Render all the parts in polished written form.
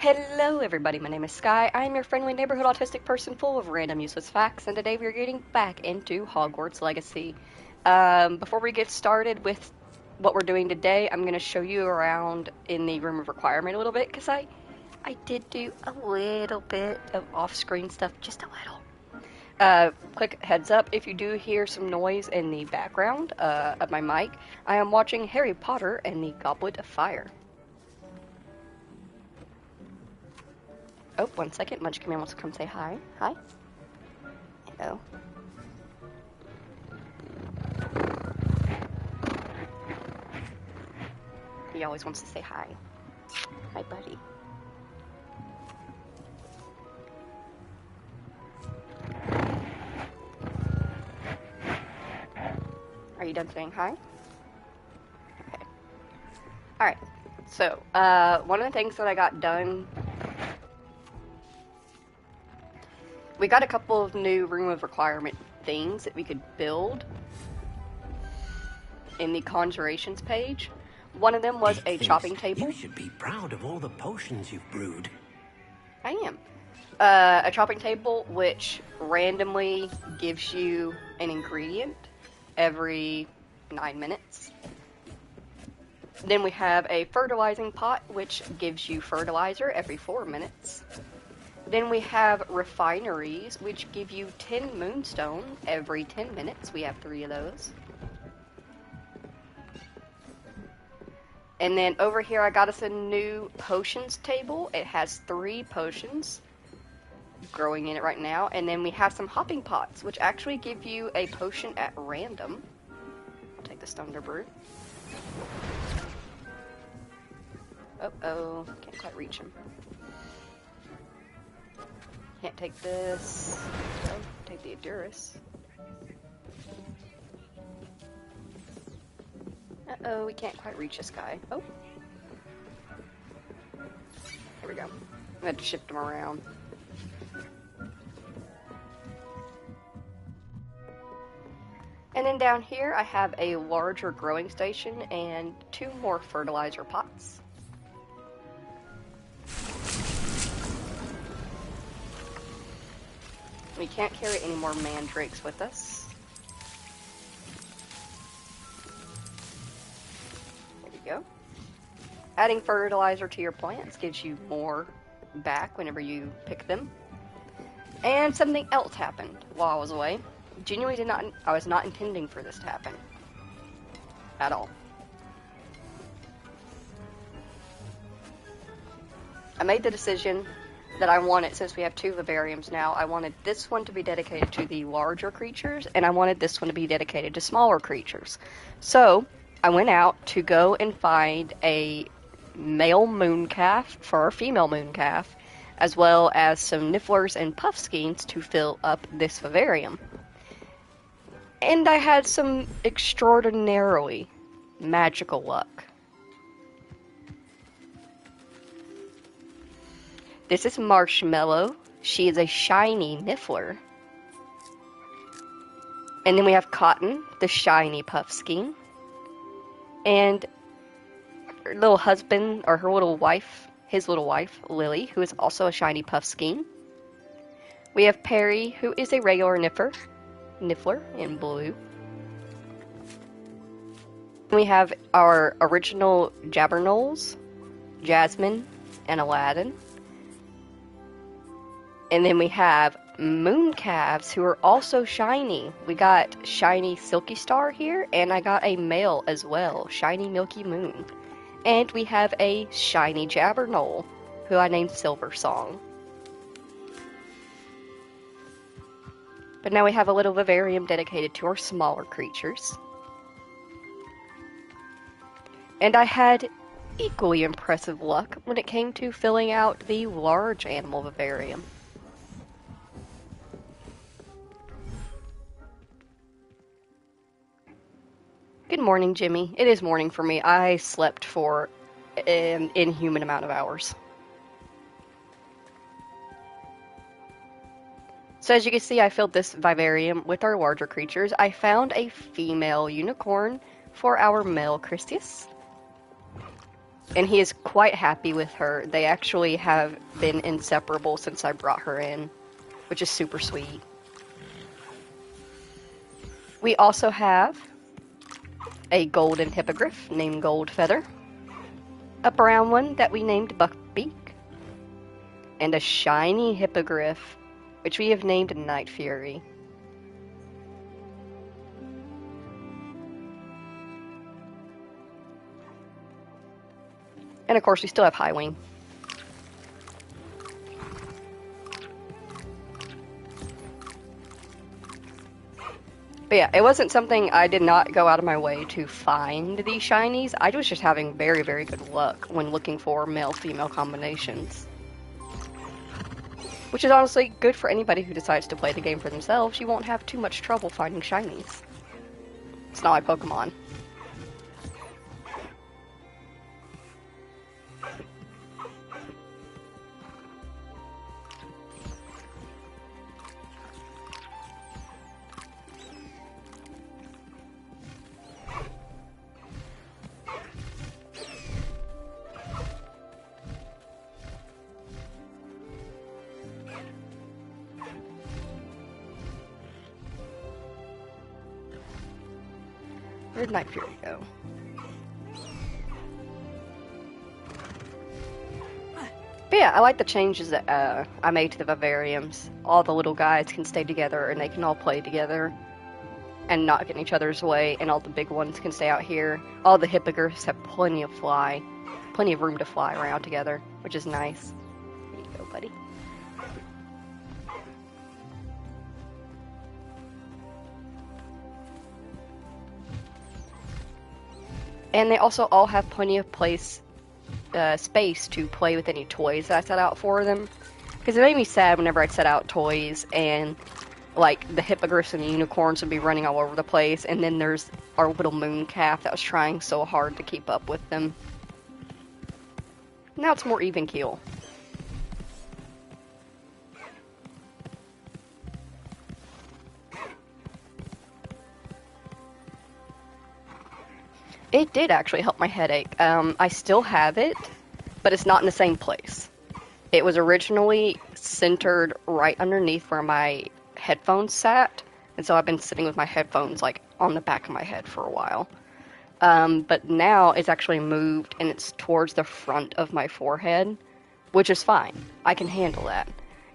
Hello everybody, my name is Sky. I am your friendly neighborhood autistic person full of random useless facts, and today we are getting back into Hogwarts Legacy. Before we get started with what we're doing today, I'm going to show you around in the Room of Requirement a little bit, because I did do a little bit of off-screen stuff, just a little. Quick heads up, if you do hear some noise in the background of my mic, I am watching Harry Potter and the Goblet of Fire. Oh, 1 second. Munchkin Man wants to come say hi. Hi. Hello. He always wants to say hi. Hi, buddy. Are you done saying hi? Okay. Alright. So, one of the things that I got done... We got a couple of new Room of Requirement things that we could build in the Conjurations page. One of them was a chopping table. You should be proud of all the potions you've brewed. I am. A chopping table which randomly gives you an ingredient every 9 minutes. Then we have a fertilizing pot which gives you fertilizer every 4 minutes. Then we have refineries, which give you 10 moonstone every 10 minutes. We have 3 of those. And then over here I got us a new potions table. It has 3 potions growing in it right now. And then we have some hopping pots, which actually give you a potion at random. I'll take this Thunder Brew. Uh-oh, can't quite reach him. Can't take this. Okay, take the Edurus. Uh-oh, we can't quite reach this guy. Oh. Here we go. I had to shift him around. And then down here I have a larger growing station and 2 more fertilizer pots. We can't carry any more mandrakes with us. There we go. Adding fertilizer to your plants gives you more back whenever you pick them. And something else happened while I was away. Genuinely I was not intending for this to happen. At all. I made the decision that I wanted, since we have 2 vivariums now, I wanted this one to be dedicated to the larger creatures, and I wanted this one to be dedicated to smaller creatures. So, I went out to go and find a male mooncalf for our female mooncalf, as well as some nifflers and puffskeins to fill up this vivarium. And I had some extraordinarily magical luck. This is Marshmallow. She is a shiny niffler. And then we have Cotton, the shiny puffskein. And her little husband, or her little wife, his little wife, Lily, who is also a shiny puffskein. We have Perry, who is a regular niffler in blue. We have our original Jabberknolls, Jasmine, and Aladdin. And then we have mooncalves who are also shiny. We got shiny Silky Star here, and I got a male as well, shiny Milky Moon. And we have a shiny Jabberknoll, who I named Silver Song. But now we have a little vivarium dedicated to our smaller creatures. And I had equally impressive luck when it came to filling out the large animal vivarium. Good morning, Jimmy. It is morning for me. I slept for an inhuman amount of hours. So as you can see, I filled this vivarium with our larger creatures. I found a female unicorn for our male Christius. and he is quite happy with her. They actually have been inseparable since I brought her in, which is super sweet. We also have a golden hippogriff named Goldfeather, a brown one that we named Buckbeak, and a shiny hippogriff, which we have named Night Fury. And of course, we still have Highwing. But yeah, it wasn't something I did not go out of my way to find these shinies. I was just having very, very good luck when looking for male-female combinations. Which is honestly good for anybody who decides to play the game for themselves. You won't have too much trouble finding shinies. It's not like Pokemon. Where'd Night Fury go? But yeah, I like the changes that I made to the vivariums. All the little guys can stay together and they can all play together and not get in each other's way, and all the big ones can stay out here. All the hippogriffs have plenty of room to fly around together, which is nice. There you go, buddy. And they also all have plenty of space to play with any toys that I set out for them. Because it made me sad whenever I'd set out toys and like the hippogriffs and the unicorns would be running all over the place, and then there's our little moon calf that was trying so hard to keep up with them. Now it's more even keel. It did actually help my headache. I still have it, but it's not in the same place. It was originally centered right underneath where my headphones sat, and so I've been sitting with my headphones like on the back of my head for a while. But now it's actually moved and it's towards the front of my forehead, which is fine. I can handle that.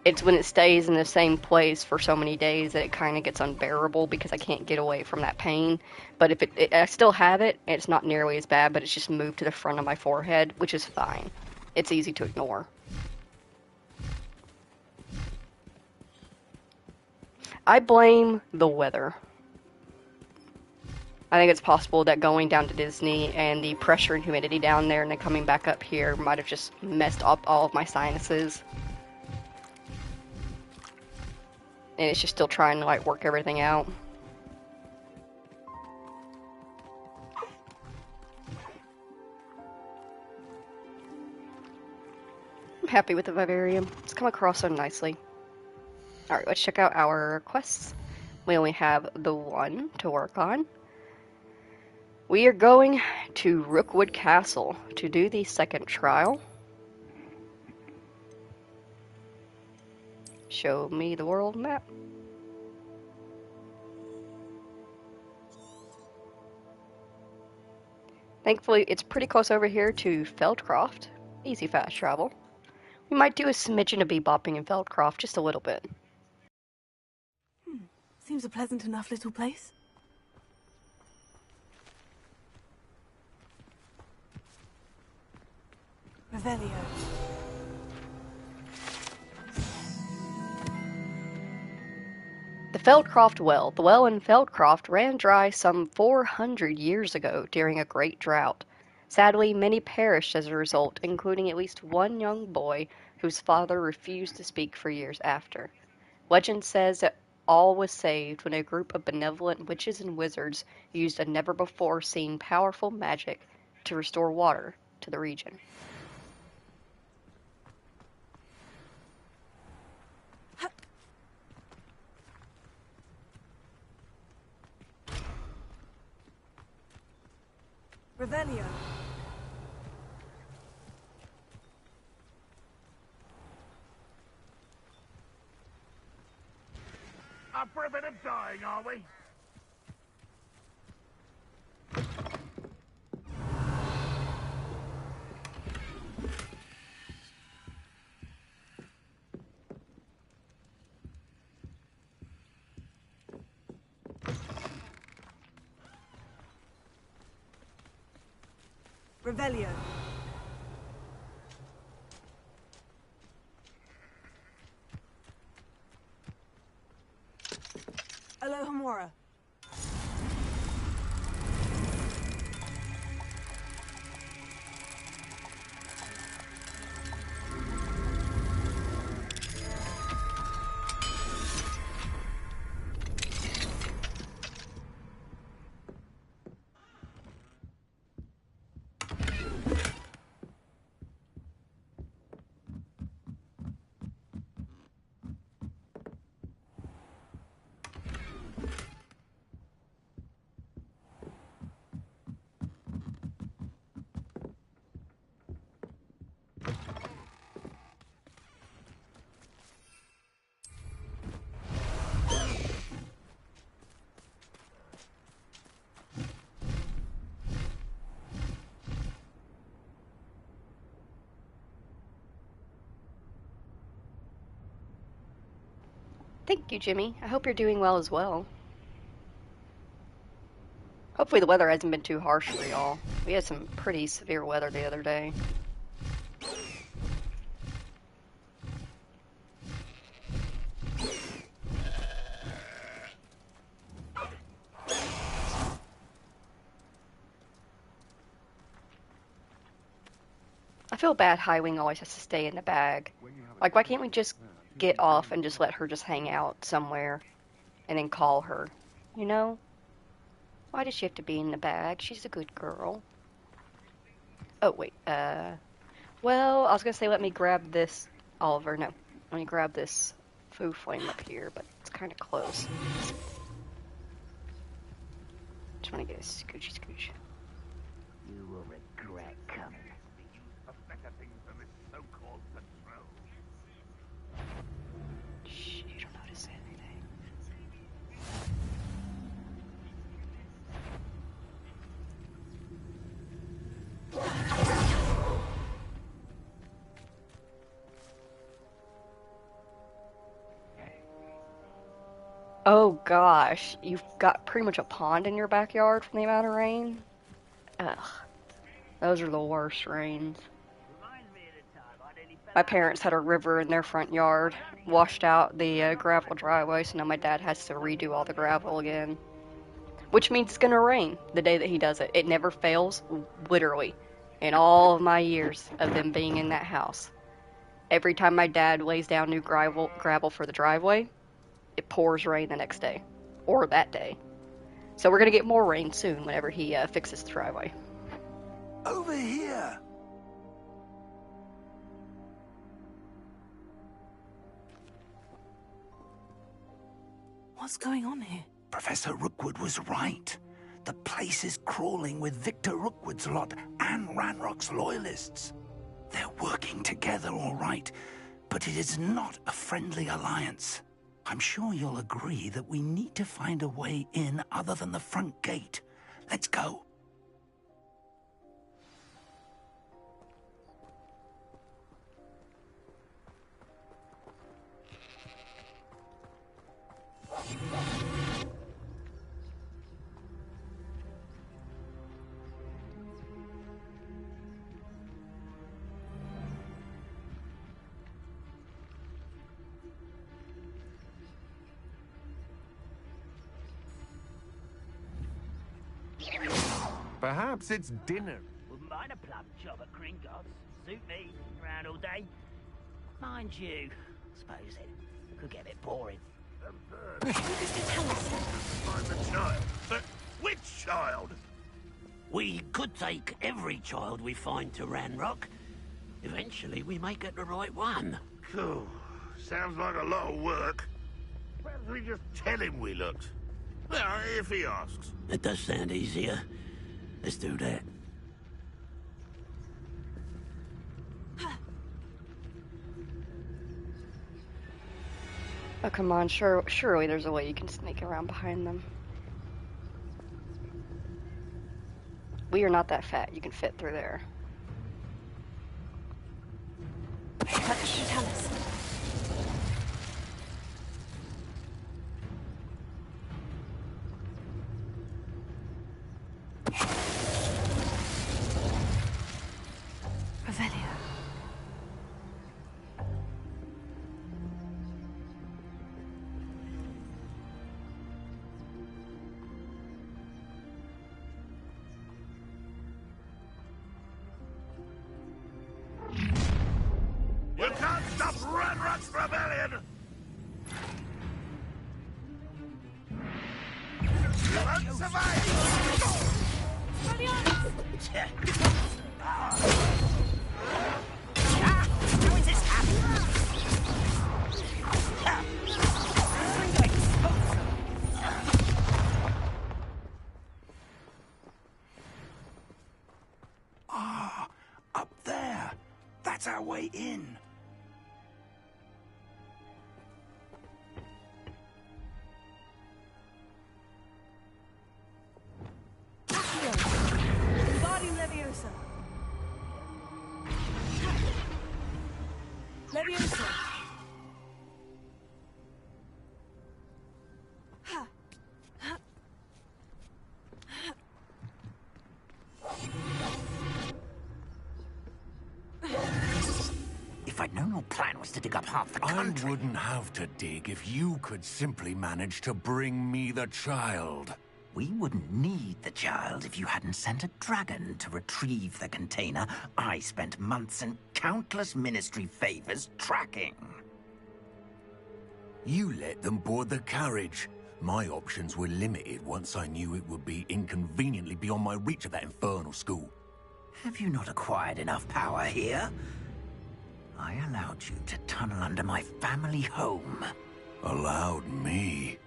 It's when it stays in the same place for so many days that it kind of gets unbearable because I can't get away from that pain. But if I still have it, it's not nearly as bad, but it's just moved to the front of my forehead, which is fine. It's easy to ignore. I blame the weather. I think it's possible that going down to Disney and the pressure and humidity down there and then coming back up here might have just messed up all of my sinuses. And it's just still trying to like work everything out. I'm happy with the vivarium. It's come across so nicely. Alright, let's check out our quests. We only have the one to work on. We are going to Rookwood Castle to do the second trial. Show me the world map. Thankfully, it's pretty close over here to Feldcroft. Easy fast travel. We might do a smidgen of Be-Bopping in Feldcroft, just a little bit. Seems a pleasant enough little place. Revelio. The Feldcroft Well. The well in Feldcroft ran dry some 400 years ago during a great drought. Sadly, many perished as a result, including at least one young boy whose father refused to speak for years after. Legend says that all was saved when a group of benevolent witches and wizards used a never-before-seen powerful magic to restore water to the region. Revelio. dying, are we? Revelio. Alohomora. Thank you, Jimmy. I hope you're doing well as well. Hopefully the weather hasn't been too harsh for y'all. We had some pretty severe weather the other day. I feel bad Highwing always has to stay in the bag. Like, why can't we just get off and just let her just hang out somewhere and then call her? You know? Why does she have to be in the bag? She's a good girl. Oh, wait, well, I was gonna say let me grab this, Oliver, no. Let me grab this Foo Flame up here, but it's kind of close. Just want to get a scoochy scooch. You will regret coming. A better thing than this so-called patrol. Shh, you don't notice anything. Oh gosh, you've got pretty much a pond in your backyard from the amount of rain? Ugh, those are the worst rains. My parents had a river in their front yard, washed out the gravel driveway, so now my dad has to redo all the gravel again. Which means it's gonna rain the day that he does it. It never fails, literally, in all of my years of them being in that house. Every time my dad lays down new gravel for the driveway, it pours rain the next day, or that day. So we're gonna get more rain soon whenever he fixes the driveway. Over here! What's going on here? Professor Rookwood was right. The place is crawling with Victor Rookwood's lot and Ranrock's loyalists. They're working together all right, but it is not a friendly alliance. I'm sure you'll agree that we need to find a way in other than the front gate. Let's go. Perhaps it's dinner. Wouldn't mind a plum job at Gringotts. Suit me, around all day. Mind you, suppose it could get a bit boring. Find the child. But which child? We could take every child we find to Ranrock. Eventually, we may get the right one. Cool. Sounds like a lot of work. Perhaps we just tell him we looked. Well, if he asks. It does sound easier. Let's do that. Oh, come on. Surely there's a way you can sneak around behind them. We are not that fat. You can fit through there. Touch, tell us. Revelio. You can't stop Ranrock's rebellion! You won't survive! How is this happening? Ah, up there. That's our way in. Guardian Leviosa. Leviosa. If I'd known your plan was to dig up half the I country... wouldn't have to dig if you could simply manage to bring me the child. We wouldn't need the child if you hadn't sent a dragon to retrieve the container I spent months and countless ministry favors tracking. You let them board the carriage. My options were limited once I knew it would be inconveniently beyond my reach of that infernal school. Have you not acquired enough power here? I allowed you to tunnel under my family home. Allowed me?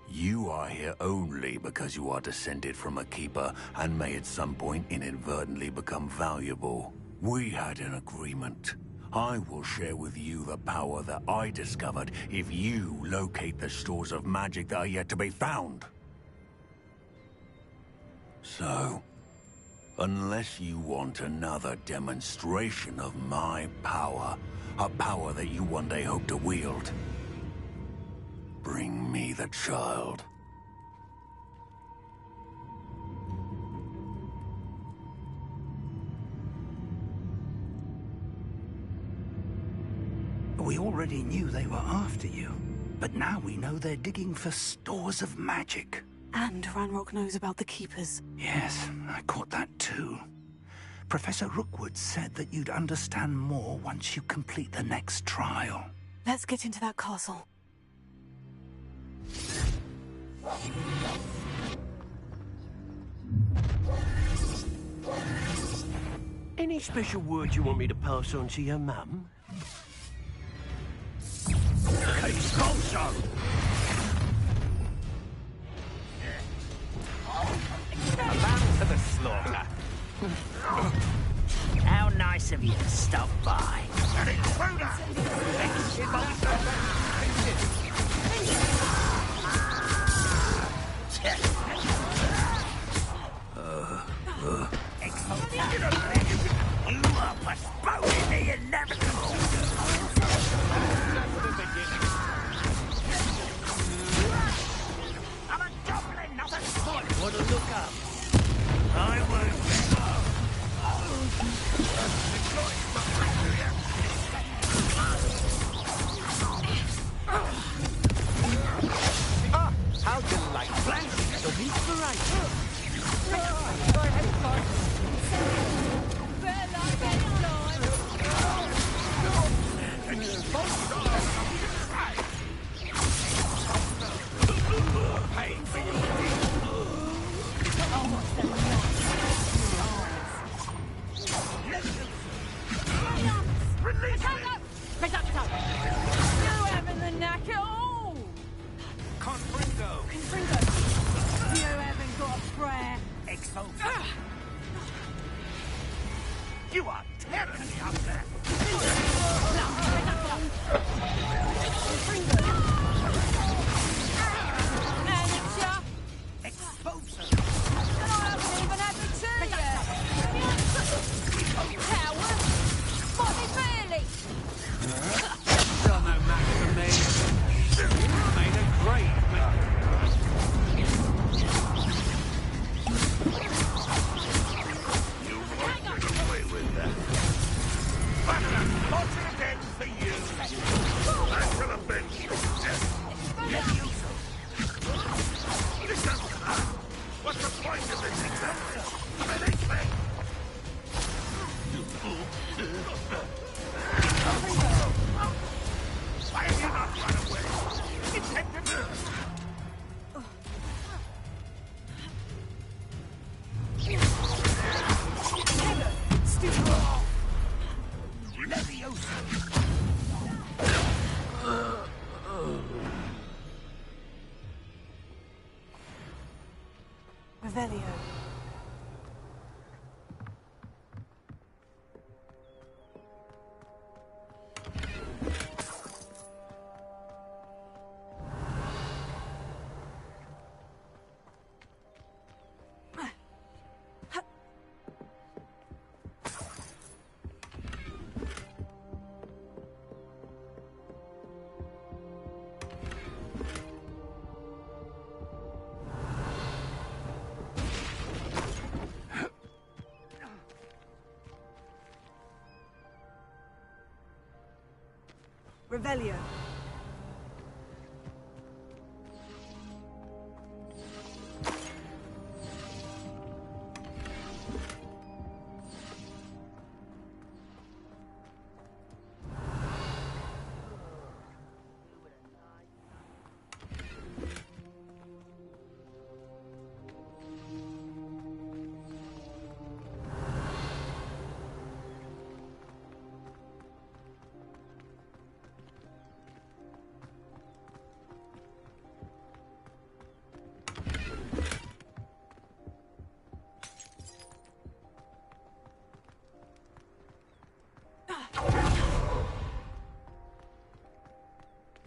You are here only because you are descended from a keeper and may at some point inadvertently become valuable. We had an agreement. I will share with you the power that I discovered if you locate the stores of magic that are yet to be found. So, unless you want another demonstration of my power, a power that you one day hope to wield, bring me the child. We already knew they were after you, but now we know they're digging for stores of magic. And Ranrock knows about the Keepers. Yes, I caught that too. Professor Rookwood said that you'd understand more once you complete the next trial. Let's get into that castle. Any special word you want me to pass on to your mum? Case closer! A lamb to the slaughter. How nice of you to stop by. An intruder! You are postponing the inevitable. I'm a goblin, not a spoiler. Want to look up? I won't. Ah, how delightful. The least variety. You having the knack at all? Confringo! Confringo, you haven't got a prayer. Exfoliate. You are terribly up there! Confringo, boats. And I haven't even had the tea yet! Coward! What is really? Still no match for me. You made a great mistake. You won't get away with that. What's it again for you? Back to the bench. Listen, what's the point of this exactly? Anything? Why have you not run away? It's hectic. Revelio. Revelio.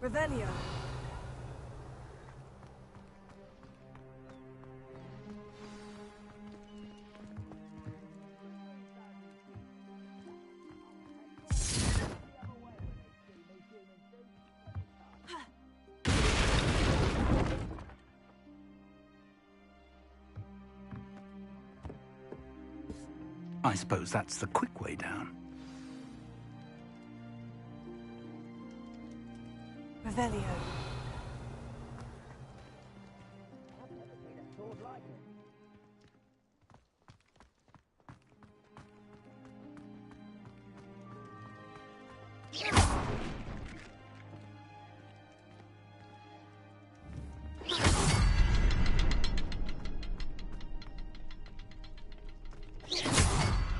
Revelio. I suppose that's the quick way down. Revelio.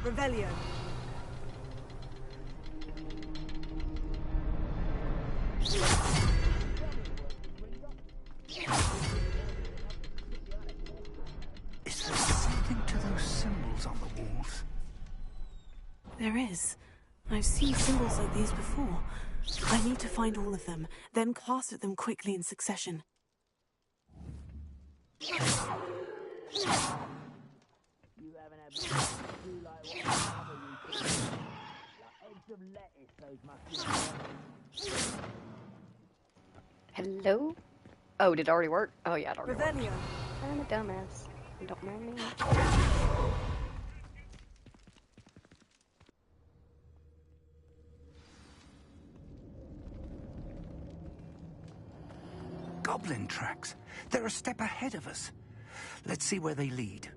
Revelio. Is there something to those symbols on the walls? There is. I've seen symbols like these before. I need to find all of them, then cast at them quickly in succession. You haven't had do like what other you do. Like eggs of lettuce, those must be. Hello? Oh, did it already work? Oh, yeah, it already worked. Revelio. I'm a dumbass. Don't mind me. Goblin tracks. They're a step ahead of us. Let's see where they lead.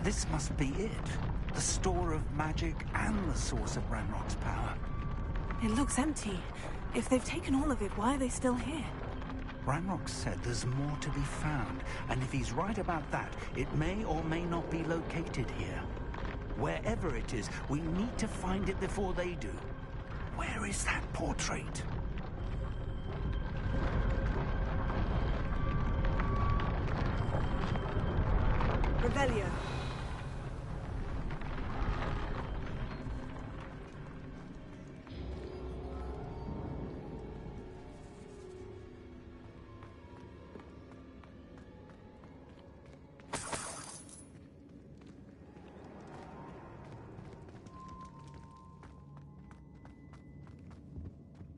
This must be it. The store of magic and the source of Ranrock's power. It looks empty. If they've taken all of it, why are they still here? Ranrock said there's more to be found, and if he's right about that, it may or may not be located here. Wherever it is, we need to find it before they do. Where is that portrait? Revelio.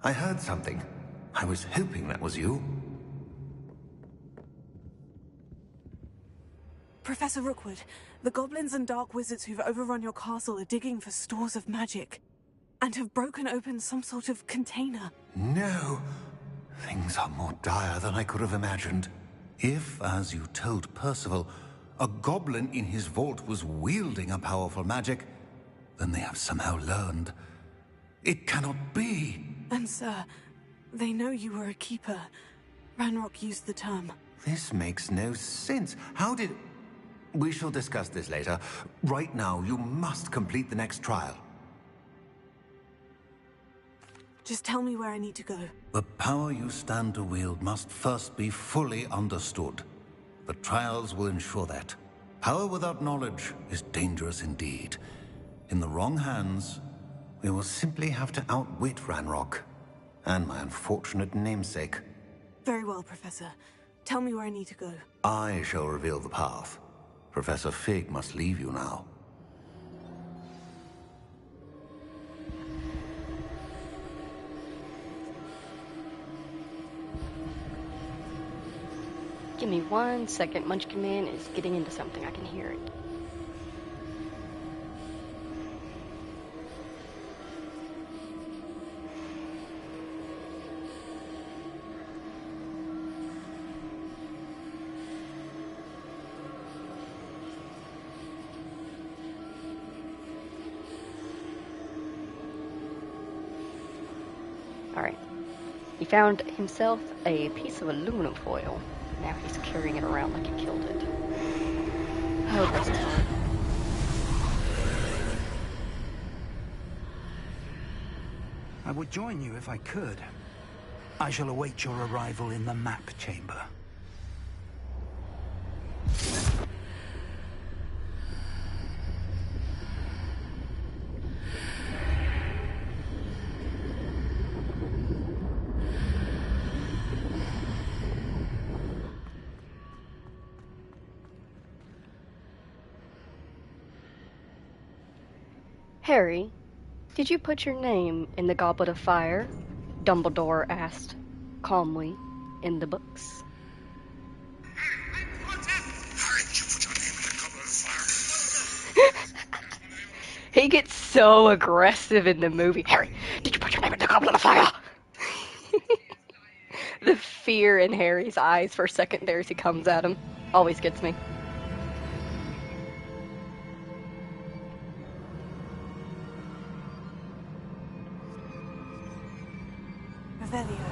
I heard something. I was hoping that was you. Professor Rookwood, the goblins and dark wizards who've overrun your castle are digging for stores of magic and have broken open some sort of container. No. Things are more dire than I could have imagined. If, as you told Percival, a goblin in his vault was wielding a powerful magic, then they have somehow learned. It cannot be. And sir, they know you were a keeper. Ranrock used the term. This makes no sense. How did... We shall discuss this later. Right now, you must complete the next trial. Just tell me where I need to go. The power you stand to wield must first be fully understood. The trials will ensure that. Power without knowledge is dangerous indeed. In the wrong hands, we will simply have to outwit Ranrock and my unfortunate namesake. Very well, Professor. Tell me where I need to go. I shall reveal the path. Professor Fig must leave you now. Give me 1 second. Munchkin Man is getting into something. I can hear it. Alright. He found himself a piece of aluminum foil. Now he's carrying it around like he killed it. Oh, this is hard. I would join you if I could. I shall await your arrival in the map chamber. Harry, did you put your name in the Goblet of Fire? Dumbledore asked, calmly, in the books. Harry, did you put your name in the Goblet of Fire? He gets so aggressive in the movie. Harry, did you put your name in the Goblet of Fire? The fear in Harry's eyes for a second there as he comes at him always gets me. Revelio.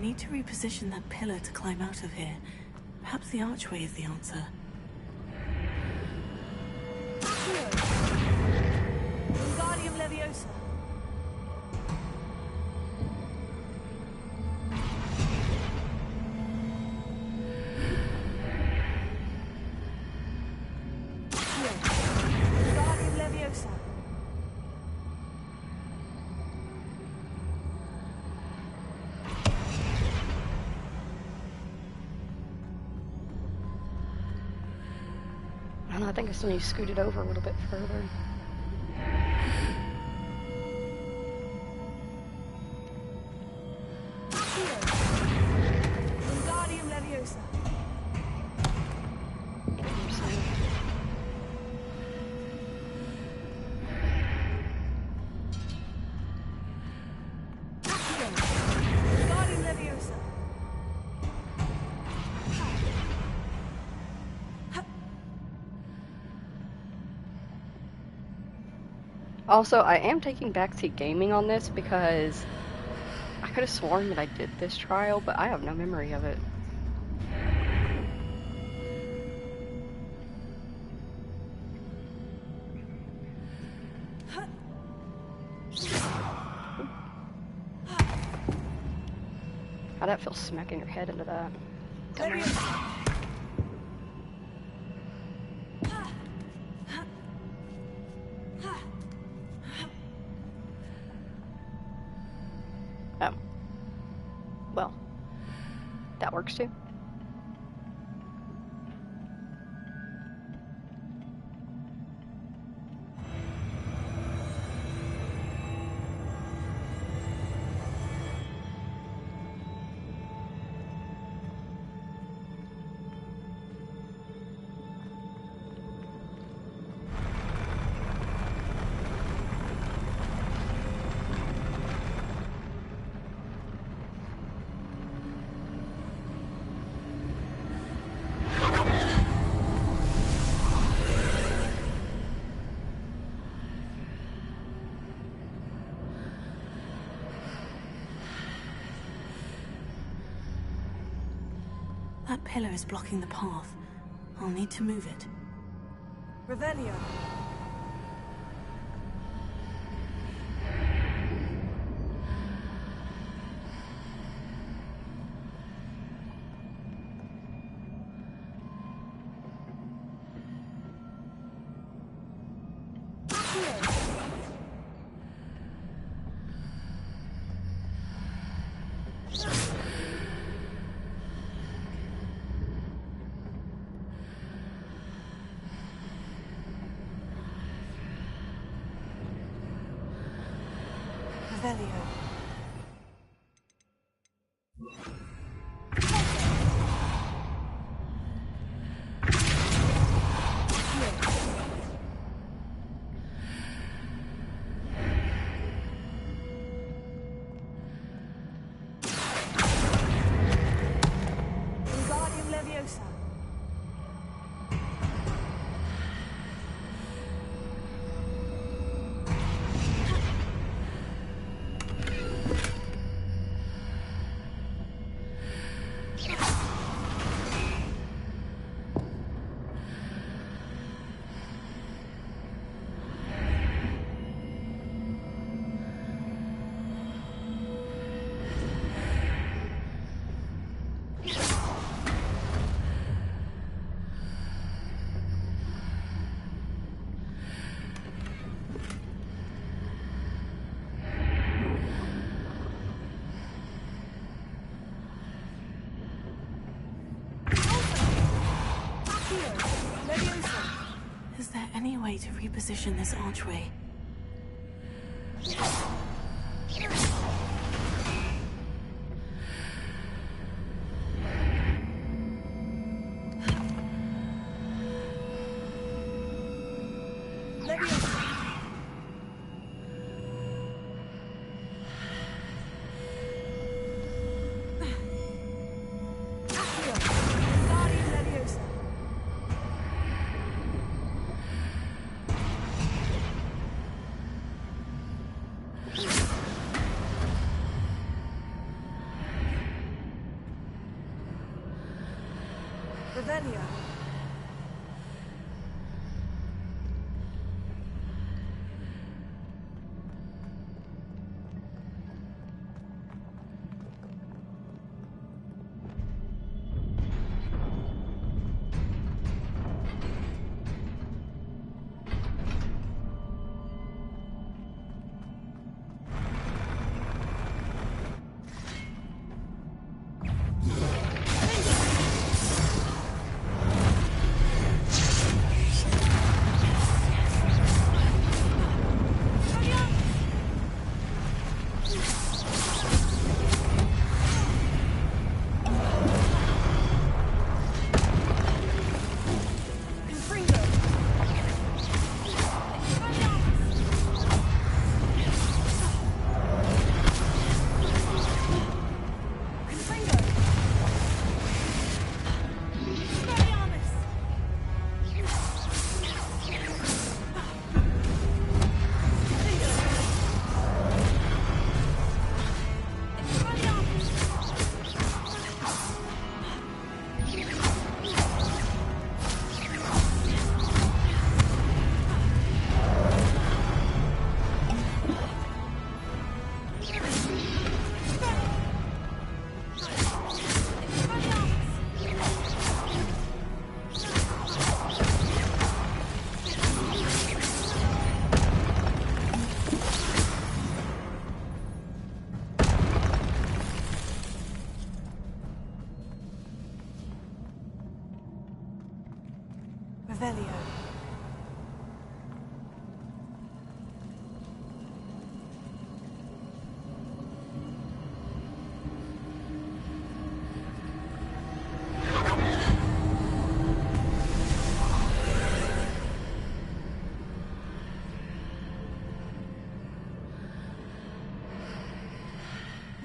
need to reposition that pillar to climb out of here. Perhaps the archway is the answer. Wingardium Leviosa. Wingardium Leviosa. I don't know, I think I still need to scoot it over a little bit further. Wingardium Leviosa. Wingardium Leviosa. Also, I am taking backseat gaming on this because I could have sworn that I did this trial, but I have no memory of it. How'd that feel smacking your head into that? Oh. Well, that works too. That pillar is blocking the path. I'll need to move it. Revelio. Revelio. Wingardium Leviosa. Is there any way to reposition this archway? Revelio. Revelio.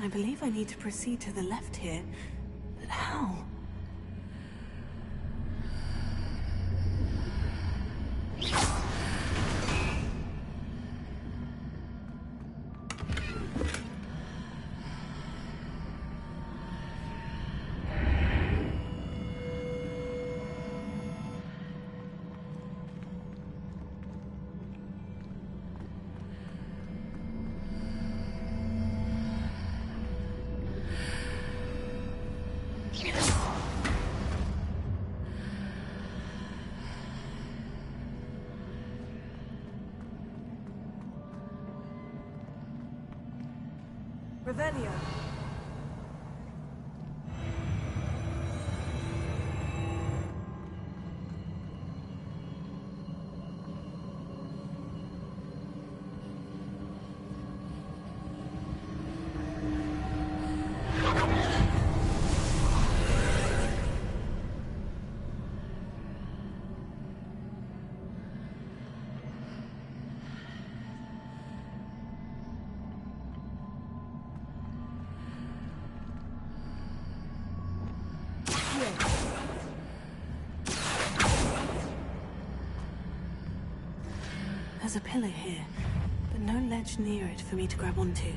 I believe I need to proceed to the left here, but how? Revelio. There's a pillar here, but no ledge near it for me to grab onto.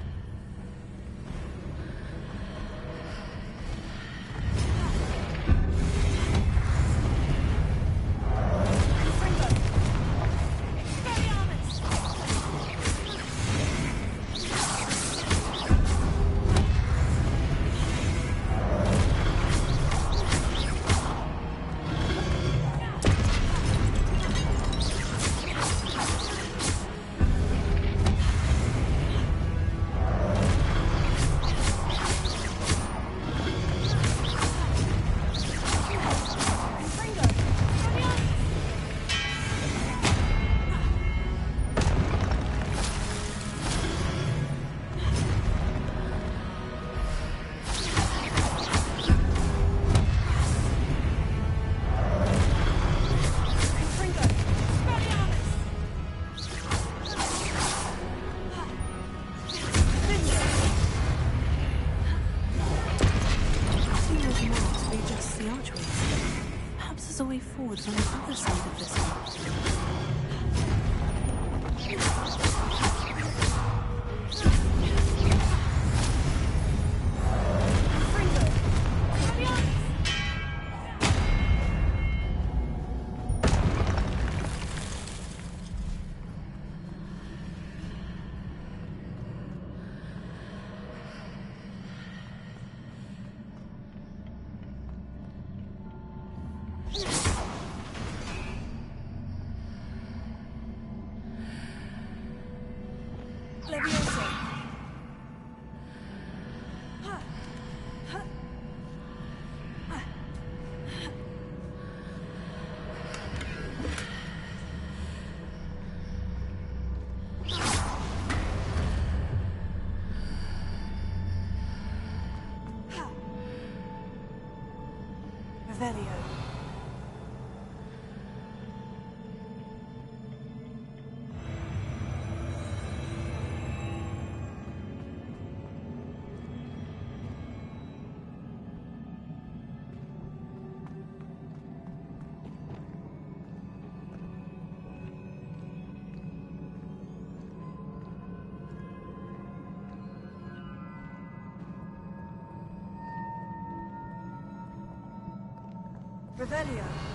Forward from the other side of this one. Revelio. Revelio.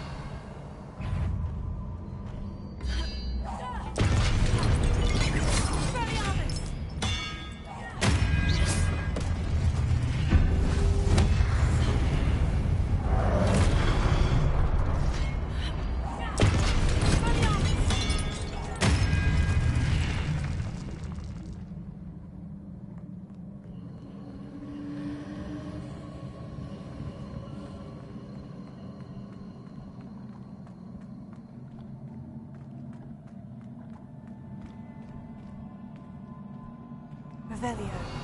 Revelio.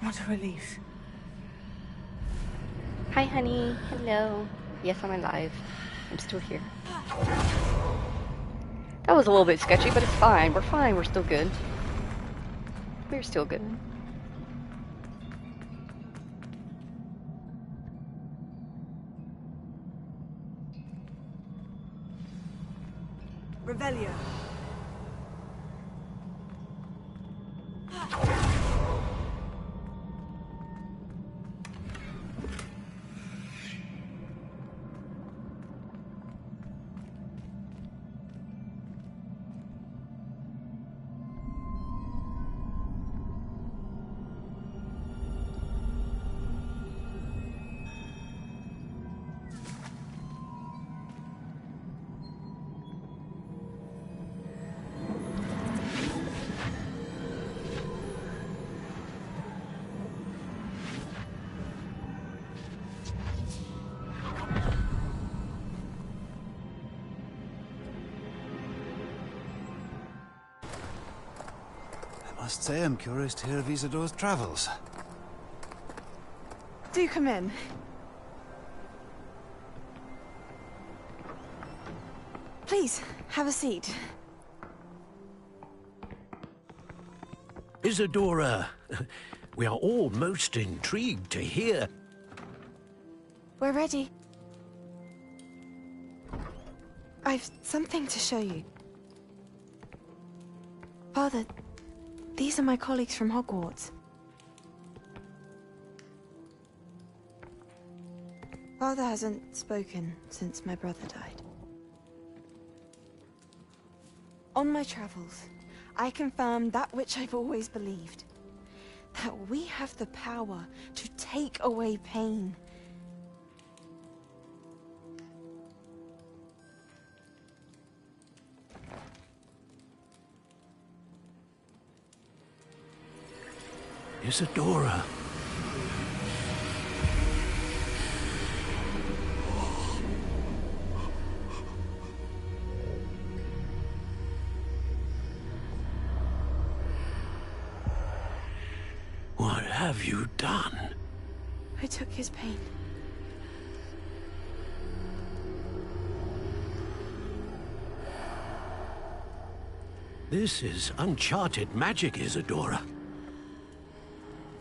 What a relief. Hi, honey. Hello. Yes, I'm alive. I'm still here. That was a little bit sketchy, but it's fine. We're fine. We're still good. We're still good. Revelio. I must say I'm curious to hear of Isidore's travels. Do come in. Please, have a seat. Isadora, we are all most intrigued to hear. We're ready. I've something to show you. Father, these are my colleagues from Hogwarts. Father hasn't spoken since my brother died. On my travels, I confirmed that which I've always believed. That we have the power to take away pain. Isadora. What have you done? I took his pain. This is uncharted magic, Isadora.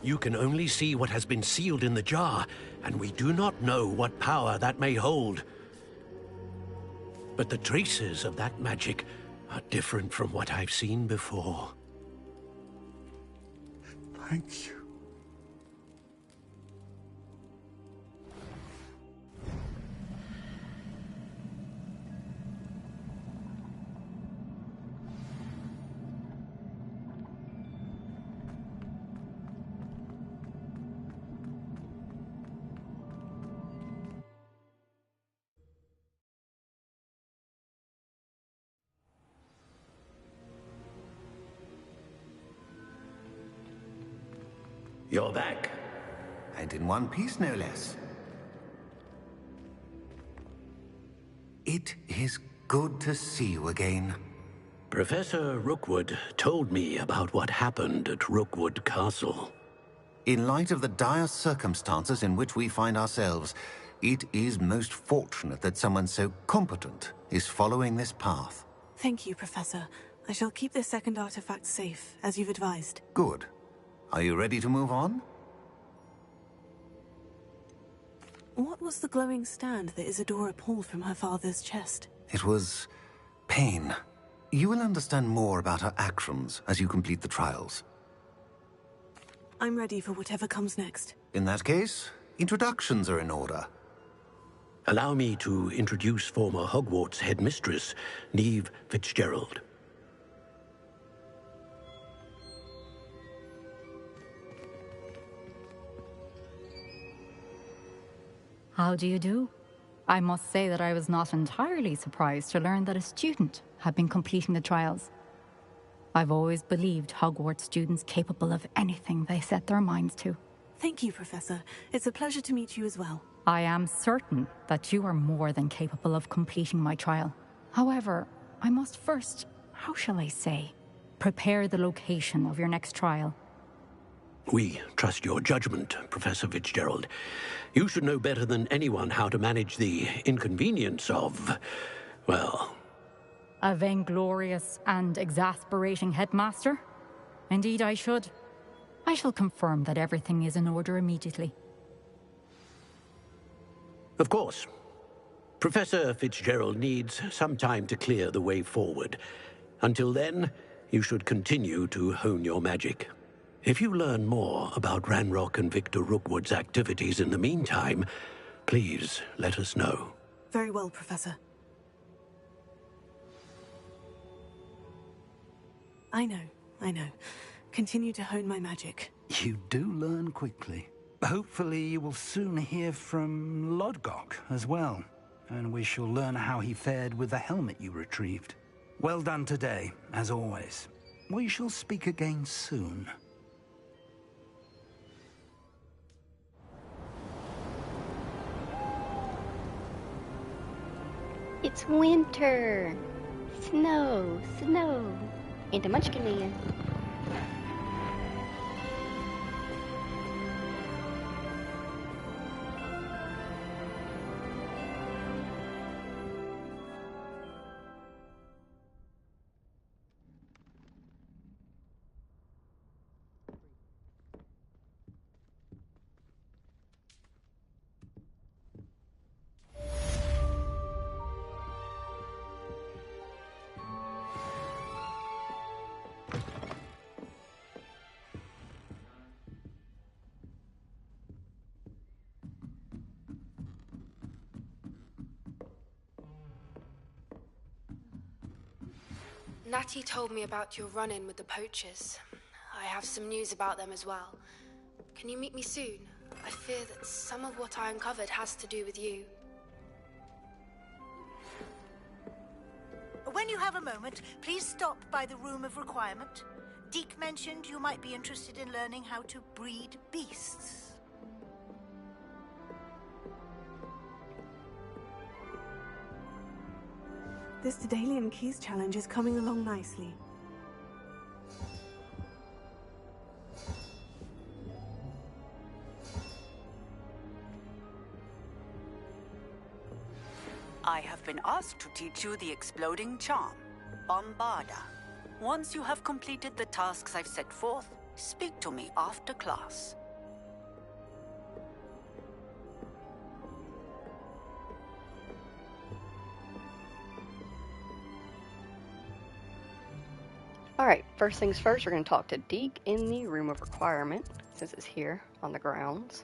You can only see what has been sealed in the jar, and we do not know what power that may hold. But the traces of that magic are different from what I've seen before. Thank you. You're back. And in one piece, no less. It is good to see you again. Professor Rookwood told me about what happened at Rookwood Castle. In light of the dire circumstances in which we find ourselves, it is most fortunate that someone so competent is following this path. Thank you, Professor. I shall keep this second artifact safe, as you've advised. Good. Are you ready to move on? What was the glowing stand that Isadora pulled from her father's chest? It was pain. You will understand more about her actions as you complete the trials. I'm ready for whatever comes next. In that case, introductions are in order. Allow me to introduce former Hogwarts headmistress, Neve Fitzgerald. How do you do? I must say that I was not entirely surprised to learn that a student had been completing the trials. I've always believed Hogwarts students capable of anything they set their minds to. Thank you, Professor. It's a pleasure to meet you as well. I am certain that you are more than capable of completing my trial. However, I must first, how shall I say, prepare the location of your next trial. We trust your judgment, Professor Fitzgerald. You should know better than anyone how to manage the inconvenience of, well... A vainglorious and exasperating headmaster? Indeed I should. I shall confirm that everything is in order immediately. Of course. Professor Fitzgerald needs some time to clear the way forward. Until then, you should continue to hone your magic. If you learn more about Ranrock and Victor Rookwood's activities in the meantime, please let us know. Very well, Professor. I know. Continue to hone my magic. You do learn quickly. Hopefully you will soon hear from Lodgok as well, and we shall learn how he fared with the helmet you retrieved. Well done today, as always. We shall speak again soon. It's winter. Snow, snow. And the Munchkin Man. Natty told me about your run-in with the poachers. I have some news about them as well. Can you meet me soon? I fear that some of what I uncovered has to do with you. When you have a moment, please stop by the Room of Requirement. Deke mentioned you might be interested in learning how to breed beasts. This Daedalian Keys challenge is coming along nicely. I have been asked to teach you the exploding charm, Bombarda. Once you have completed the tasks I've set forth, speak to me after class. Alright, first things first, we're going to talk to Deke in the Room of Requirement, since it's here on the grounds.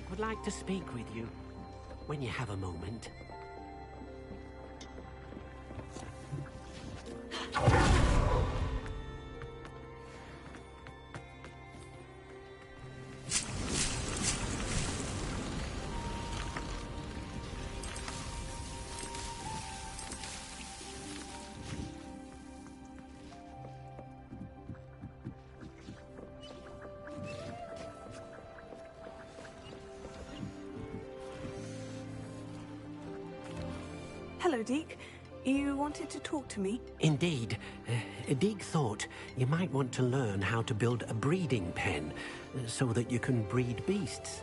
Would like to speak with you when you have a moment. Hello, Deke. You wanted to talk to me? Indeed. Deke thought you might want to learn how to build a breeding pen so that you can breed beasts.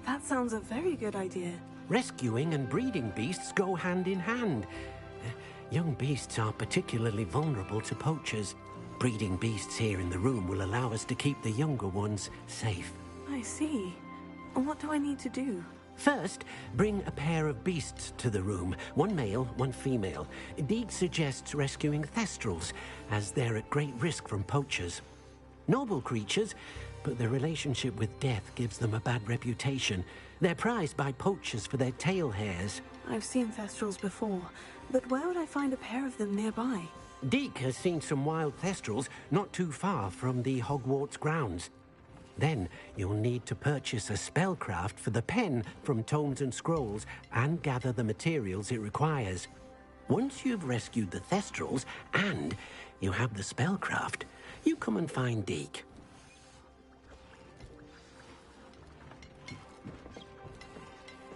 That sounds a very good idea. Rescuing and breeding beasts go hand in hand. Young beasts are particularly vulnerable to poachers. Breeding beasts here in the room will allow us to keep the younger ones safe. I see. What do I need to do? First, bring a pair of beasts to the room. One male, one female. Deke suggests rescuing thestrals, as they're at great risk from poachers. Noble creatures, but their relationship with death gives them a bad reputation. They're prized by poachers for their tail hairs. I've seen Thestrals before, but where would I find a pair of them nearby? Deke has seen some wild Thestrals not too far from the Hogwarts grounds. Then you'll need to purchase a spellcraft for the pen from Tomes and Scrolls and gather the materials it requires. Once you've rescued the Thestrals and you have the spellcraft, you come and find Deke.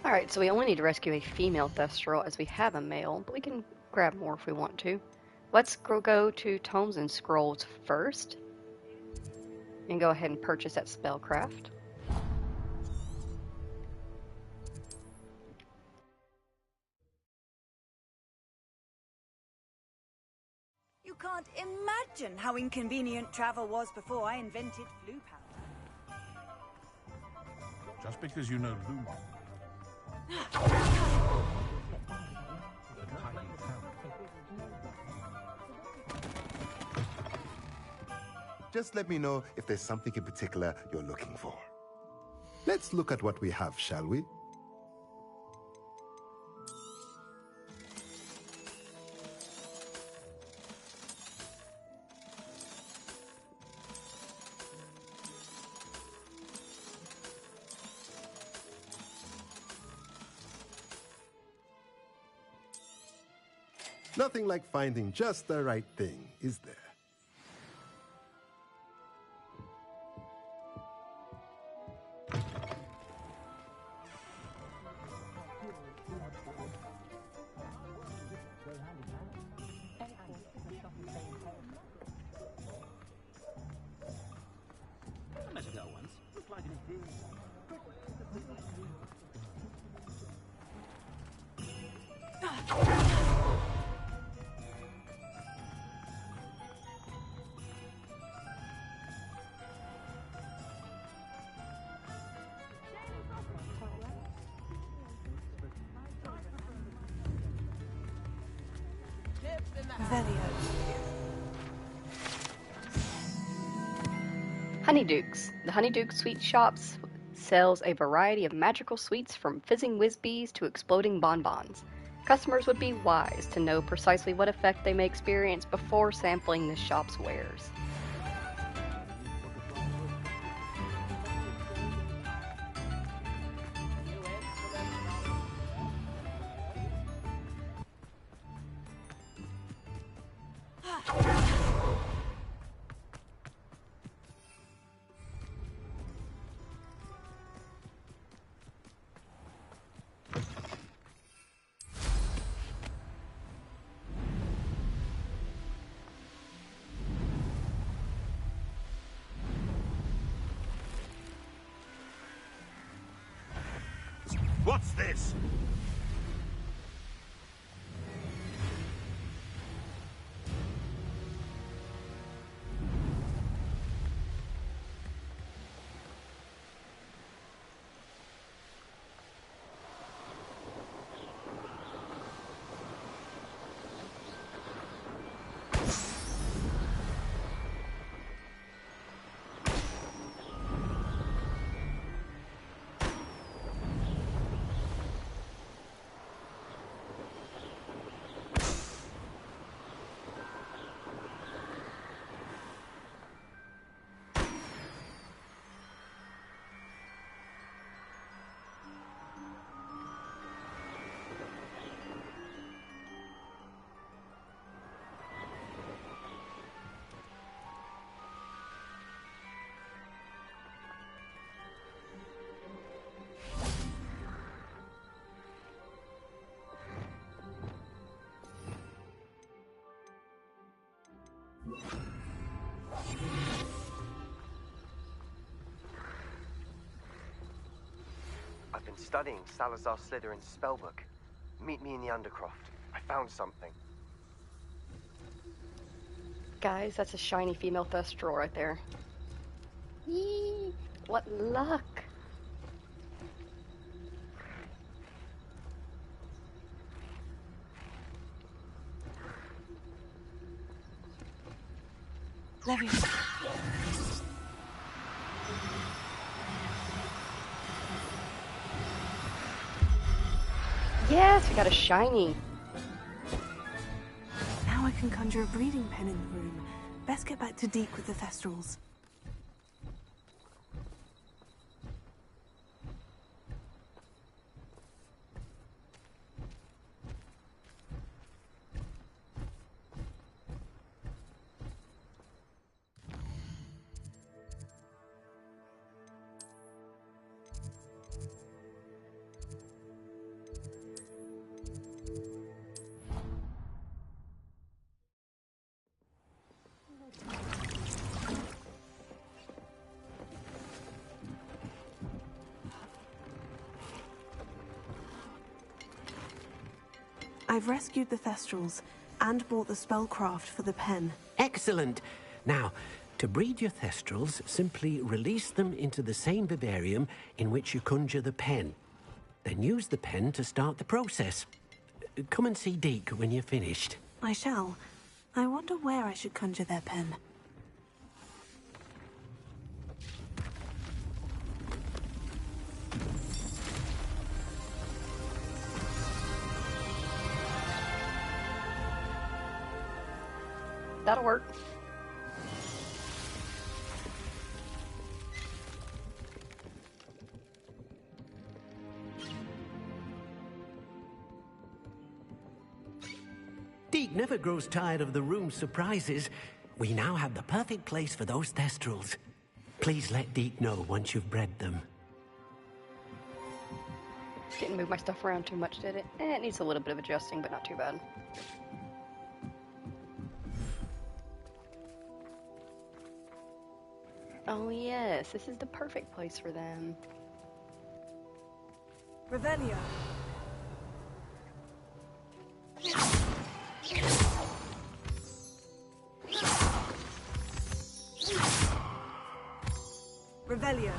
Alright, so we only need to rescue a female Thestral as we have a male, but we can grab more if we want to. Let's go to Tomes and Scrolls first. And go ahead and purchase that spellcraft. You can't imagine how inconvenient travel was before I invented flu powder. Just because you know Luna. Just let me know if there's something in particular you're looking for. Let's look at what we have, shall we? Nothing like finding just the right thing, is there? Honeydukes. The Honeyduke Sweet Shops sells a variety of magical sweets from fizzing whiz-bees to exploding bonbons. Customers would be wise to know precisely what effect they may experience before sampling the shop's wares. What's this? I've been studying Salazar Slytherin's spellbook. Meet me in the Undercroft. I found something. Guys, that's a shiny female Thestral right there. Yee! What luck! Leviosa. Yes, we got a shiny. Now I can conjure a breeding pen in the room. Best get back to Deke with the Thestrals. I've rescued the Thestrals and bought the spellcraft for the pen. Excellent. Now, to breed your Thestrals, simply release them into the same vivarium in which you conjure the pen. Then use the pen to start the process. Come and see Deke when you're finished. I shall. I wonder where I should conjure their pen. That'll work. Deke never grows tired of the room's surprises. We now have the perfect place for those Thestrals. Please let Deke know once you've bred them. Didn't move my stuff around too much, did it? It needs a little bit of adjusting, but not too bad. Oh yes, this is the perfect place for them. Revelio. Revelio.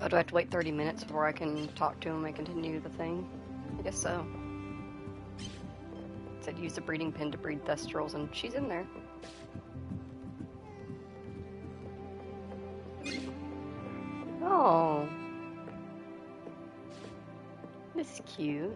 Oh, do I have to wait 30 minutes before I can talk to him and continue the thing? I guess so. It said use the breeding pen to breed Thestrals, and she's in there. Oh. This is cute.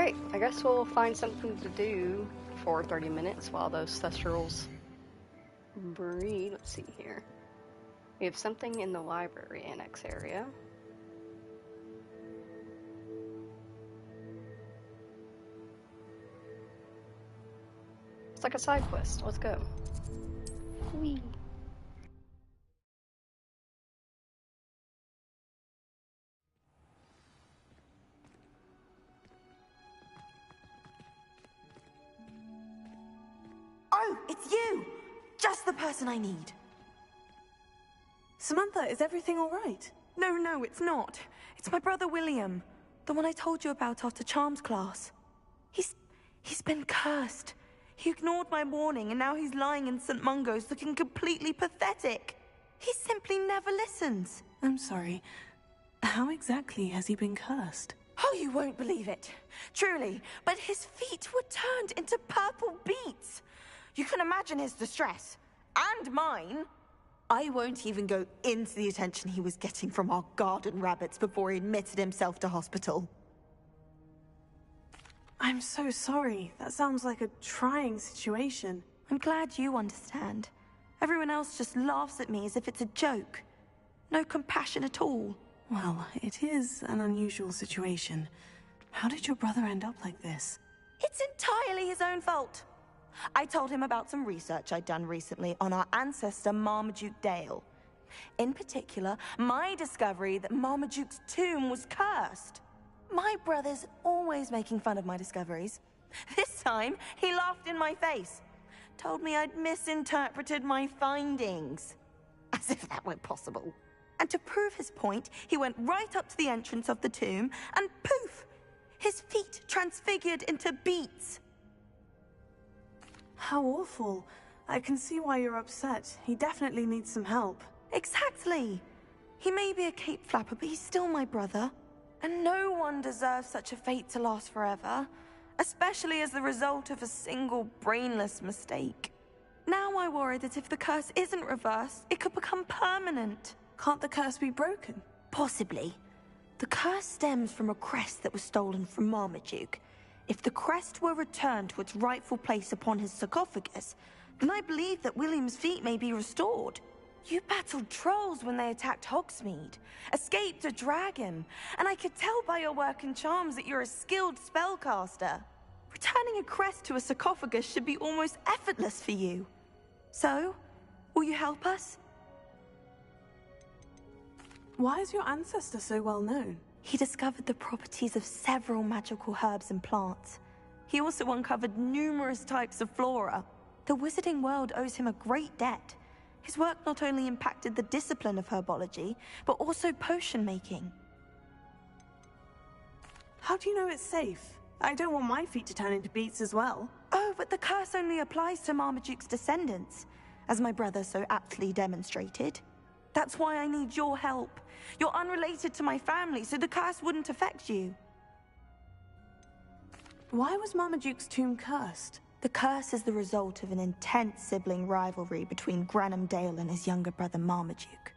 Alright, I guess we'll find something to do for 30 minutes while those thestrals breed. Let's see here. We have something in the library annex area. It's like a side quest. Let's go. Whee! Oh, it's you! Just the person I need. Samantha, is everything all right? No, it's not. It's my brother William. The one I told you about after Charms class. He's been cursed. He ignored my warning and now he's lying in St. Mungo's looking completely pathetic. He simply never listens. I'm sorry. How exactly has he been cursed? Oh, you won't believe it. Truly, but his feet were turned into purple beets. You can imagine his distress. And mine. I won't even go into the attention he was getting from our garden rabbits before he admitted himself to hospital. I'm so sorry. That sounds like a trying situation. I'm glad you understand. Everyone else just laughs at me as if it's a joke. No compassion at all. Well, it is an unusual situation. How did your brother end up like this? It's entirely his own fault. I told him about some research I'd done recently on our ancestor Marmaduke Dale. In particular, my discovery that Marmaduke's tomb was cursed. My brother's always making fun of my discoveries. This time, he laughed in my face. Told me I'd misinterpreted my findings. As if that were possible. And to prove his point, he went right up to the entrance of the tomb and poof! His feet transfigured into beets. How awful. I can see why you're upset. He definitely needs some help. Exactly. He may be a cape flapper, but he's still my brother. And no one deserves such a fate to last forever, especially as the result of a single brainless mistake. Now I worry that if the curse isn't reversed, it could become permanent. Can't the curse be broken? Possibly. The curse stems from a crest that was stolen from Marmaduke. If the crest were returned to its rightful place upon his sarcophagus, then I believe that William's feet may be restored. You battled trolls when they attacked Hogsmeade, escaped a dragon, and I could tell by your work in charms that you're a skilled spellcaster. Returning a crest to a sarcophagus should be almost effortless for you. So, will you help us? Why is your ancestor so well known? He discovered the properties of several magical herbs and plants. He also uncovered numerous types of flora. The wizarding world owes him a great debt. His work not only impacted the discipline of herbology, but also potion making. How do you know it's safe? I don't want my feet to turn into beets as well. Oh, but the curse only applies to Marmaduke's descendants, as my brother so aptly demonstrated. That's why I need your help. You're unrelated to my family, so the curse wouldn't affect you. Why was Marmaduke's tomb cursed? The curse is the result of an intense sibling rivalry between Granham Dale and his younger brother Marmaduke.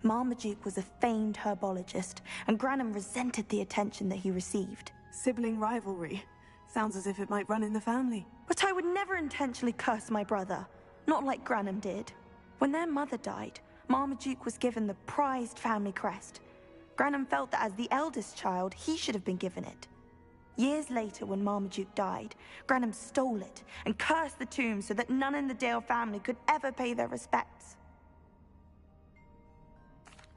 Marmaduke was a famed herbologist, and Granham resented the attention that he received. Sibling rivalry. Sounds as if it might run in the family. But I would never intentionally curse my brother, not like Granham did. When their mother died, Marmaduke was given the prized family crest. Granham felt that as the eldest child, he should have been given it. Years later, when Marmaduke died, Granham stole it and cursed the tomb so that none in the Dale family could ever pay their respects.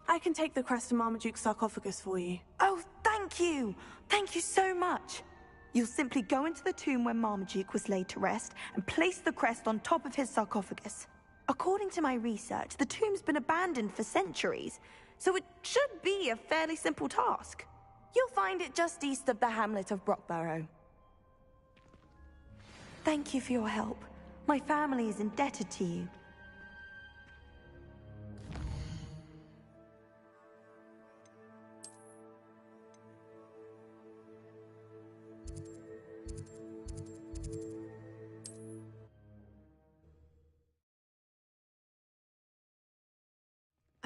I can take the crest to Marmaduke's sarcophagus for you. Oh, thank you! Thank you so much! You'll simply go into the tomb where Marmaduke was laid to rest and place the crest on top of his sarcophagus. According to my research, the tomb's been abandoned for centuries, so it should be a fairly simple task. You'll find it just east of the hamlet of Brockborough. Thank you for your help. My family is indebted to you.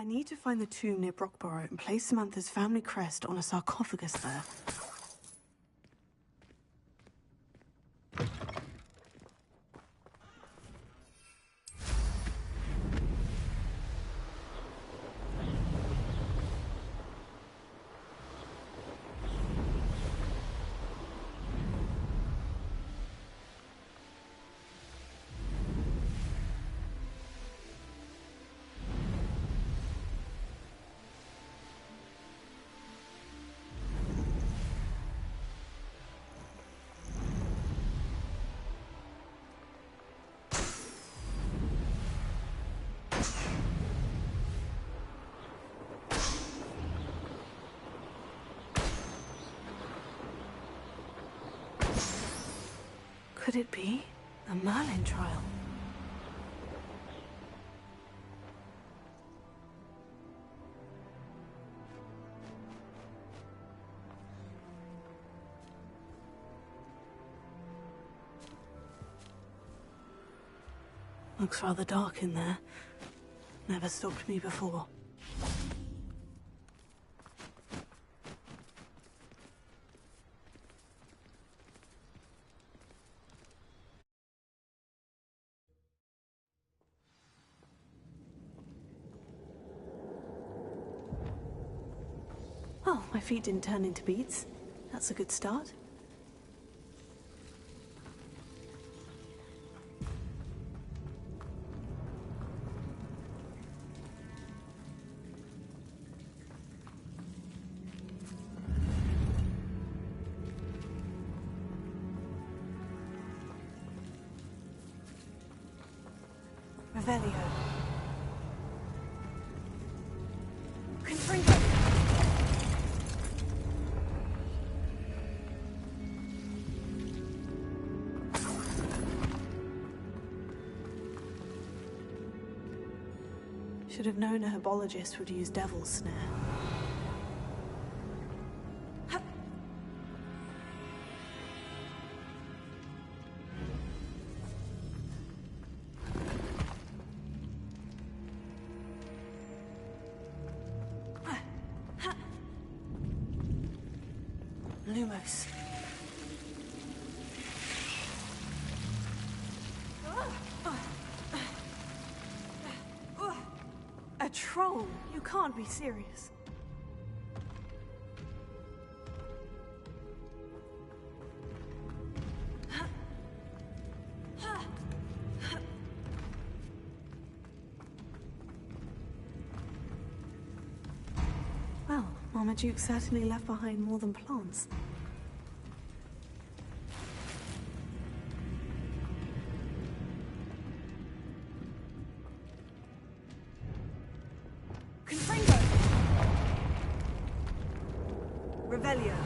I need to find the tomb near Brockborough and place Samantha's family crest on a sarcophagus there. Could it be a Merlin trial? Looks rather dark in there. Never stopped me before. Oh, my feet didn't turn into beads. That's a good start. Revelio. Confringo. Should have known a herbologist would use Devil's Snare. Lumos. A troll? You can't be serious. Well, Marmaduke certainly left behind more than plants. Confringo! Revelio.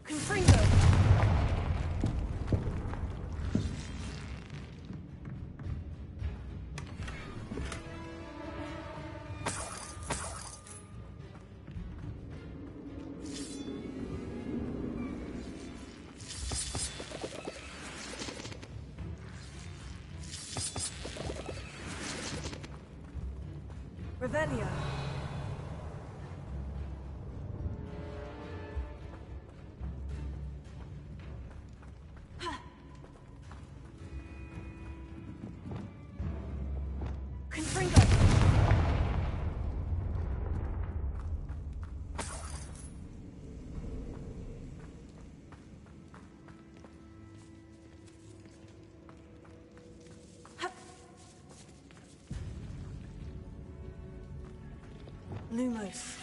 Confringo! Revelio. Confringo. Lumos.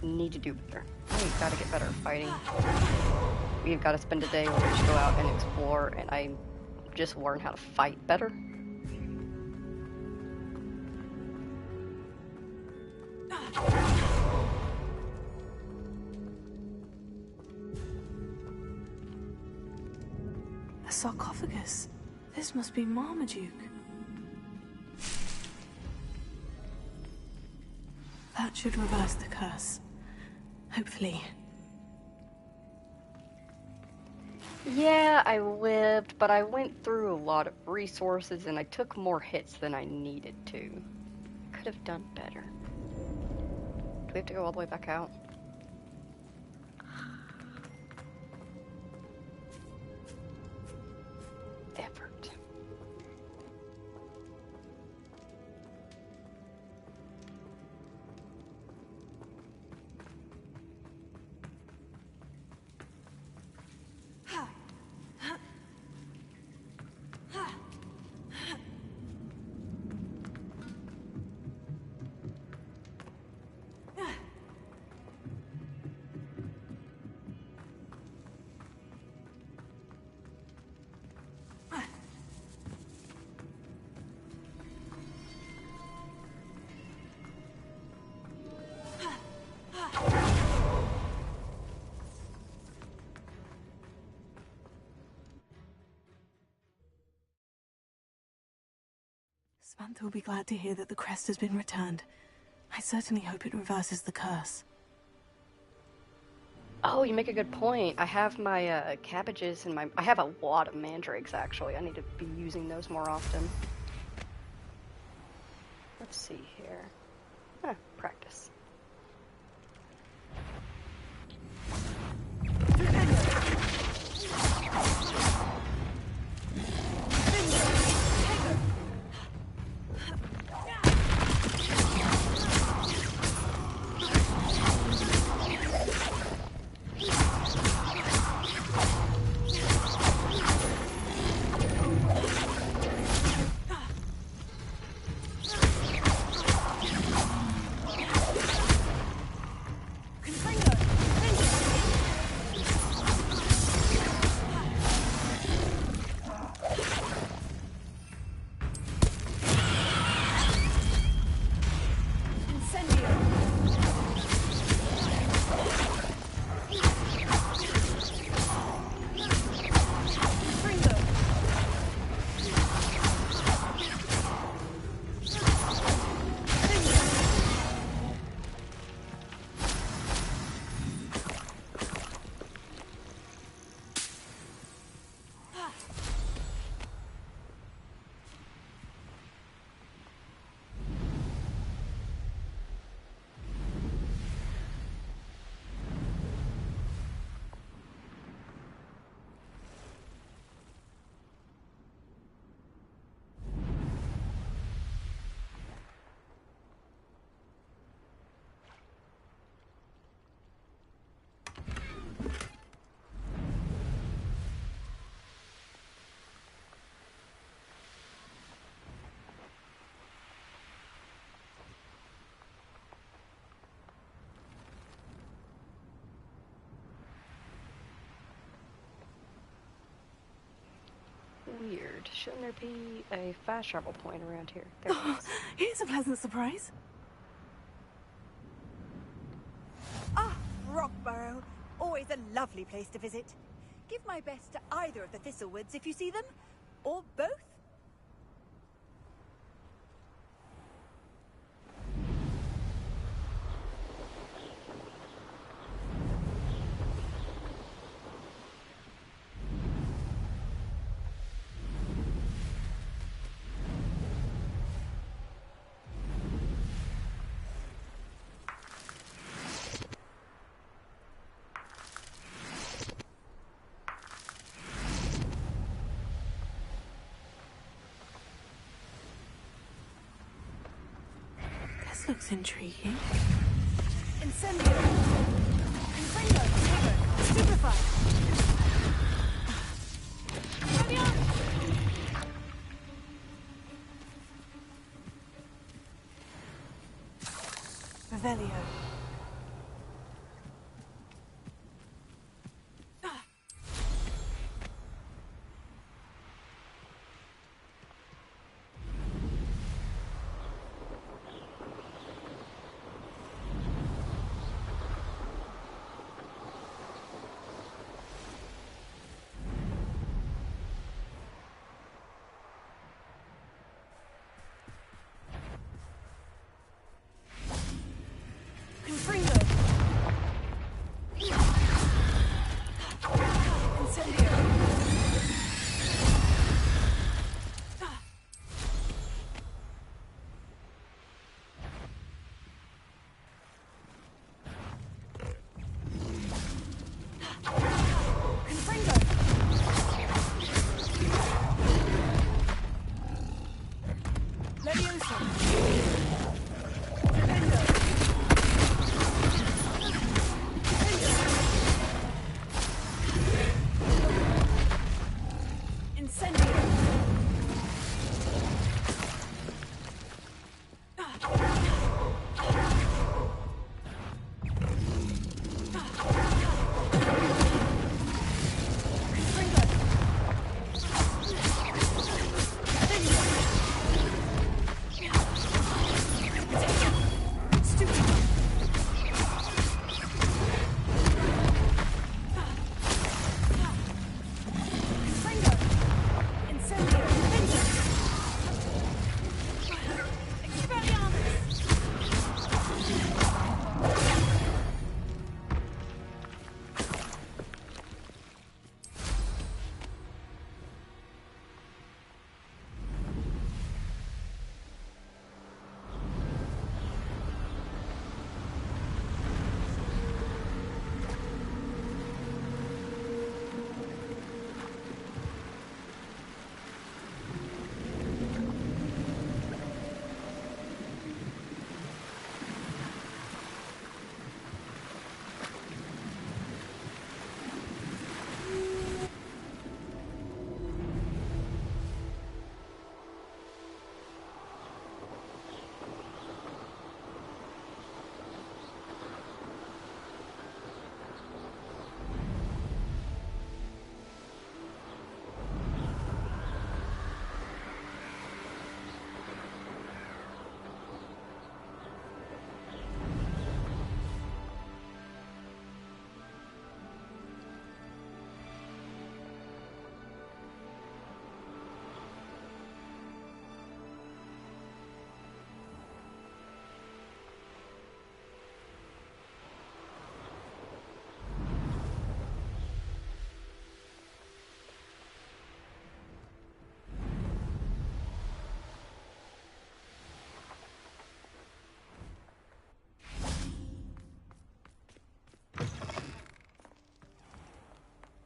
Need to do better. We've got to get better at fighting. We've got to spend a day where we just go out and explore, and I just learn how to fight better. A sarcophagus. This must be Marmaduke. That should reverse the curse. Hopefully. Yeah, I lived, but I went through a lot of resources and I took more hits than I needed to. Could have done better. Do we have to go all the way back out? Effort. Samantha will be glad to hear that the crest has been returned. I certainly hope it reverses the curse. Oh, you make a good point. I have my cabbages and I have a lot of mandrakes actually. I need to be using those more often. Let's see here. Practice. weird. Shouldn't there be a fast travel point around here? There it is. Here's a pleasant surprise. Ah, Rockborough. Always a lovely place to visit. Give my best to either of the Thistlewoods if you see them. Or both. This looks intriguing. Incendio. Confringo. Trigger. Stupefy. Revelio.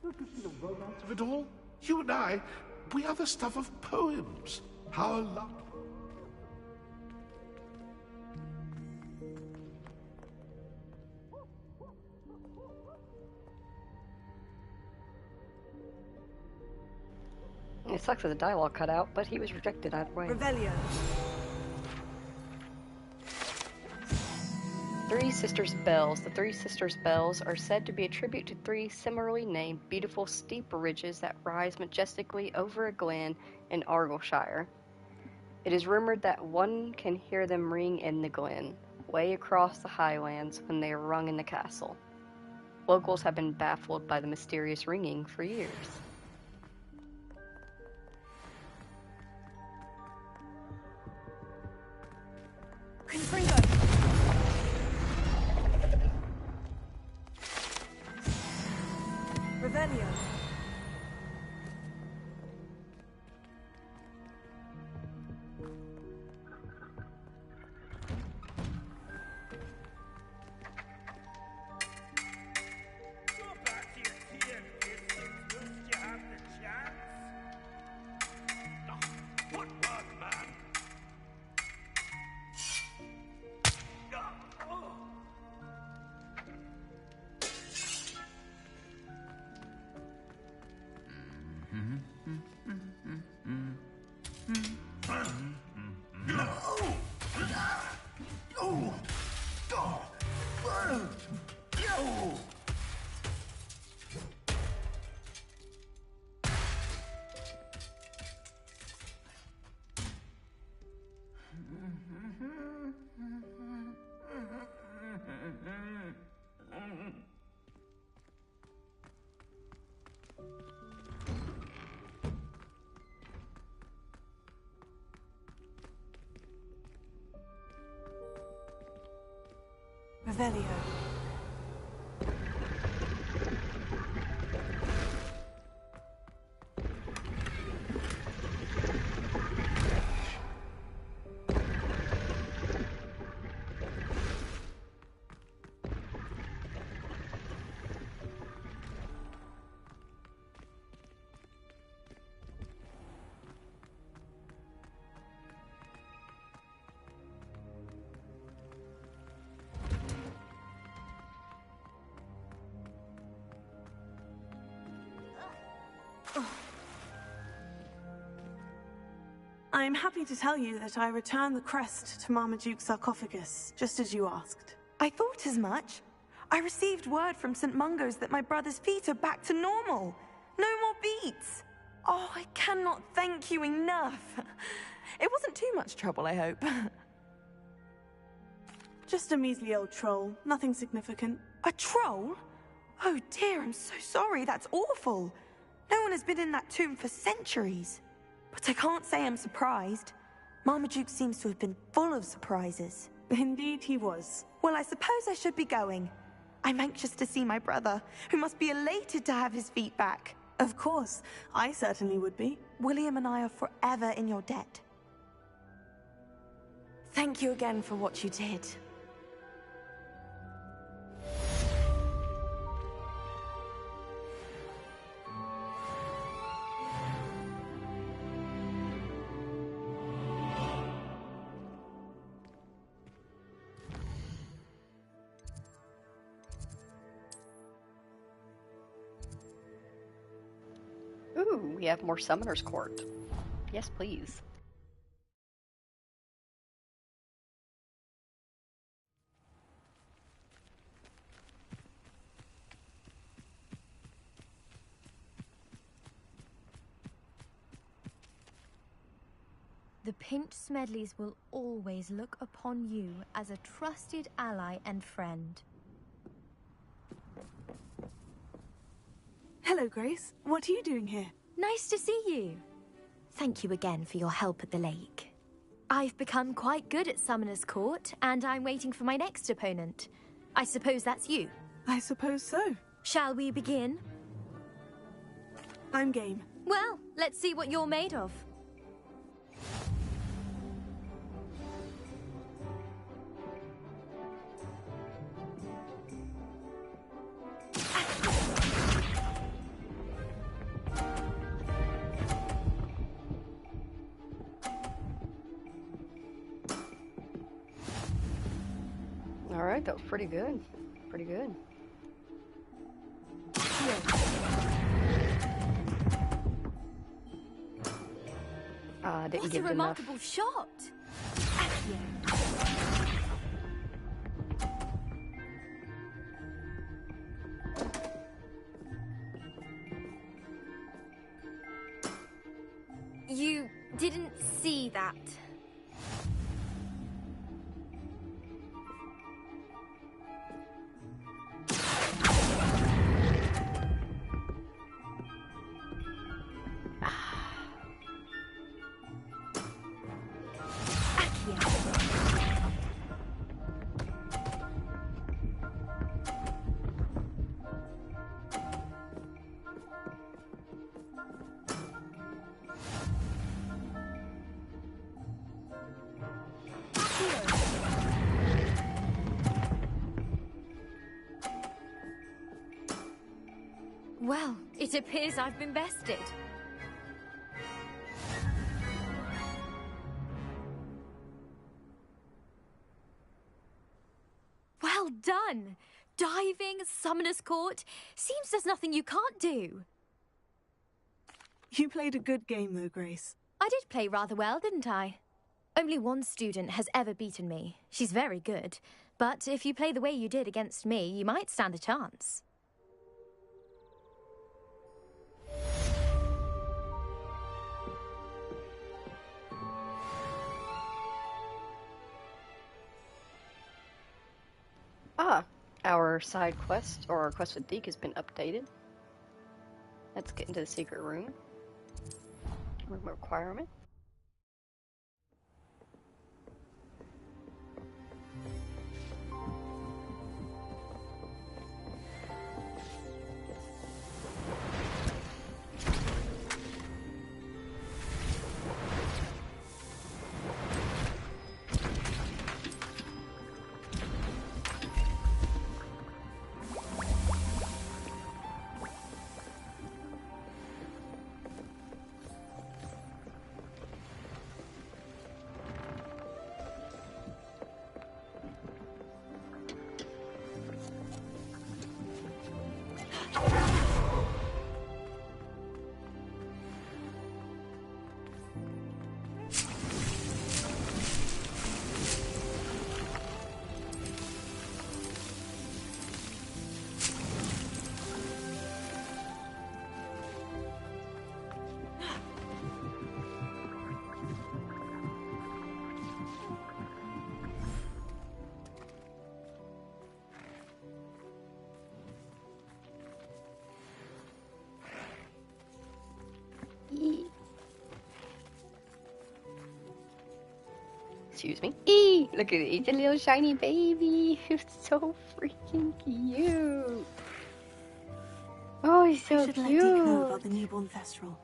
Don't you see the romance of it all? You and I, we are the stuff of poems. How lucky. It sucks that the dialogue cut out, but he was rejected either way. Revelio. Three Sisters Bells. The Three Sisters Bells are said to be a tribute to three similarly named beautiful steep ridges that rise majestically over a glen in Argyllshire. It is rumored that one can hear them ring in the glen, way across the highlands when they are rung in the castle. Locals have been baffled by the mysterious ringing for years. Confringo! Revelio. Revelio. I'm happy to tell you that I returned the crest to Marmaduke's sarcophagus, just as you asked. I thought as much. I received word from St. Mungo's that my brother's feet are back to normal. No more beats. Oh, I cannot thank you enough. It wasn't too much trouble, I hope. Just a measly old troll, nothing significant. A troll? Oh dear, I'm so sorry, that's awful. No one has been in that tomb for centuries. But I can't say I'm surprised. Marmaduke seems to have been full of surprises. Indeed he was. Well, I suppose I should be going. I'm anxious to see my brother, who must be elated to have his feet back. Of course, I certainly would be. William and I are forever in your debt. Thank you again for what you did. Ooh, we have more Summoner's Court. Yes, please. The Pinch Smedleys will always look upon you as a trusted ally and friend. Hello, Grace. What are you doing here? Nice to see you. Thank you again for your help at the lake. I've become quite good at Summoner's Court, and I'm waiting for my next opponent. I suppose that's you. I suppose so. Shall we begin? I'm game. Well, let's see what you're made of. Alright, that was pretty good. Pretty good. Didn't What give a it enough. remarkable shot! that. Well, it appears I've been bested. Well done! Diving, Summoner's Court. Seems there's nothing you can't do. You played a good game, though, Grace. I did play rather well, didn't I? Only one student has ever beaten me. She's very good. But if you play the way you did against me, you might stand a chance. Our side quest, or our quest with Deke, has been updated. Let's get into the secret room. Room requirement. Excuse me. Eee! Look at it. It's a little shiny baby. It's so freaking cute. Oh, he's so I should cute. let Deke know about the newborn Thestral.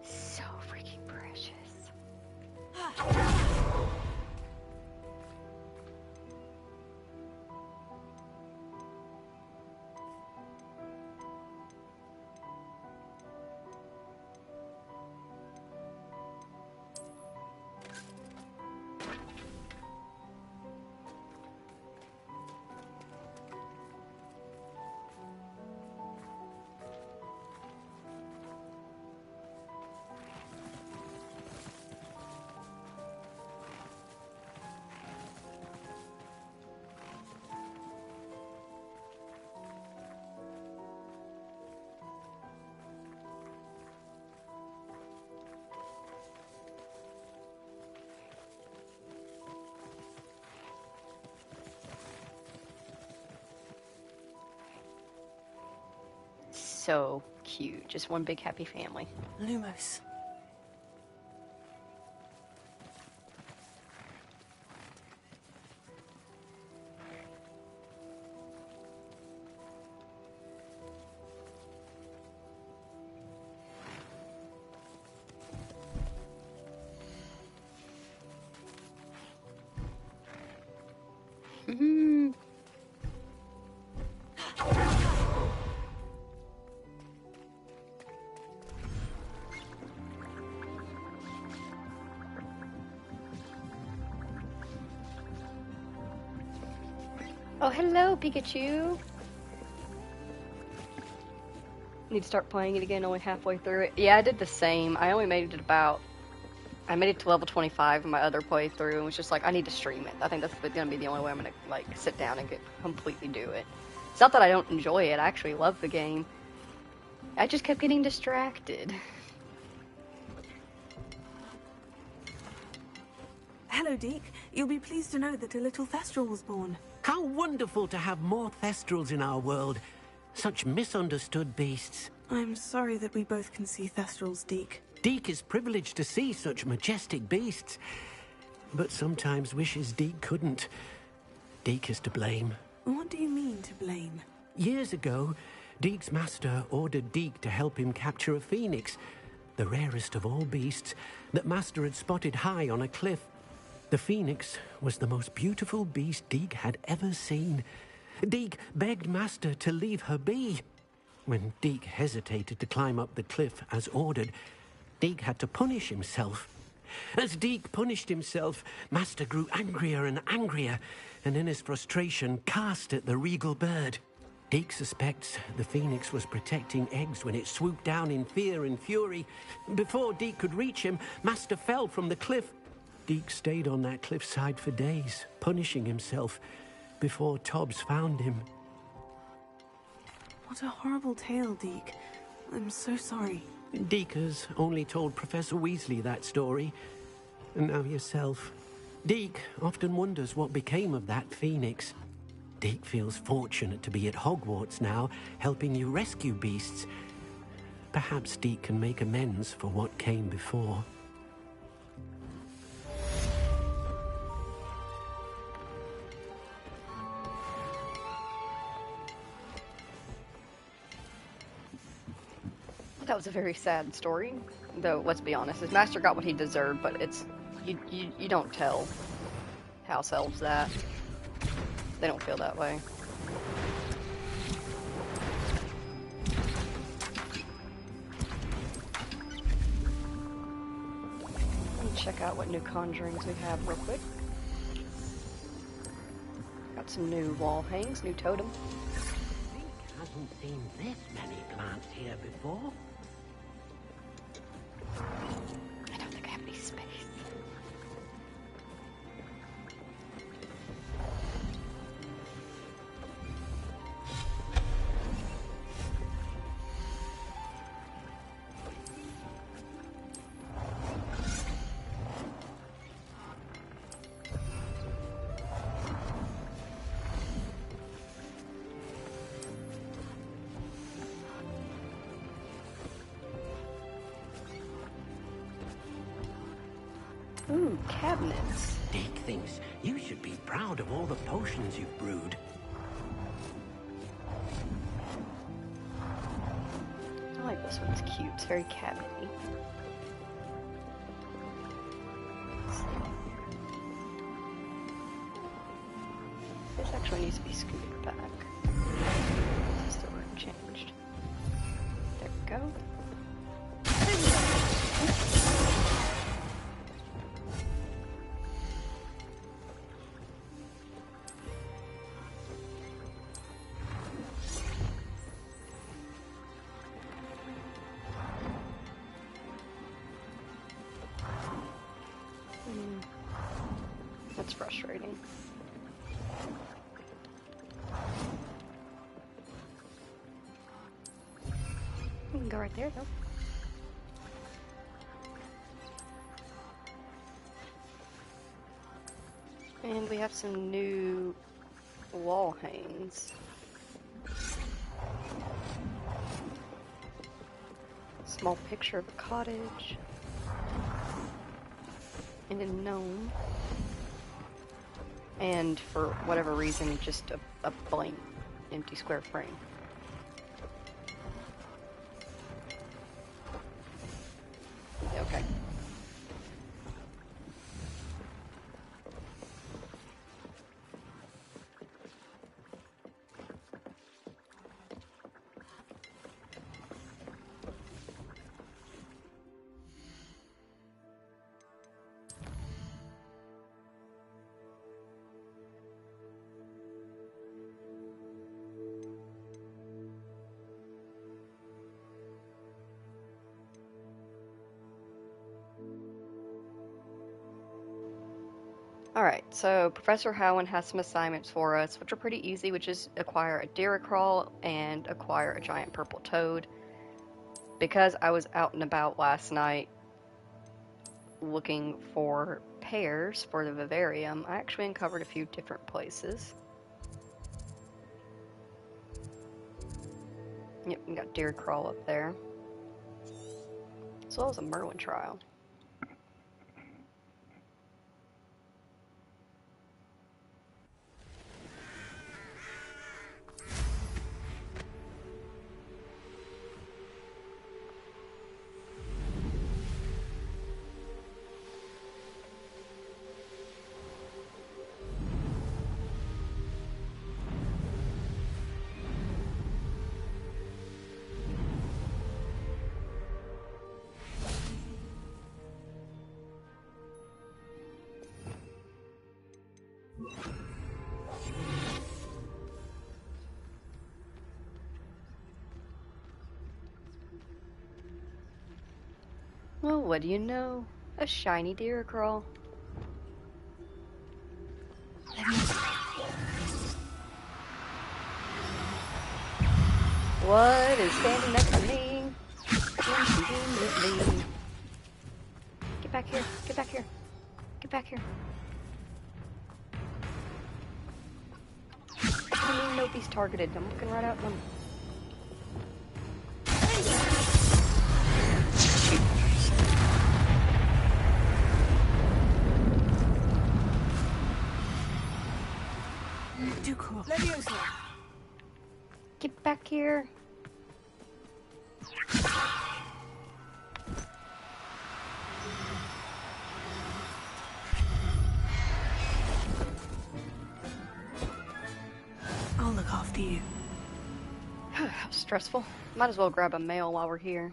So freaking precious. So cute. Just one big happy family. Lumos. Mm-hmm. Oh, hello, Pikachu. Need to start playing it again, only halfway through it. Yeah, I did the same. I only made it I made it to level 25 in my other playthrough and was just like, I need to stream it. I think that's going to be the only way I'm going to, like, sit down and completely do it. It's not that I don't enjoy it. I actually love the game. I just kept getting distracted. Hello, Deke. You'll be pleased to know that a little Thestral was born. How wonderful to have more Thestrals in our world. Such misunderstood beasts. I'm sorry that we both can see Thestrals, Deke. Deke is privileged to see such majestic beasts, but sometimes wishes Deke couldn't. Deke is to blame. What do you mean, to blame? Years ago, Deke's master ordered Deke to help him capture a phoenix, the rarest of all beasts, that master had spotted high on a cliff. The phoenix was the most beautiful beast Deke had ever seen. Deke begged master to leave her be. When Deke hesitated to climb up the cliff as ordered, Deke had to punish himself. As Deke punished himself, master grew angrier and angrier, and in his frustration cast at the regal bird. Deke suspects the phoenix was protecting eggs when it swooped down in fear and fury. Before Deke could reach him, master fell from the cliff. Deke stayed on that cliffside for days, punishing himself, before Tobbs found him. What a horrible tale, Deke. I'm so sorry. Deke has only told Professor Weasley that story, and now yourself. Deke often wonders what became of that phoenix. Deke feels fortunate to be at Hogwarts now, helping you rescue beasts. Perhaps Deke can make amends for what came before. That was a very sad story, though. Let's be honest, his master got what he deserved, but it's you don't tell house elves that. They don't feel that way. Let me check out what new conjurings we have real quick. Got some new wall hangs, new totem. Deke hasn't seen this many plants here before. I don't think I have any space. Ooh, cabinets. Deke thinks you should be proud of all the potions you've brewed. I like this one's cute. It's very cabinety. This actually needs to be scooted back. This is still unchanged. There we go. That's frustrating. We can go right there, though. And we have some new wall hangs. Small picture of a cottage. And a gnome. And for whatever reason, just a blank, empty square frame. Okay. Alright, so Professor Howen has some assignments for us, which are pretty easy, which is acquire a Duracrawl and acquire a giant purple toad. Because I was out and about last night looking for repairs for the vivarium, I actually uncovered a few different places. Yep, we got deer crawl up there. As well as a Merlin trial. Well, what do you know? A shiny deer crawl. What is standing next to me? Inconveniently. Get back here, get back here, get back here. I don't even know if he's targeted. I'm looking right at them. Get back here. I'll look after you. How stressful. Might as well grab a mail while we're here.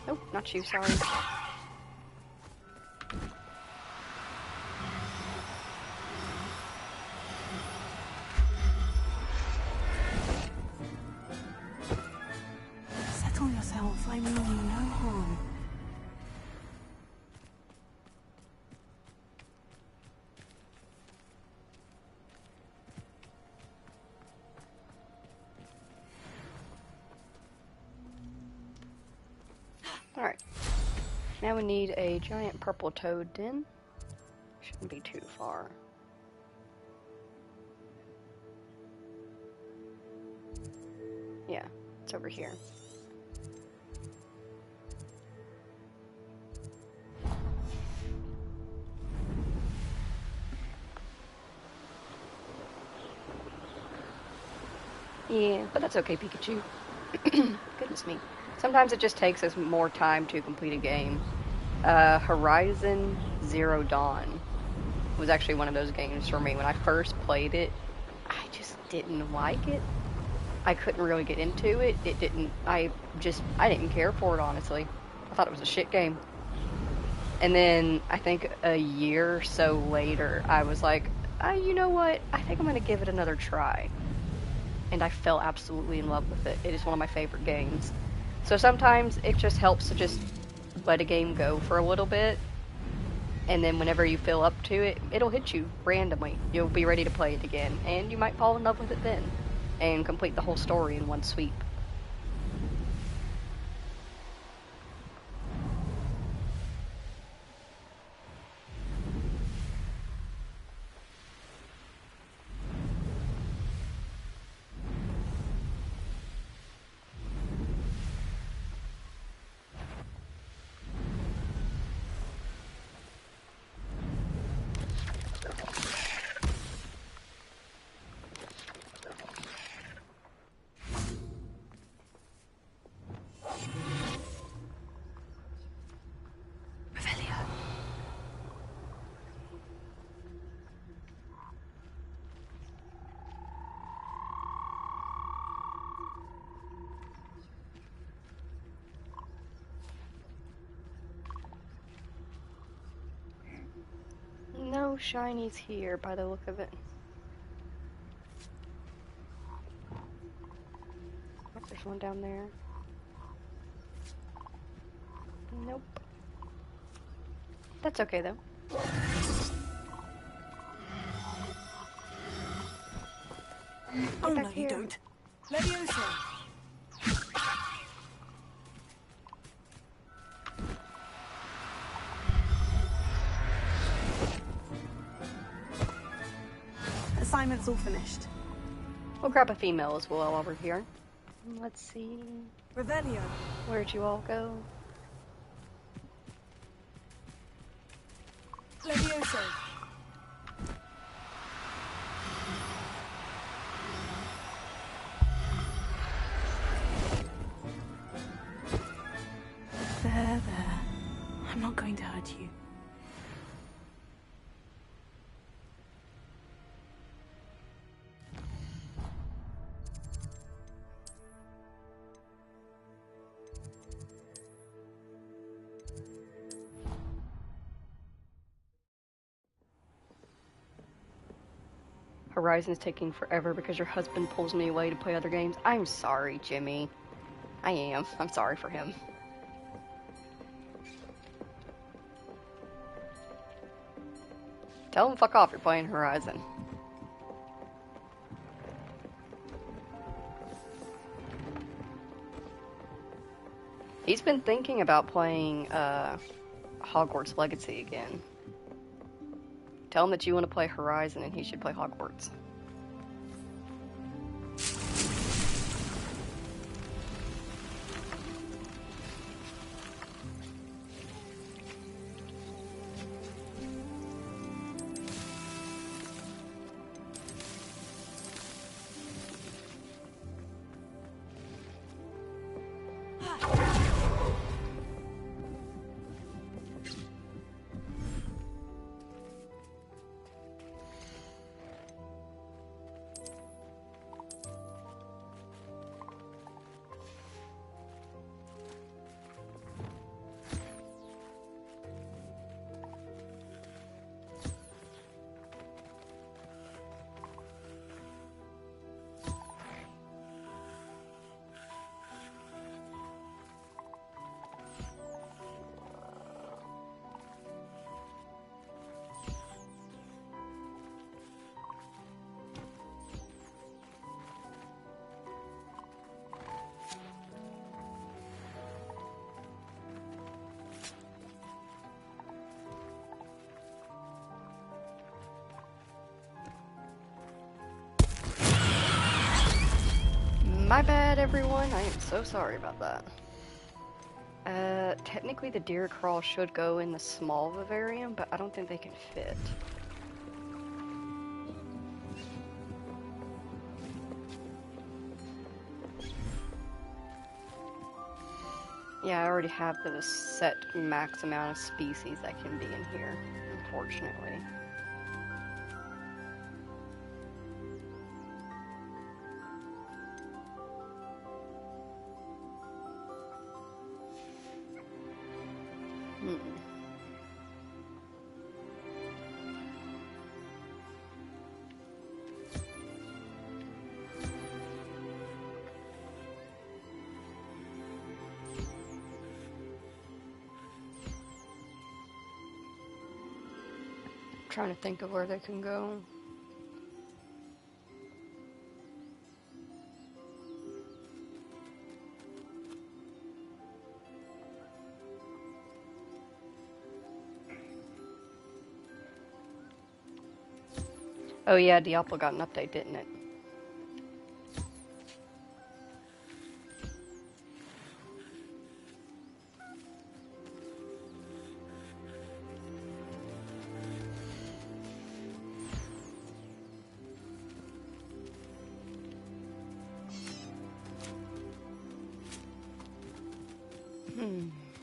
Nope, not you, sorry. Settle yourself. I mean you no harm. Alright. Now we need a giant purple toad den. Shouldn't be too far. Yeah, it's over here. Yeah, but that's okay, Pikachu. Goodness me. Sometimes it just takes us more time to complete a game. Horizon Zero Dawn was actually one of those games for me. When I first played it, I just didn't like it. I couldn't really get into it. I didn't care for it, honestly. I thought it was a shit game. And then, I think a year or so later, I was like, you know what? I think I'm going to give it another try. And I fell absolutely in love with it. It is one of my favorite games. So sometimes it just helps to just let a game go for a little bit. And then whenever you feel up to it, it'll hit you randomly. You'll be ready to play it again. And you might fall in love with it then. And complete the whole story in one sweep. No shinies here by the look of it. Oh, there's one down there. Nope. That's okay though. Oh no, you don't. Leviosa! assignment's all finished. We'll grab a female as well while we're here. Let's see. Revelio. Where'd you all go? Levioso. There. I'm not going to hurt you. Horizon's taking forever because your husband pulls me away to play other games. I'm sorry, Jimmy. I am. I'm sorry for him. Tell him fuck off, you're playing Horizon. He's been thinking about playing Hogwarts Legacy again. Tell him that you want to play Horizon and he should play Hogwarts. My bad, everyone. I am so sorry about that. Technically the deer crawl should go in the small vivarium, but I don't think they can fit. Yeah, I already have the set max amount of species that can be in here, unfortunately. Trying to think of where they can go. Oh yeah, Diablo got an update, didn't it?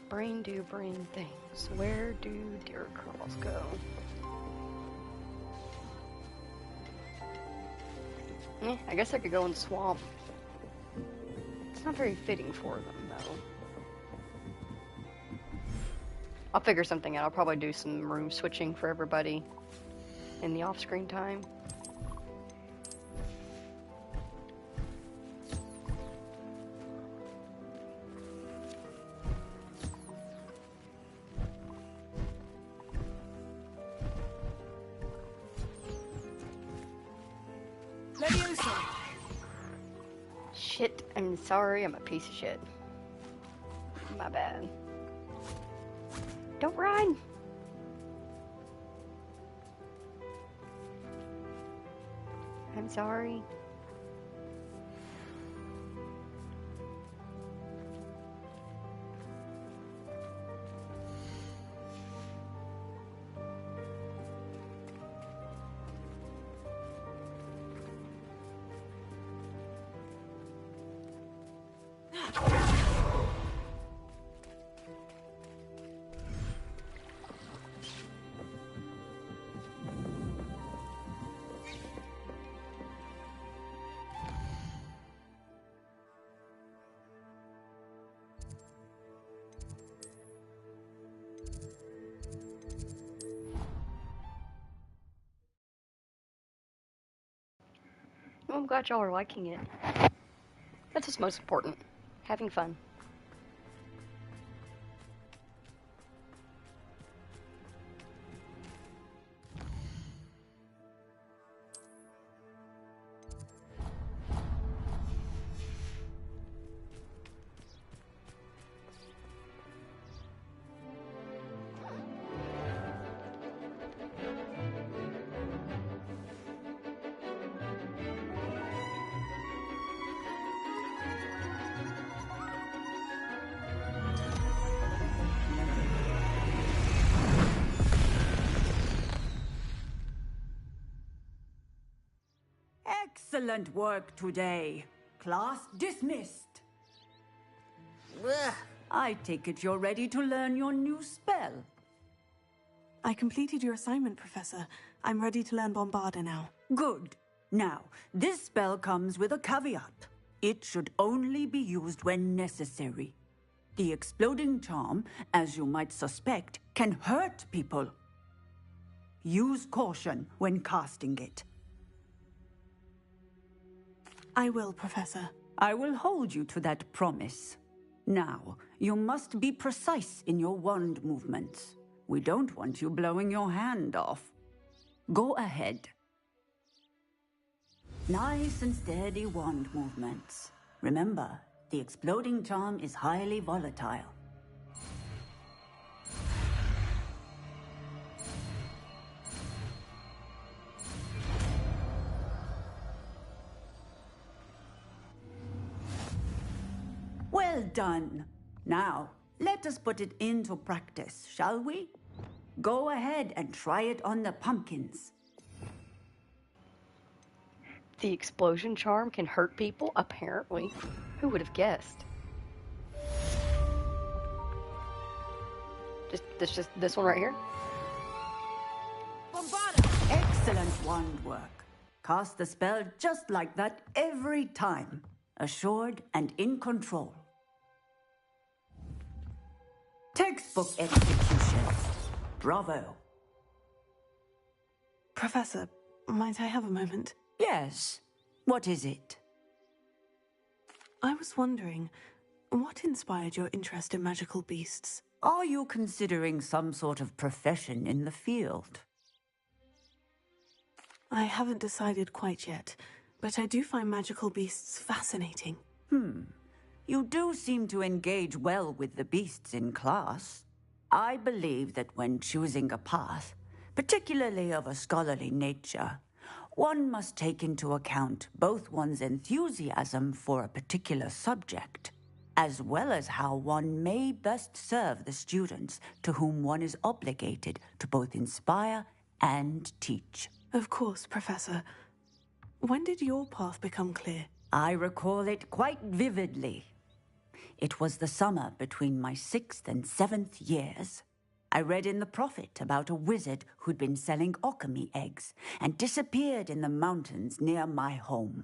Brain do brain things. Where do deer crawls go? I guess I could go in the swamp. It's not very fitting for them, though. I'll figure something out. I'll probably do some room switching for everybody in the off-screen time. Shit, I'm sorry, I'm a piece of shit. My bad. Don't run! I'm sorry. Well, I'm glad y'all are liking it. That's what's most important. Having fun. Excellent work today. Class dismissed. I take it you're ready to learn your new spell. I completed your assignment, Professor. I'm ready to learn Bombarda now. Good. Now, this spell comes with a caveat. It should only be used when necessary. The exploding charm, as you might suspect, can hurt people. Use caution when casting it. I will, Professor. I will hold you to that promise. Now, you must be precise in your wand movements. We don't want you blowing your hand off. Go ahead. Nice and steady wand movements. Remember, the exploding charm is highly volatile. Well done. Now, let us put it into practice, shall we? Go ahead and try it on the pumpkins. The explosion charm can hurt people, apparently. Who would have guessed? Just this one right here? Excellent wand work. Cast the spell just like that every time. Assured and in control. Textbook execution. Bravo. Professor, might I have a moment? Yes. What is it? I was wondering, what inspired your interest in magical beasts? Are you considering some sort of profession in the field? I haven't decided quite yet, but I do find magical beasts fascinating. You do seem to engage well with the beasts in class. I believe that when choosing a path, particularly of a scholarly nature, one must take into account both one's enthusiasm for a particular subject, as well as how one may best serve the students to whom one is obligated to both inspire and teach. Of course, Professor. When did your path become clear? I recall it quite vividly. It was the summer between my 6th and 7th years. I read in the Prophet about a wizard who'd been selling okami eggs and disappeared in the mountains near my home.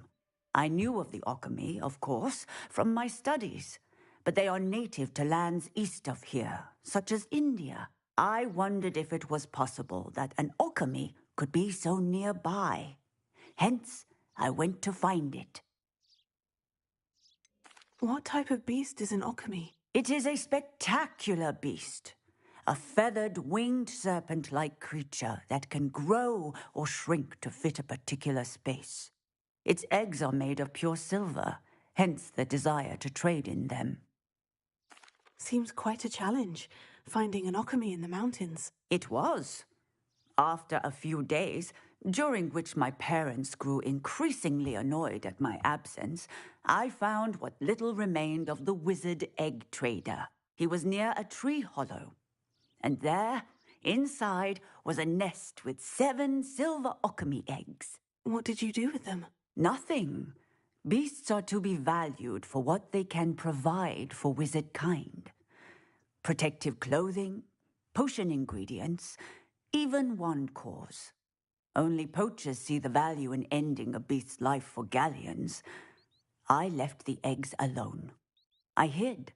I knew of the okami, of course, from my studies, but they are native to lands east of here, such as India. I wondered if it was possible that an okami could be so nearby. Hence, I went to find it. What type of beast is an okami? It is a spectacular beast. A feathered, winged serpent-like creature that can grow or shrink to fit a particular space. Its eggs are made of pure silver, hence the desire to trade in them. Seems quite a challenge, finding an okami in the mountains. It was. After a few days, during which my parents grew increasingly annoyed at my absence, I found what little remained of the wizard egg trader. He was near a tree hollow, and there, inside, was a nest with 7 silver okami eggs. What did you do with them? Nothing. Beasts are to be valued for what they can provide for wizard kind. Protective clothing, potion ingredients, even wand cores. Only poachers see the value in ending a beast's life for galleons. I left the eggs alone. I hid,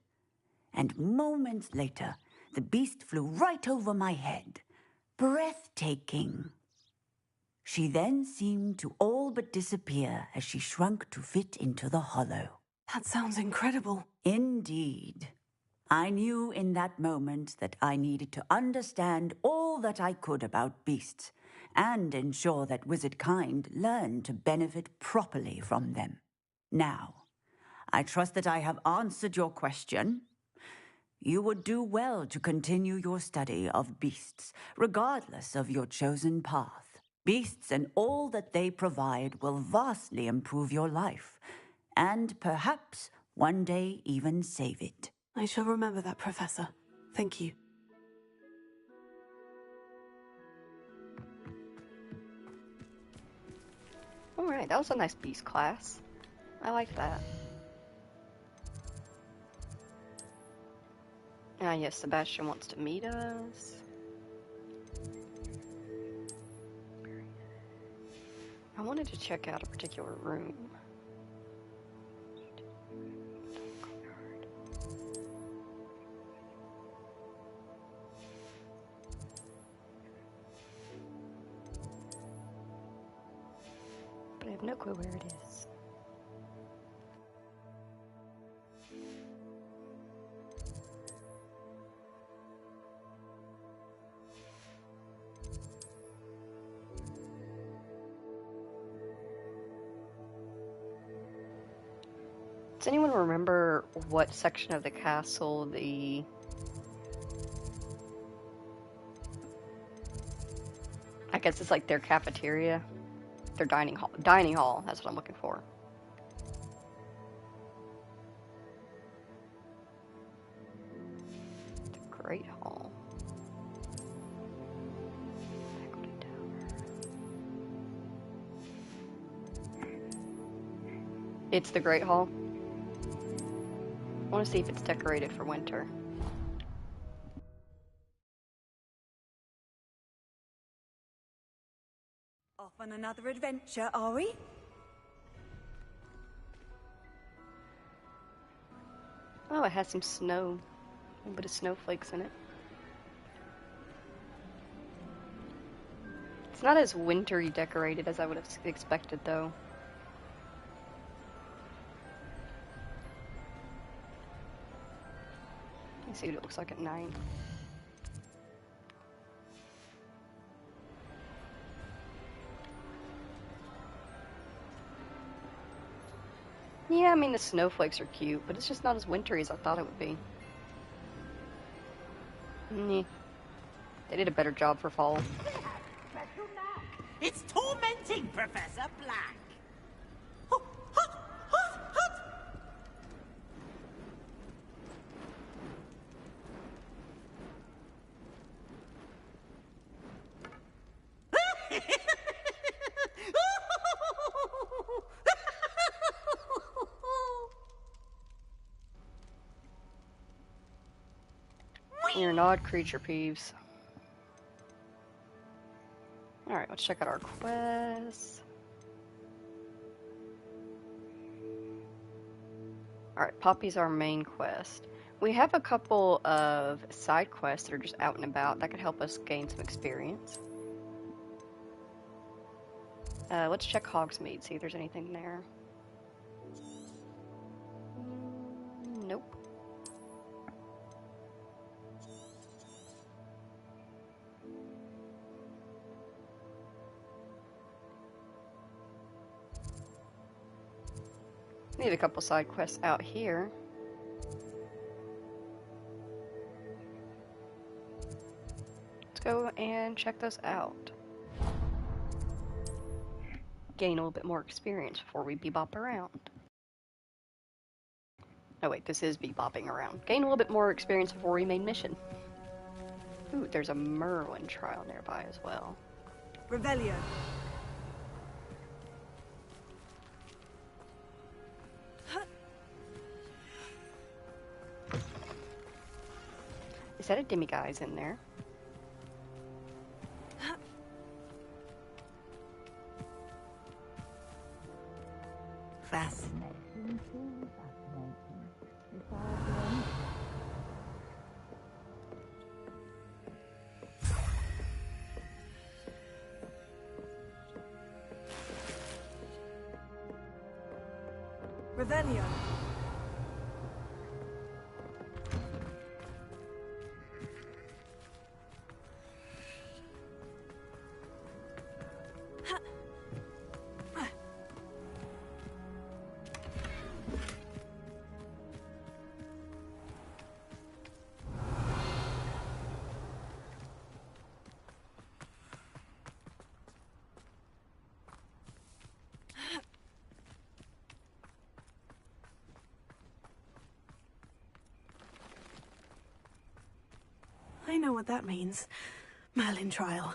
and moments later, the beast flew right over my head. Breathtaking. She then seemed to all but disappear as she shrunk to fit into the hollow. That sounds incredible. Indeed. I knew in that moment that I needed to understand all that I could about beasts and ensure that wizard kind learned to benefit properly from them. Now, I trust that I have answered your question. You would do well to continue your study of beasts, regardless of your chosen path. Beasts and all that they provide will vastly improve your life, and perhaps one day even save it. I shall remember that, Professor. Thank you. Alright, that was a nice beast class. I like that. Ah, yes, Sebastian wants to meet us. I wanted to check out a particular room. But I have no clue where it is. Does anyone remember what section of the castle the... I guess it's like their cafeteria? Their dining hall. Dining hall, that's what I'm looking for. The Great Hall. Faculty Tower. It's the Great Hall. I want to see if it's decorated for winter. Off on another adventure, are we? Oh, it has some snow. A little bit of snowflakes in it. It's not as wintry decorated as I would have expected, though. Let's see what it looks like at night. Yeah, I mean the snowflakes are cute, but it's just not as wintry as I thought it would be. They did a better job for fall. It's tormenting, Professor Black. You're an odd creature, Peeves. Alright, let's check out our quests. Alright, Poppy's our main quest. We have a couple of side quests that are just out and about that could help us gain some experience. Let's check Hogsmeade, see if there's anything there. Nope. Need a couple side quests out here. Let's go and check those out. gain a little bit more experience before we bebop around. Oh wait, this is bebopping around. Gain a little bit more experience before we main mission. Ooh, there's a Merlin trial nearby as well. Revelio. Is that a demiguise in there? Fascinating, too fascinating. Revelio. I know what that means. Merlin trial.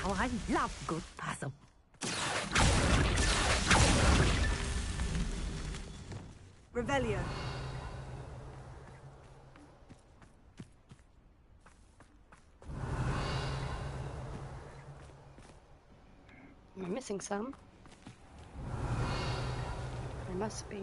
How I love good puzzle. Revelio. Am I missing some? There must be.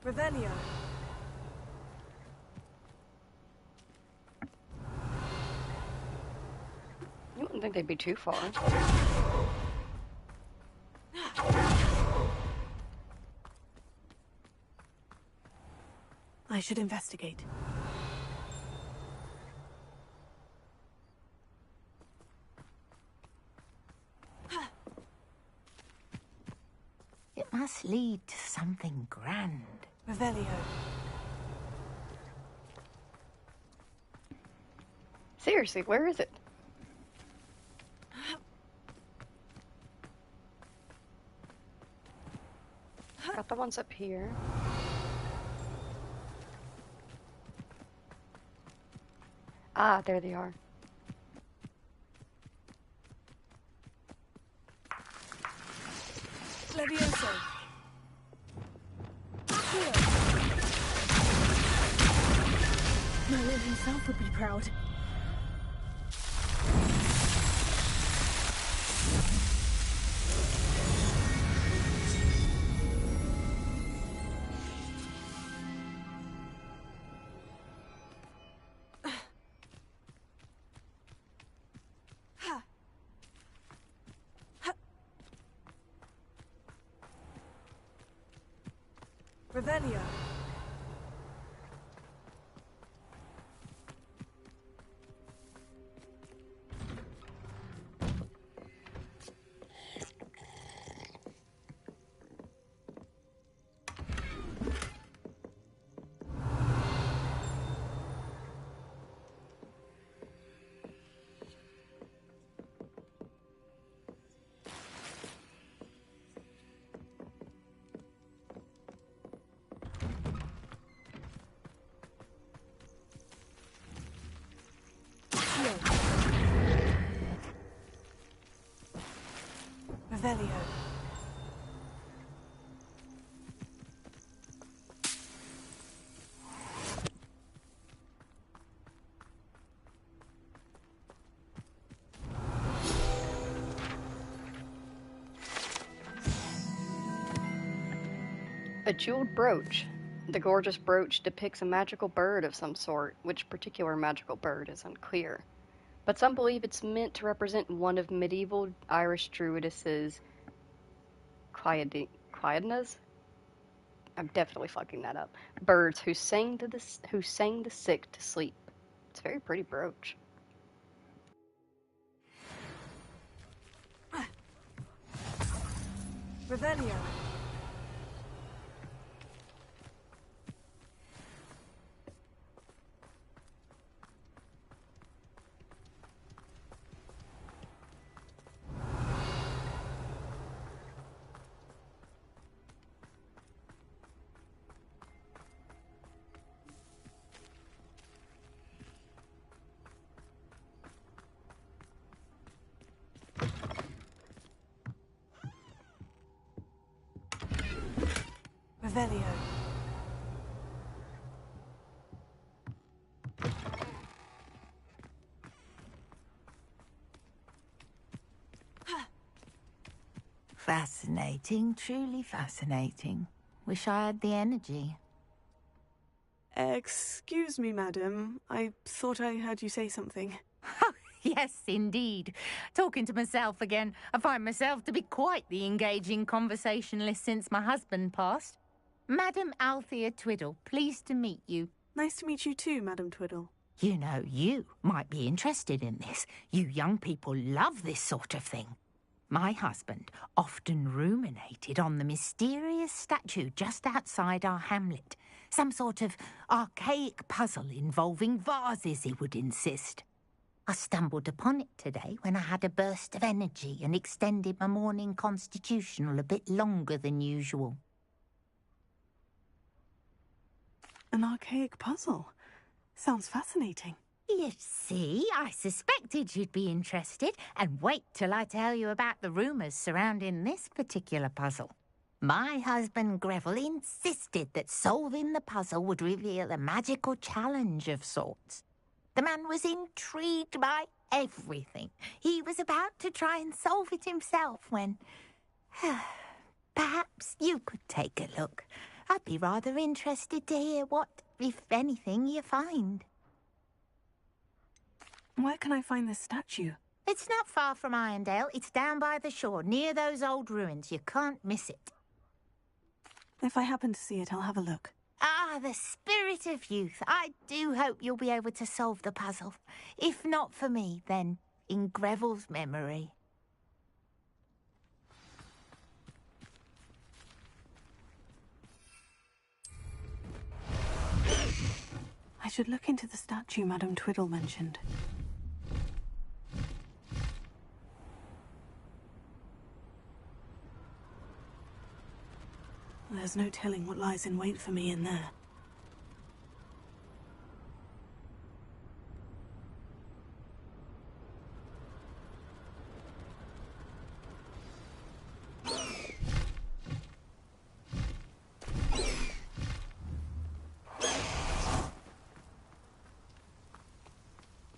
Revelio. You wouldn't think they'd be too far. I should investigate. It must lead to something grand. Revelio. Seriously, where is it? Got the ones up here. Ah, there they are. Levioso. Merlin himself would be proud. Revelio. Revelio. A jeweled brooch. The gorgeous brooch depicts a magical bird of some sort. Which particular magical bird is unclear. But some believe it's meant to represent one of medieval Irish druidesses Quietnas. I'm definitely fucking that up. Birds who sang the sick to sleep. It's a very pretty brooch. Revelio. Revelio. Fascinating, truly fascinating. Wish I had the energy. Excuse me, madam. I thought I heard you say something. Yes, indeed. Talking to myself again. I find myself to be quite the engaging conversationalist since my husband passed. Madam Althea Twiddle, pleased to meet you. Nice to meet you too, Madam Twiddle. You know, you might be interested in this. You young people love this sort of thing. My husband often ruminated on the mysterious statue just outside our hamlet. Some sort of archaic puzzle involving vases, he would insist. I stumbled upon it today when I had a burst of energy and extended my morning constitutional a bit longer than usual. An archaic puzzle? Sounds fascinating. You see, I suspected you'd be interested, and wait till I tell you about the rumours surrounding this particular puzzle. My husband Greville insisted that solving the puzzle would reveal a magical challenge of sorts. The man was intrigued by everything. He was about to try and solve it himself when... Perhaps you could take a look. I'd be rather interested to hear what, if anything, you find. Where can I find this statue? It's not far from Irondale. It's down by the shore, near those old ruins. You can't miss it. If I happen to see it, I'll have a look. Ah, the spirit of youth. I do hope you'll be able to solve the puzzle. If not for me, then in Greville's memory. I should look into the statue Madame Twiddle mentioned. There's no telling what lies in wait for me in there.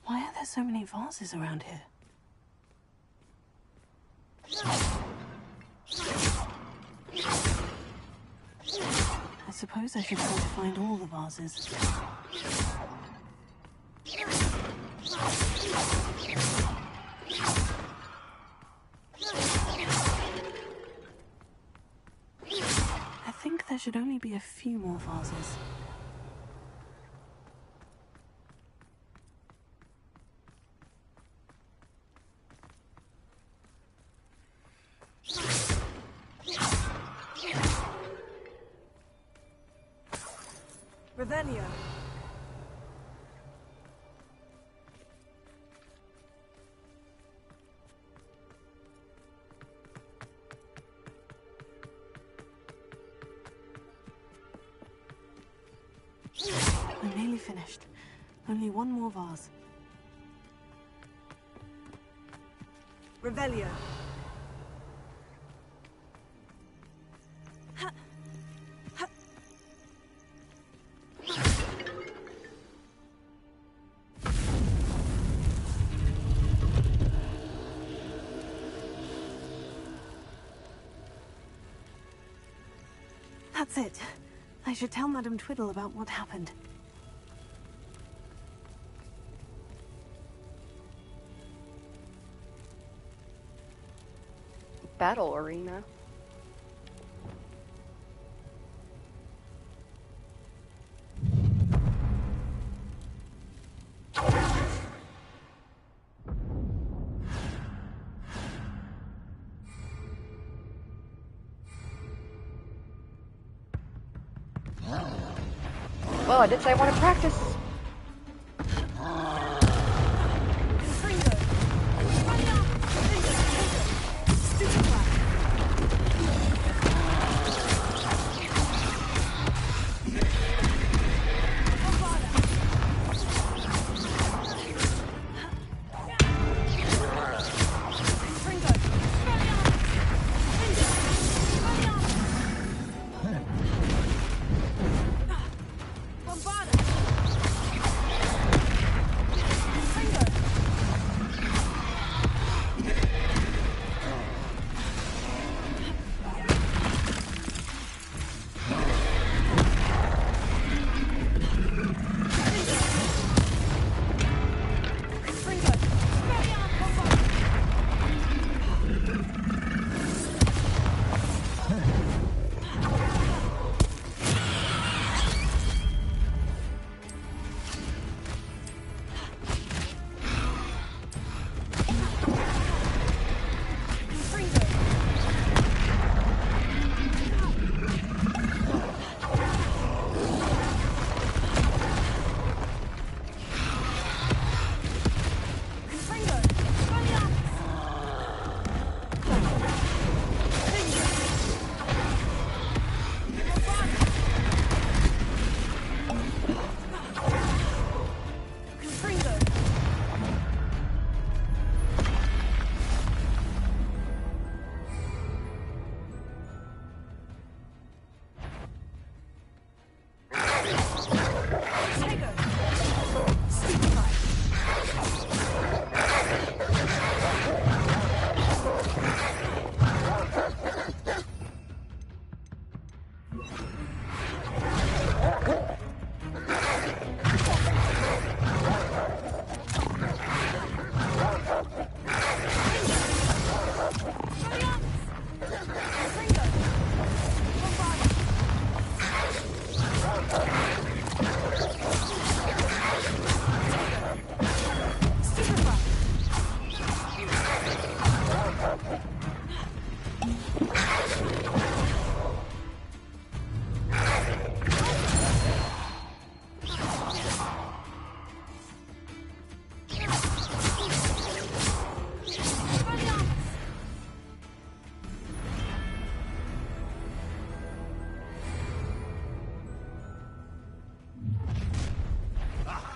Why are there so many vases around here? I suppose I should try to find all the vases. I think there should only be a few more vases. Revelio. I'm nearly finished. Only one more vase. Revelio. That's it. I should tell Madame Twiddle about what happened. Battle arena. Well, I did say I wanted practice.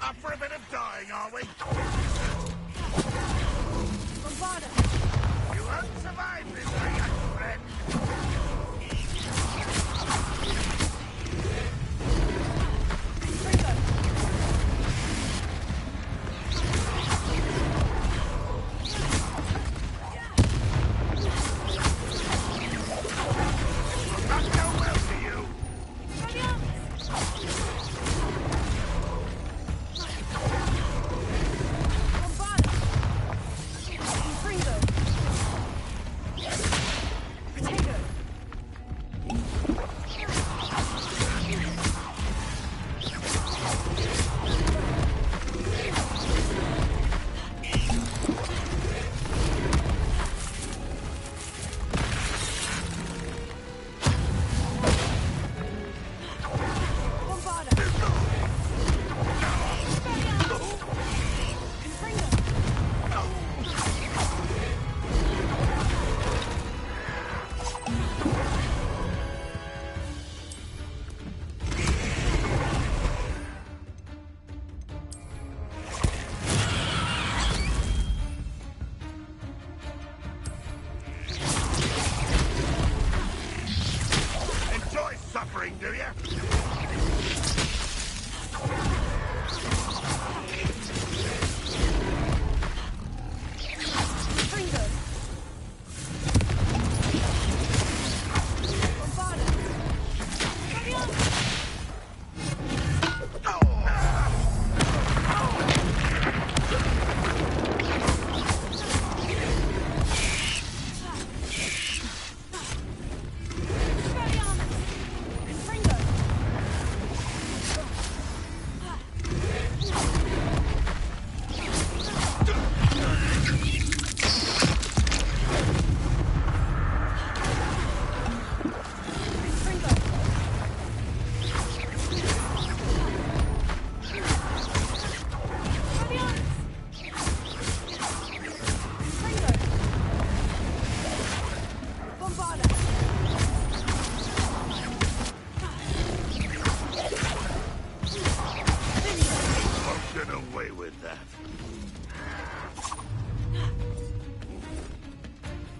Up for a bit of dying, are we? You won't survive this, my young friend. Not go well for you. that.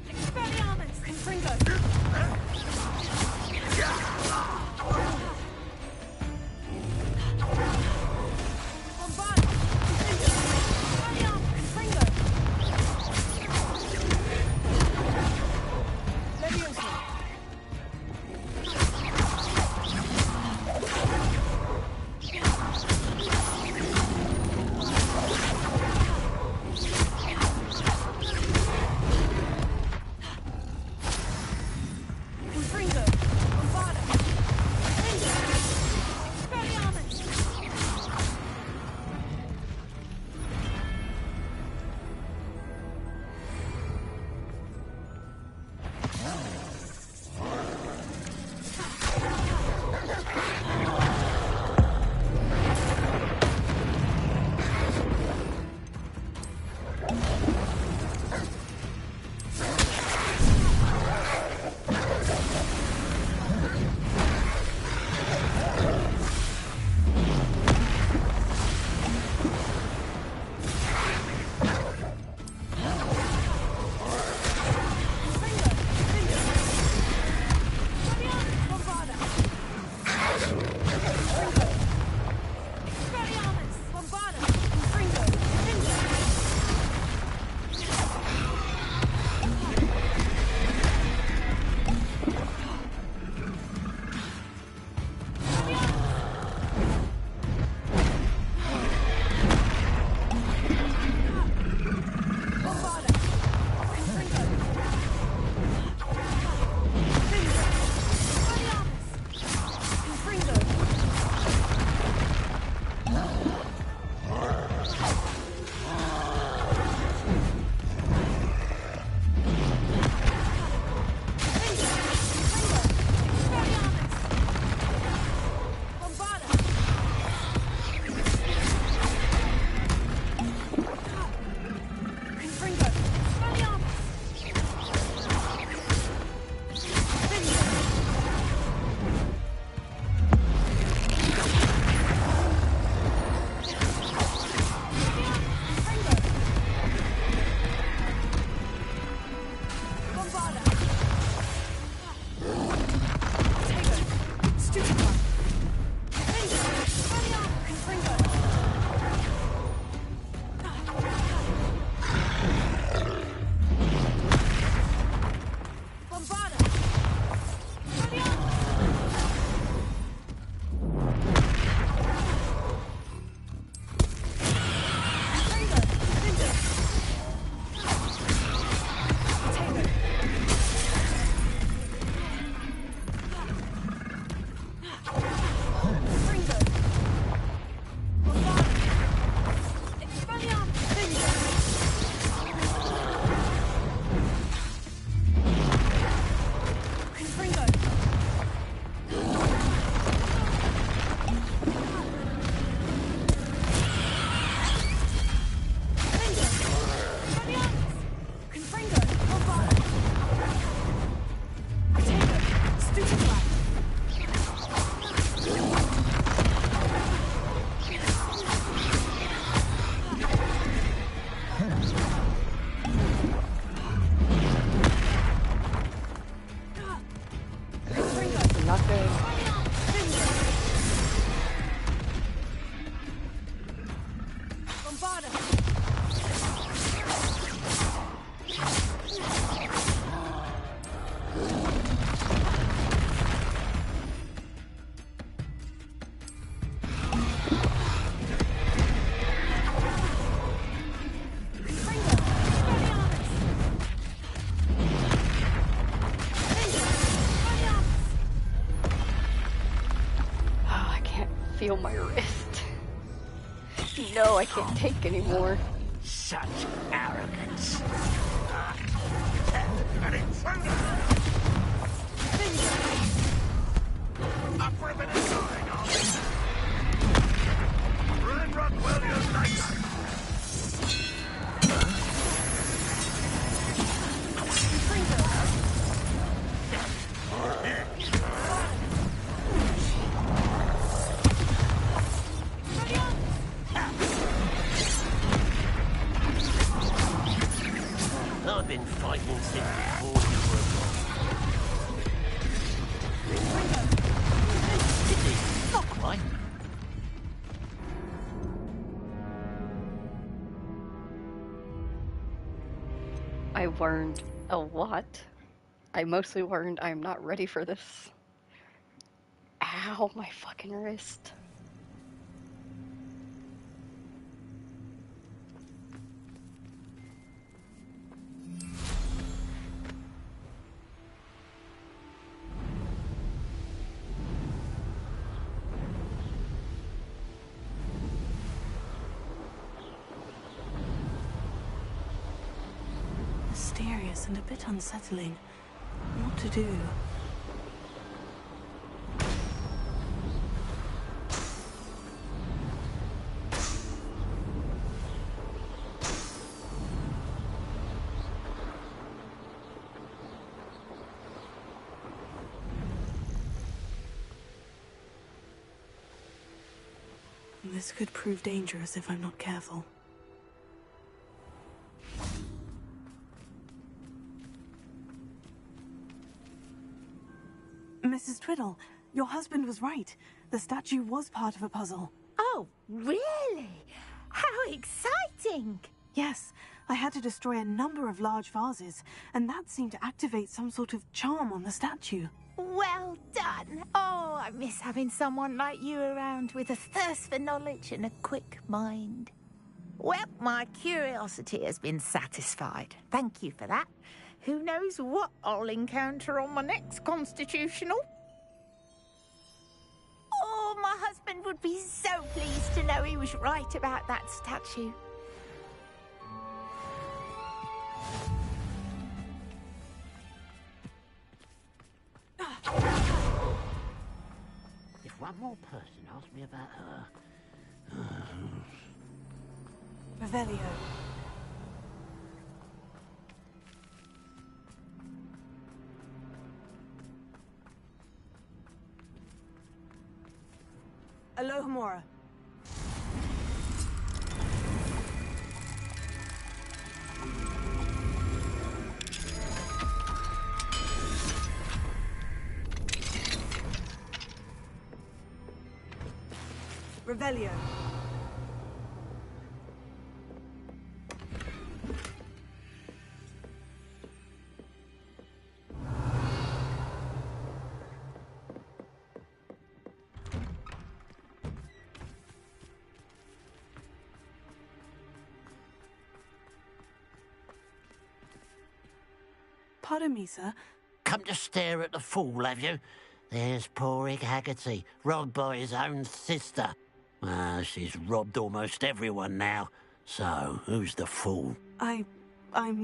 Expelliarmus! Confringo! Bombard! Expelliarmus! Confringo! Leviosa! Confringo! Bombarda! Expelliarmus! feel my wrist. No, I can't take anymore. Such arrogance. Up for a bit of sawing, are we? Run, run, well, you're nice. been fighting since before you were born. Not quite. I learned a lot. I mostly learned I'm not ready for this. Ow, my fucking wrist. Mysterious and a bit unsettling. What to do? This could prove dangerous if I'm not careful. Mrs. Twiddle, your husband was right. The statue was part of a puzzle. Oh, really? How exciting! Yes, I had to destroy a number of large vases, and that seemed to activate some sort of charm on the statue. Well done. Oh, I miss having someone like you around with a thirst for knowledge and a quick mind. Well, my curiosity has been satisfied. Thank you for that. Who knows what I'll encounter on my next constitutional? Oh, my husband would be so pleased to know he was right about that statue. If one more person asks me about her... Revelio. Alohomora. Revelio. Pardon me, sir. Come to stare at the fool, have you? There's poor Ig Haggerty, robbed by his own sister. She's robbed almost everyone now. So, who's the fool? I'm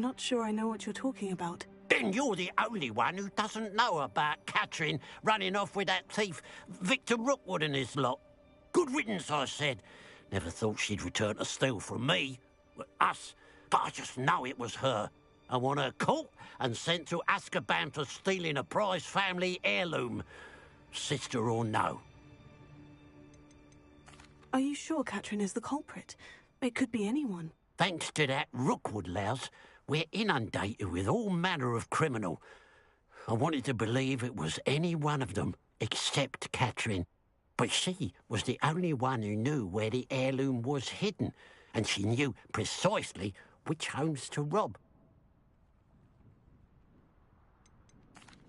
not sure I know what you're talking about. Then you're the only one who doesn't know about Catherine running off with that thief, Victor Rookwood and his lot. Good riddance, I said. Never thought she'd return to steal from me, us, but I just know it was her. I want her caught and sent to Azkaban for stealing a prize family heirloom. Sister or no. Are you sure Catherine is the culprit? It could be anyone. Thanks to that Rookwood louse, we're inundated with all manner of criminal. I wanted to believe it was any one of them, except Catherine. But she was the only one who knew where the heirloom was hidden, and she knew precisely which homes to rob.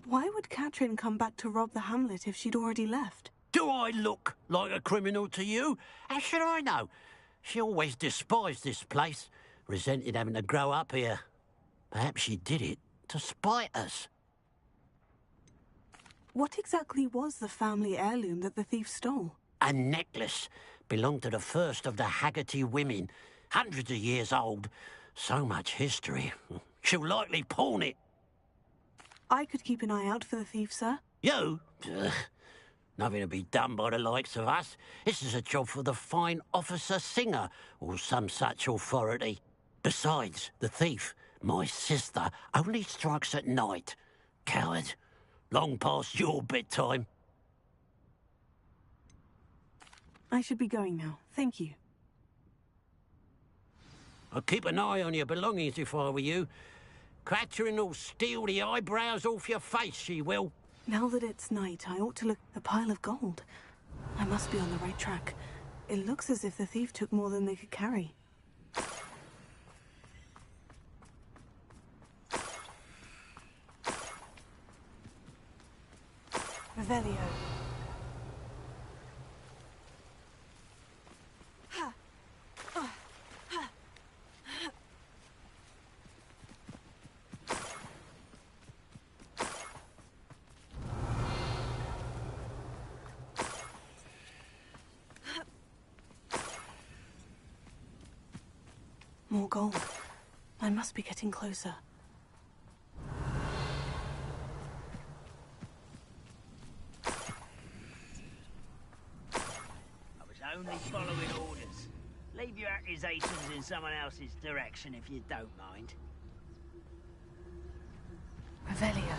Why would Catherine come back to rob the hamlet if she'd already left? Do I look like a criminal to you? How should I know? She always despised this place, resented having to grow up here. Perhaps she did it to spite us. What exactly was the family heirloom that the thief stole? A necklace. Belonged to the first of the Haggerty women. Hundreds of years old. So much history. She'll likely pawn it. I could keep an eye out for the thief, sir. You? Nothing to be done by the likes of us. This is a job for the fine officer Singer, or some such authority. Besides, the thief, my sister, only strikes at night. Coward. Long past your bedtime. I should be going now. Thank you. I'd keep an eye on your belongings if I were you. Catherine will steal the eyebrows off your face, she will. Now that it's night, I ought to look at the pile of gold. I must be on the right track. It looks as if the thief took more than they could carry. Revelio. More gold. I must be getting closer. I was only following orders. Leave your accusations in someone else's direction if you don't mind. Revelio.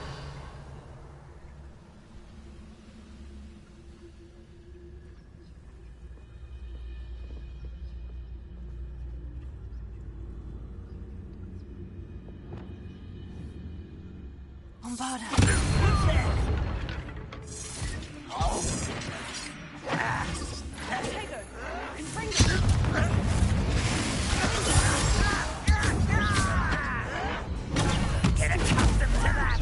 Get accustomed to that!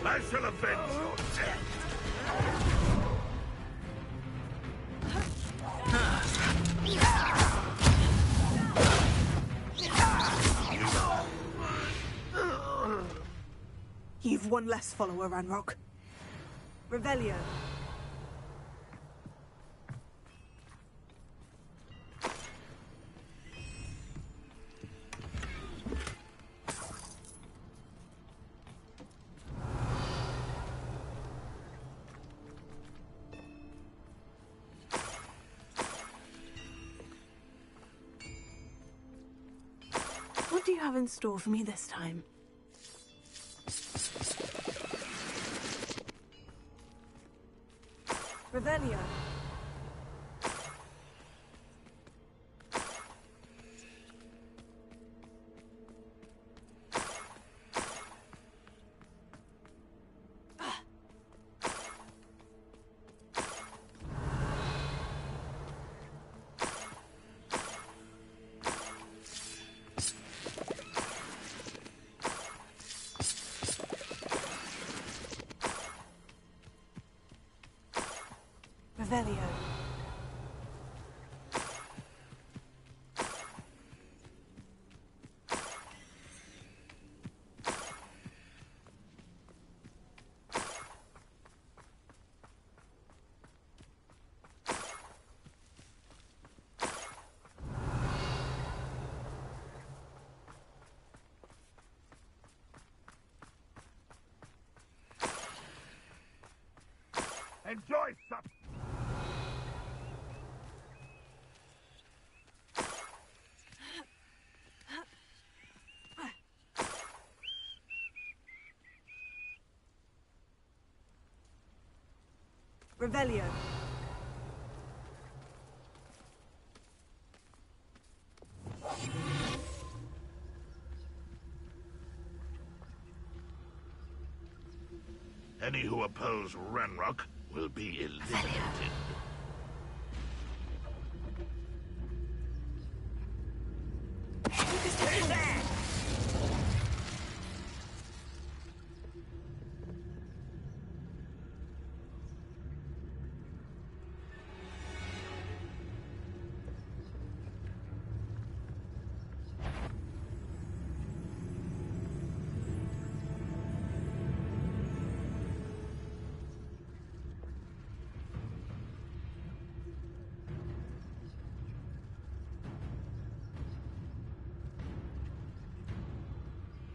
I shall avenge your death. You've one less follower, Ranrock. Revelio. What do you have in store for me this time? Revelio. Revelio. Enjoy some. Revelio. Any who oppose Ranrock will be eliminated. Who's there?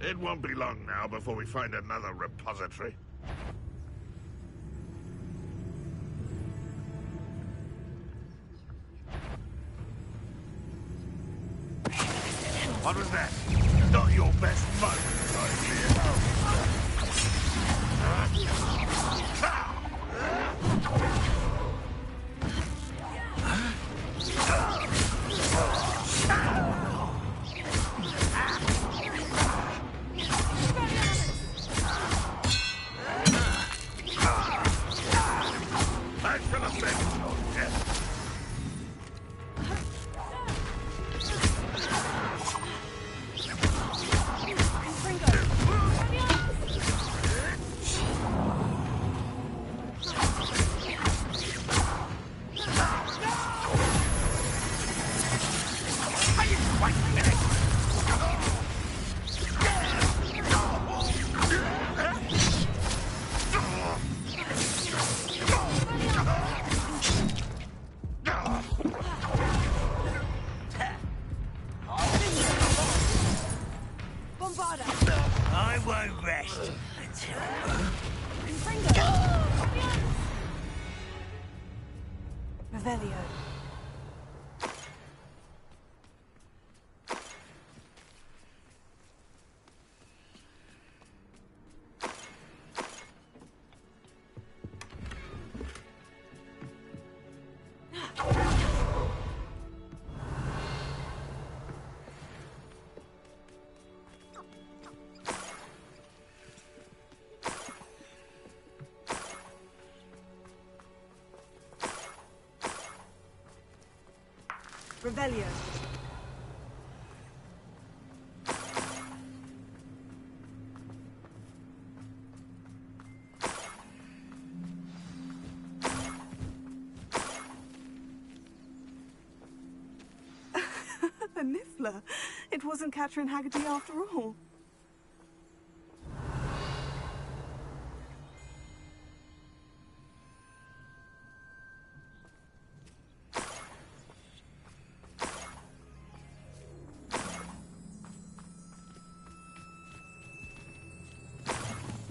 It won't be long now before we find another repository. What was that? Not your best moment, I fear. I won't rest until... Revelio. Revelio. A Niffler. It wasn't Catherine Haggerty after all.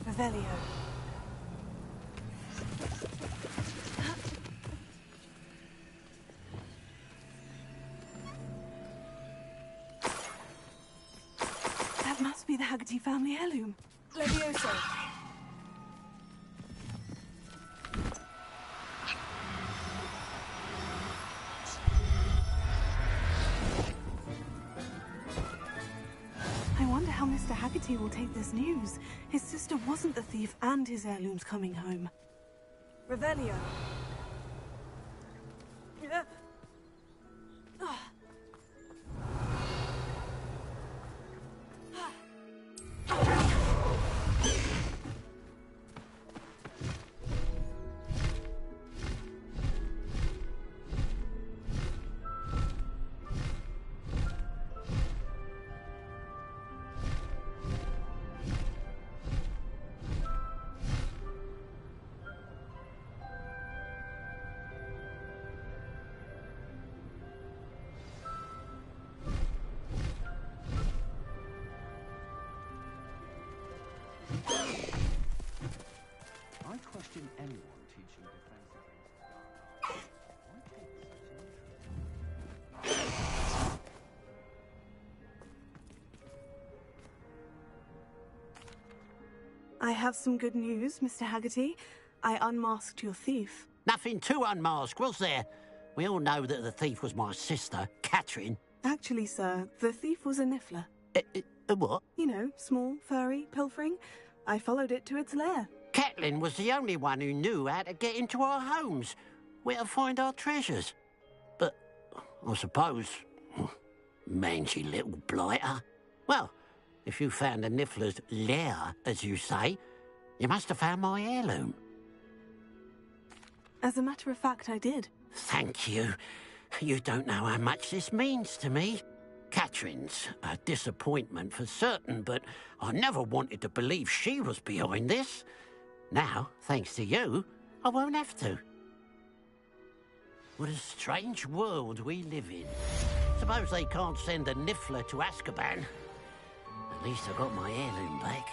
Revelio. That must be the Haggerty family heirloom. Levioso. I wonder how Mr. Haggerty will take this news. His sister wasn't the thief and his heirloom's coming home. Revelio. I question anyone teaching defense against Why take such an interest? I have some good news, Mr. Haggerty. I unmasked your thief. Nothing to unmask, was there? We all know that the thief was my sister, Catherine. Actually, sir, the thief was a Niffler. A what? You know, small, furry, pilfering. I followed it to its lair. Catelyn was the only one who knew how to get into our homes, where to find our treasures. But I suppose, mangy little blighter. Well, if you found the Niffler's lair, as you say, you must have found my heirloom. As a matter of fact, I did. Thank you. You don't know how much this means to me. Catherine's a disappointment for certain, but I never wanted to believe she was behind this. Now, thanks to you, I won't have to. What a strange world we live in. Suppose they can't send a Niffler to Azkaban. At least I got my heirloom back.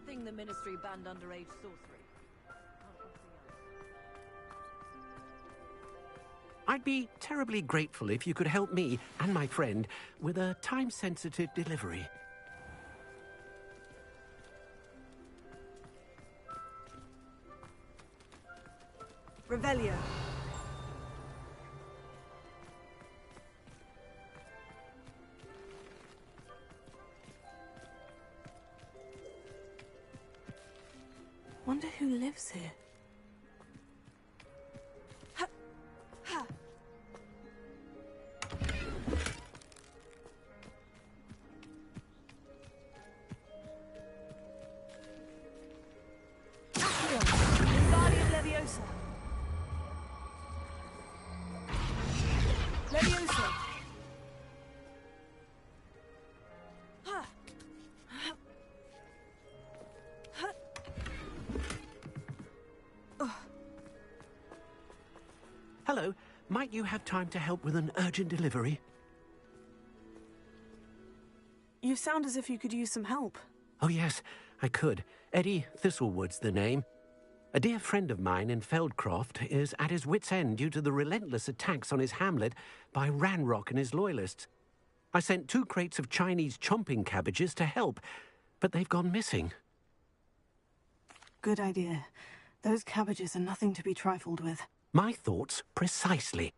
thing the Ministry banned underage sorcery. I'd be terribly grateful if you could help me and my friend with a time-sensitive delivery. Revelio. Wonder who lives here. Ha. Ha. Guardian Leviosa. Leviosa. Ha. Ha. Hello, might you have time to help with an urgent delivery? You sound as if you could use some help. Oh yes, I could. Eddie Thistlewood's the name. A dear friend of mine in Feldcroft is at his wit's end due to the relentless attacks on his hamlet by Ranrock and his loyalists. I sent 2 crates of Chinese chomping cabbages to help, but they've gone missing. Good idea. Those cabbages are nothing to be trifled with. My thoughts precisely.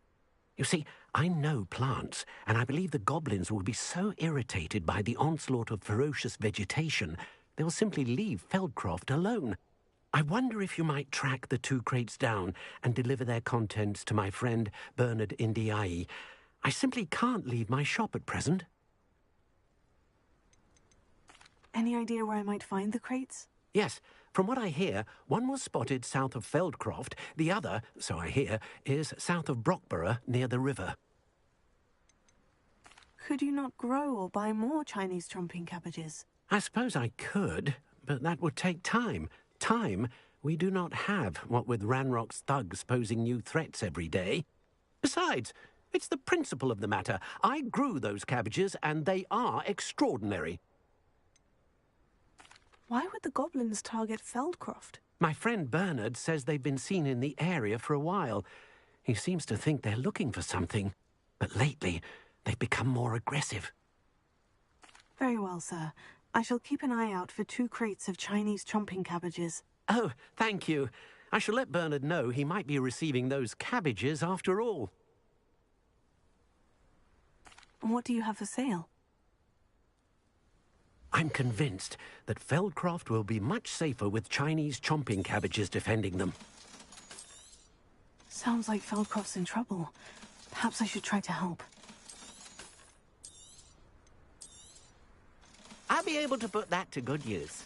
You see, I know plants, and I believe the goblins will be so irritated by the onslaught of ferocious vegetation, they'll simply leave Feldcroft alone. I wonder if you might track the 2 crates down and deliver their contents to my friend Bernard Indiai. I simply can't leave my shop at present. Any idea where I might find the crates? Yes, from what I hear, one was spotted south of Feldcroft, the other, so I hear, is south of Brockborough near the river. Could you not grow or buy more Chinese chomping cabbages? I suppose I could, but that would take time. Time we do not have, what with Ranrock's thugs posing new threats every day. Besides, it's the principle of the matter. I grew those cabbages, and they are extraordinary. Why would the goblins target Feldcroft? My friend Bernard says they've been seen in the area for a while. He seems to think they're looking for something, but lately they've become more aggressive. Very well, sir. I shall keep an eye out for 2 crates of Chinese chomping cabbages. Oh, thank you. I shall let Bernard know he might be receiving those cabbages after all. What do you have for sale? I'm convinced that Feldcroft will be much safer with Chinese chomping cabbages defending them. Sounds like Feldcroft's in trouble. Perhaps I should try to help. I'll be able to put that to good use.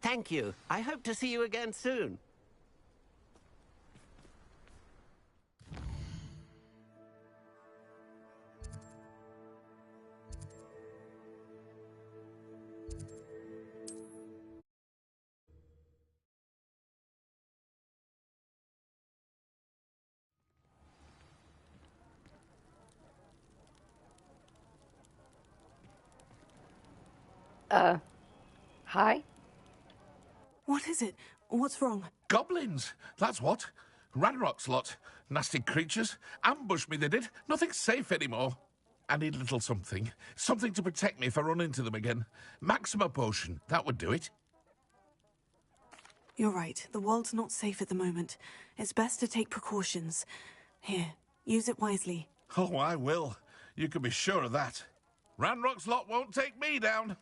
Thank you. I hope to see you again soon. Hi? What is it? What's wrong? Goblins, that's what. Ranrock's lot. Nasty creatures. Ambushed me, they did. Nothing's safe anymore. I need a little something. Something to protect me if I run into them again. Maxima potion, that would do it. You're right. The world's not safe at the moment. It's best to take precautions. Here, use it wisely. Oh, I will. You can be sure of that. Ranrock's lot won't take me down.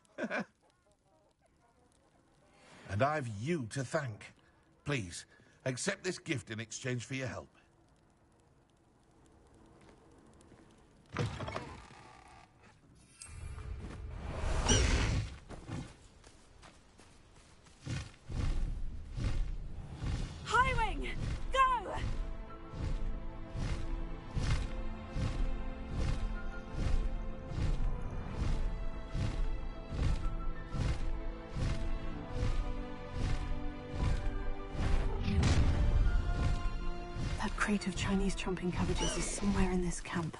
And I've you to thank. Please, accept this gift in exchange for your help. Highwing! Go! That crate of Chinese chomping cabbages is somewhere in this camp.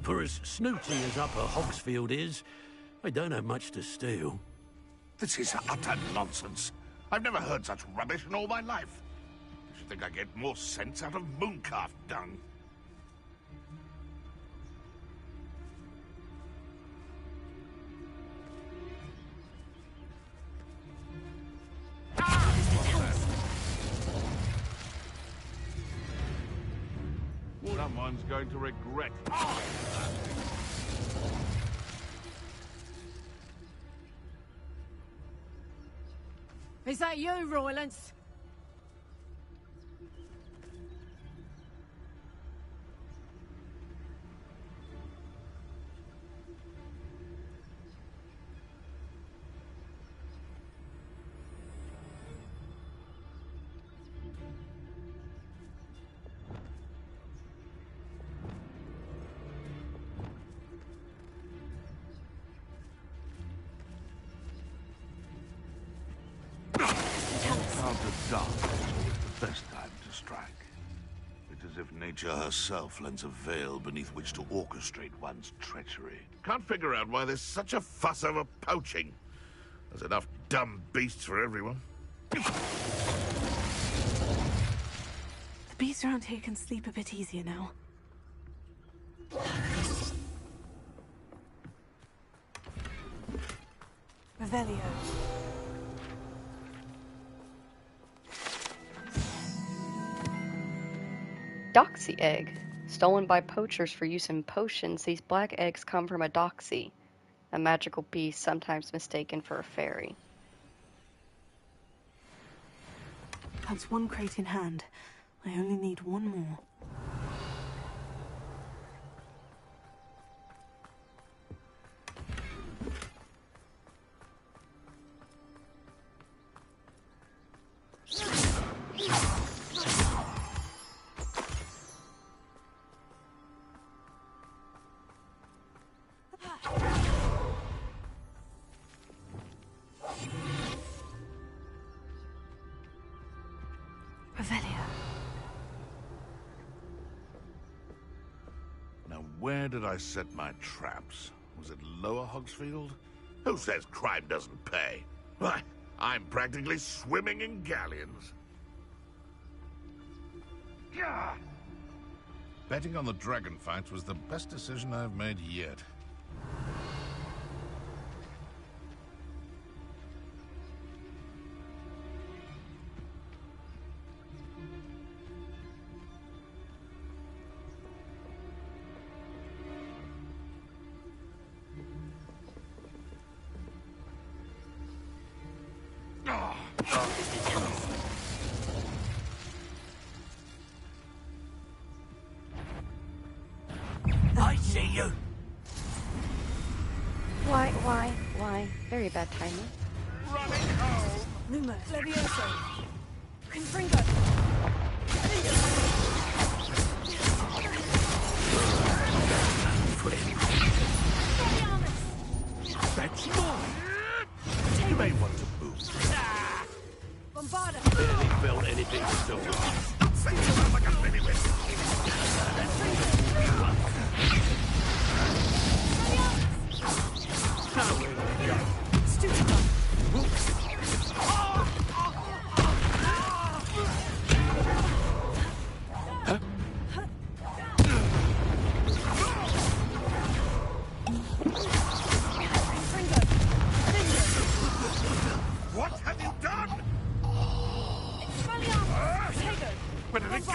For as snooty as Upper Hogsfield is, I don't have much to steal. This is utter nonsense. I've never heard such rubbish in all my life. I should think I get more sense out of mooncalf dung. Someone's going to regret. Is that you, Roylance? After dark is always the best time to strike. It's as if nature herself lends a veil beneath which to orchestrate one's treachery. Can't figure out why there's such a fuss over poaching. There's enough dumb beasts for everyone. The beasts around here can sleep a bit easier now. Revelio. Doxy egg. Stolen by poachers for use in potions, these black eggs come from a doxy, a magical beast sometimes mistaken for a fairy. That's one crate in hand. I only need one more. Now, where did I set my traps? Was it Lower Hogsfield? Who says crime doesn't pay? Why, I'm practically swimming in galleons. Gah! Betting on the dragon fight was the best decision I've made yet. I see you. Why? Very bad timing. Running home! Luma, Levioso. Confringo. That's mine. You may want to move. Bombarda. Barely felt anything to do. Stop saying you sound like a baby whistle! What have you done? Where did it go?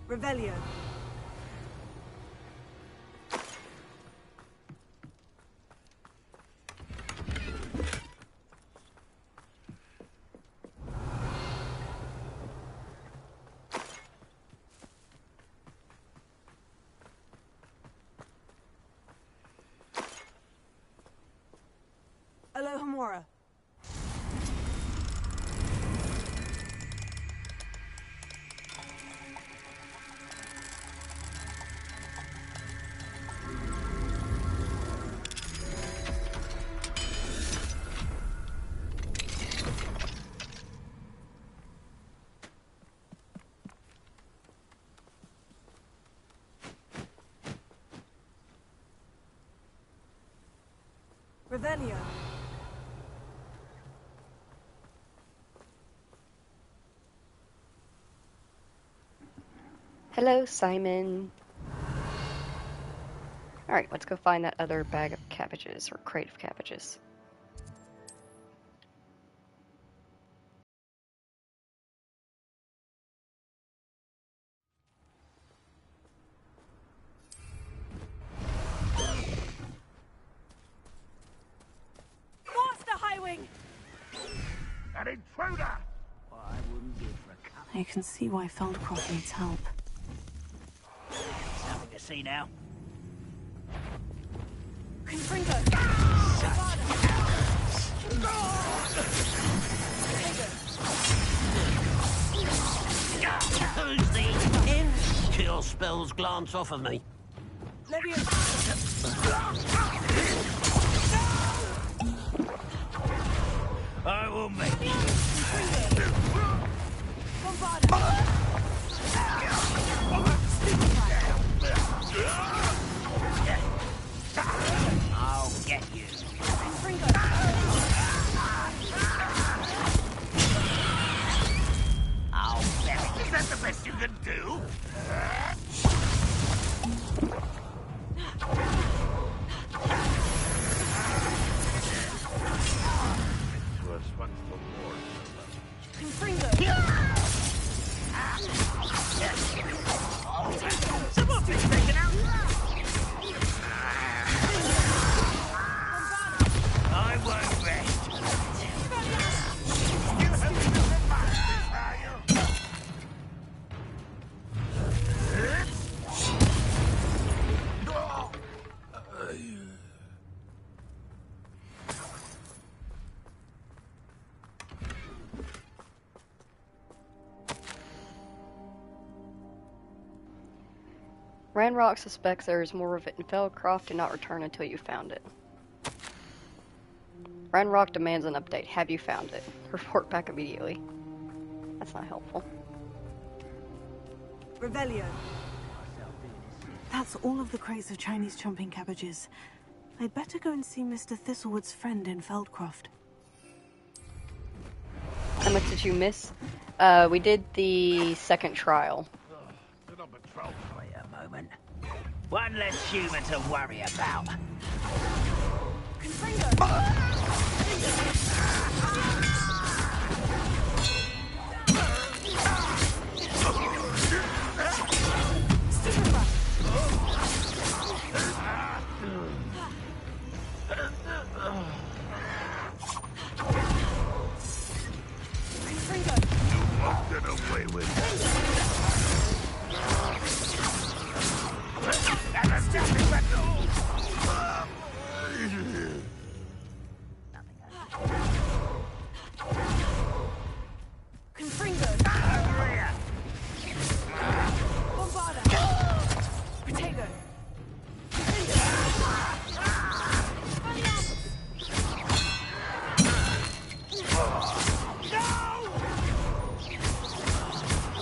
Revelio. Alohomora. Revelio. Hello, Simon. Alright, let's go find that other bag of cabbages, or crate of cabbages. Master Highwing! An intruder! I wouldn't give for a cup. You can see why Feldcroft needs help. Something to see now. Confringo! Who's the in? Kill spells glance off of me. I will make you. I'll get you. I'll bet. Is that the best you can do? I won't rest. Ranrock suspects there is more of it in Feldcroft. Do not return until you found it. Ranrock demands an update. Have you found it? Report back immediately. That's not helpful. Revelio. That's all of the crates of Chinese chomping cabbages. I'd better go and see Mr. Thistlewood's friend in Feldcroft. How much did you miss? We did the second trial. Wait a moment. One less human to worry about. Get away with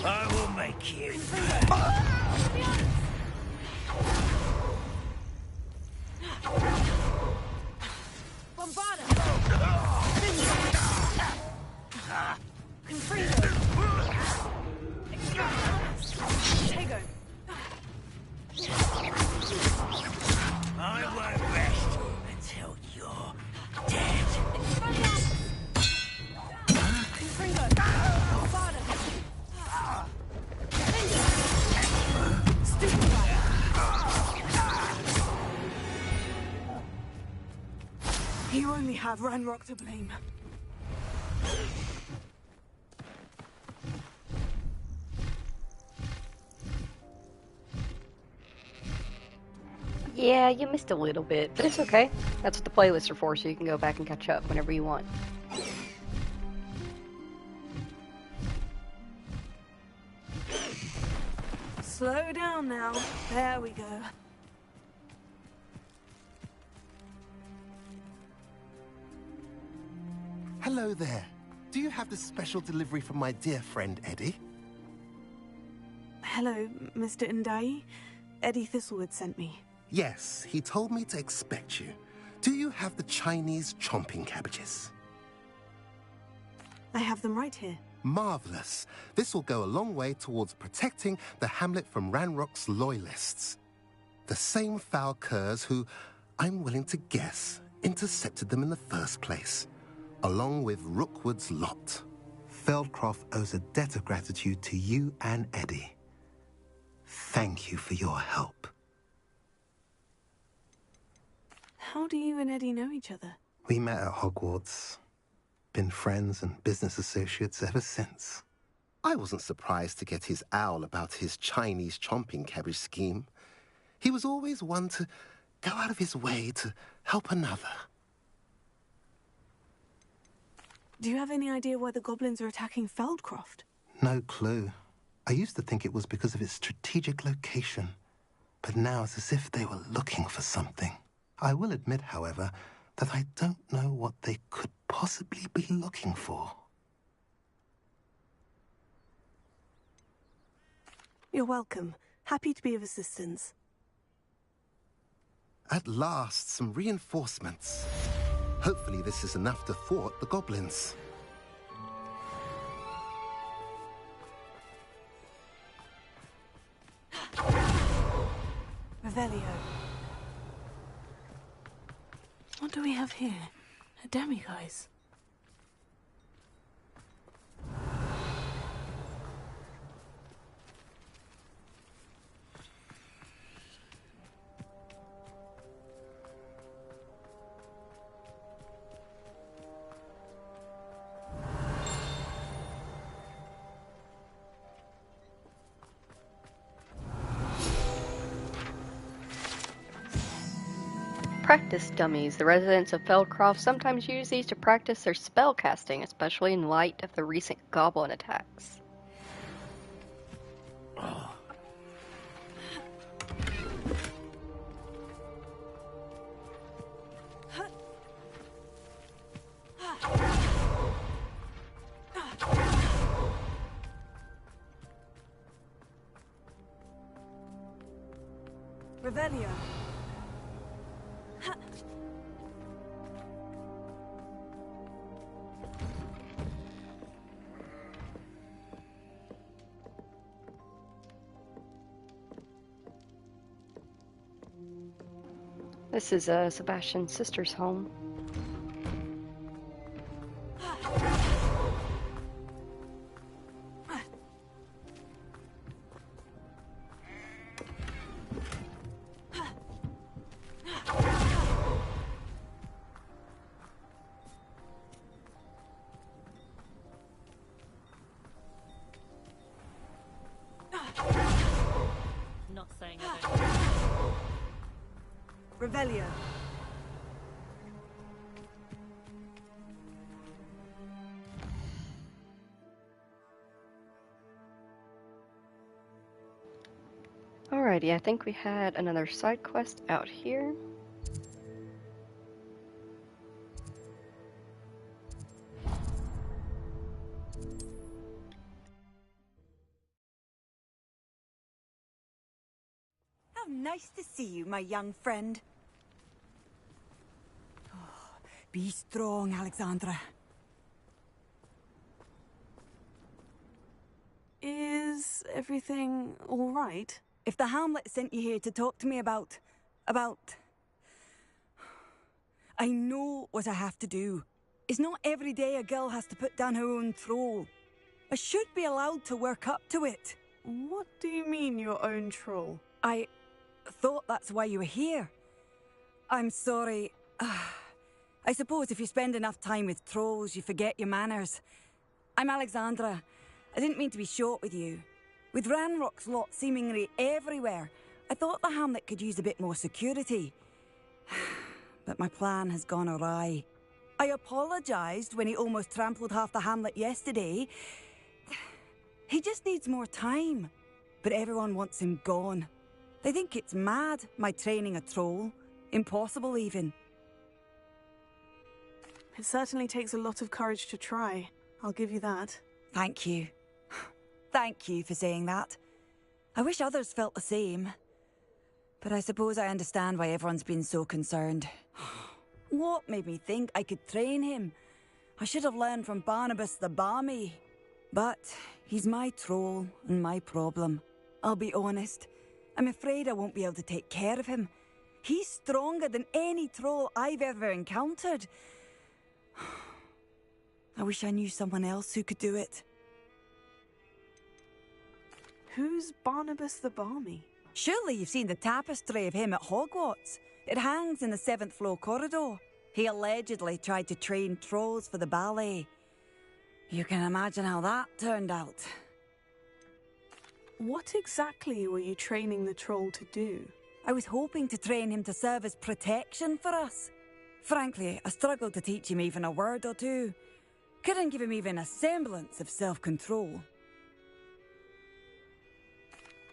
I will make you. I won't rest until you're dead. You only have Ranrock to blame. Yeah, you missed a little bit, but it's okay. That's what the playlists are for, so you can go back and catch up whenever you want. Slow down now. There we go. Hello there. Do you have the special delivery from my dear friend Eddie? Hello, Mr. Ndai. Eddie Thistlewood sent me. Yes, he told me to expect you. Do you have the Chinese chomping cabbages? I have them right here. Marvelous. This will go a long way towards protecting the hamlet from Ranrock's loyalists. The same foul curs who, I'm willing to guess, intercepted them in the first place, along with Rookwood's lot. Feldcroft owes a debt of gratitude to you and Eddie. Thank you for your help. How do you and Eddie know each other? We met at Hogwarts. Been friends and business associates ever since. I wasn't surprised to get his owl about his Chinese chomping cabbage scheme. He was always one to go out of his way to help another. Do you have any idea why the goblins are attacking Feldcroft? No clue. I used to think it was because of its strategic location, but now it's as if they were looking for something. I will admit, however, that I don't know what they could possibly be looking for. You're welcome. Happy to be of assistance. At last, some reinforcements. Hopefully this is enough to thwart the goblins. Revelio. What do we have here? A demiguise. Practice dummies. The residents of Feldcroft sometimes use these to practice their spell casting, especially in light of the recent goblin attacks. Revelio. This is Sebastian's sister's home. Not saying I don't. Revelio. Alrighty, I think we had another side quest out here. How nice to see you, my young friend. Oh, be strong, Alexandra. Is everything all right? If the Hamlet sent you here to talk to me about... I know what I have to do. It's not every day a girl has to put down her own troll. I should be allowed to work up to it. What do you mean, your own troll? I thought that's why you were here. I'm sorry. I suppose if you spend enough time with trolls, you forget your manners. I'm Alexandra. I didn't mean to be short with you. With Ranrock's lot seemingly everywhere, I thought the hamlet could use a bit more security. But my plan has gone awry. I apologised when he almost trampled half the hamlet yesterday. He just needs more time. But everyone wants him gone. They think it's mad, my training a troll. Impossible, even. It certainly takes a lot of courage to try. I'll give you that. Thank you. Thank you for saying that. I wish others felt the same. But I suppose I understand why everyone's been so concerned. What made me think I could train him? I should have learned from Barnabas the Barmy. But he's my troll and my problem. I'll be honest. I'm afraid I won't be able to take care of him. He's stronger than any troll I've ever encountered. I wish I knew someone else who could do it. Who's Barnabas the Barmy? Surely you've seen the tapestry of him at Hogwarts. It hangs in the 7th floor corridor. He allegedly tried to train trolls for the ballet. You can imagine how that turned out. What exactly were you training the troll to do? I was hoping to train him to serve as protection for us. Frankly, I struggled to teach him even a word or two. Couldn't give him even a semblance of self-control.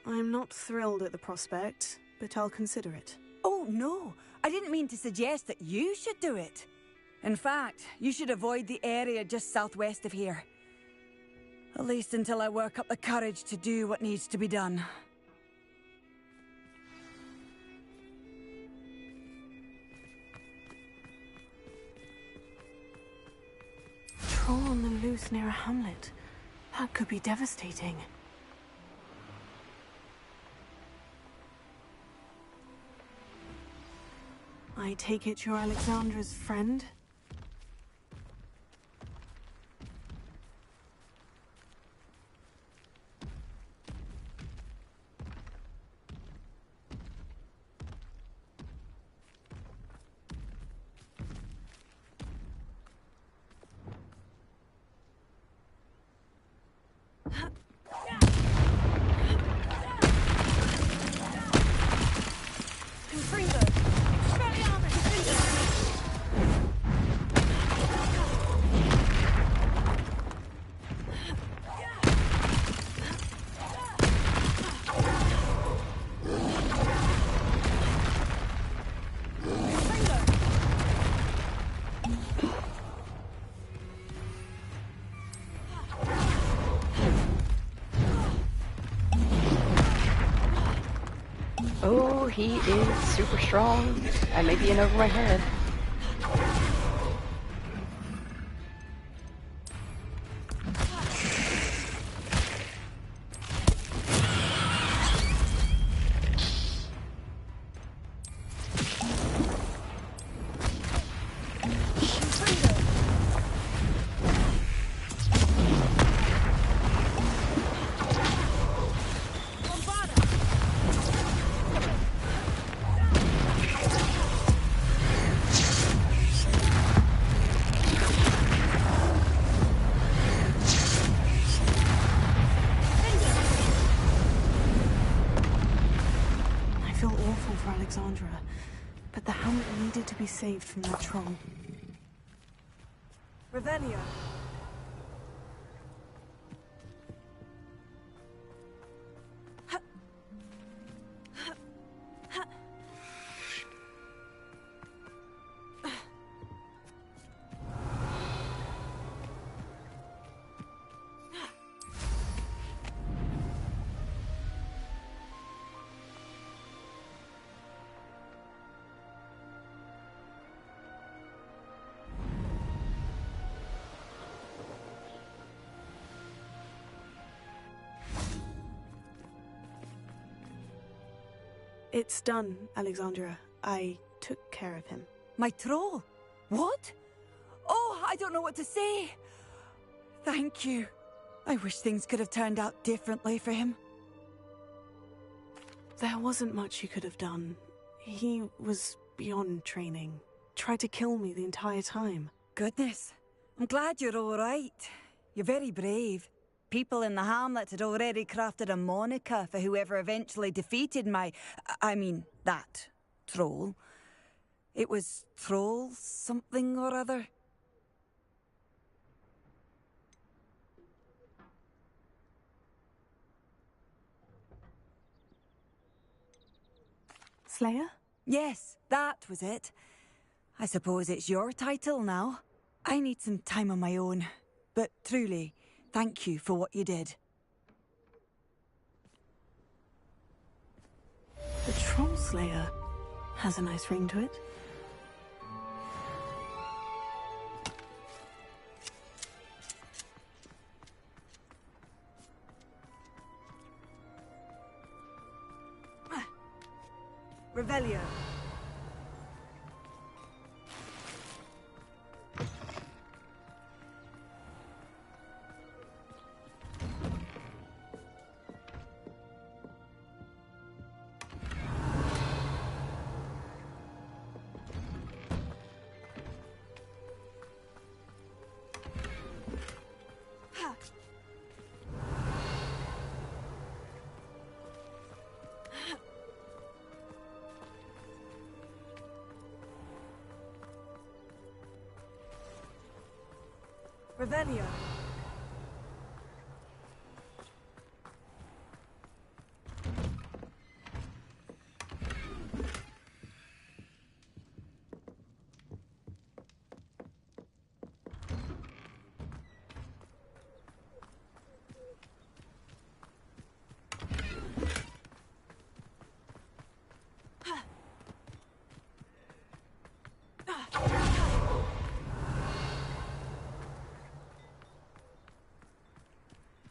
I'm not thrilled at the prospect, but I'll consider it. Oh, no. I didn't mean to suggest that you should do it. In fact, you should avoid the area just southwest of here. At least until I work up the courage to do what needs to be done. Troll on the loose near a hamlet. That could be devastating. I take it you're Alexandra's friend? Oh, he is super strong. I may be in over my head. Alexandra, but the hamlet needed to be saved from that troll. Revelio. It's done, Alexandra. I took care of him. My troll? What? Oh, I don't know what to say. Thank you. I wish things could have turned out differently for him. There wasn't much you could have done. He was beyond training. Tried to kill me the entire time. Goodness. I'm glad you're all right. You're very brave. People in the hamlet had already crafted a moniker for whoever eventually defeated that troll. It was Troll something or other. Slayer? Yes, that was it. I suppose it's your title now. I need some time on my own. But truly, thank you for what you did. The Troll Slayer has a nice ring to it. Revelio. Revelio.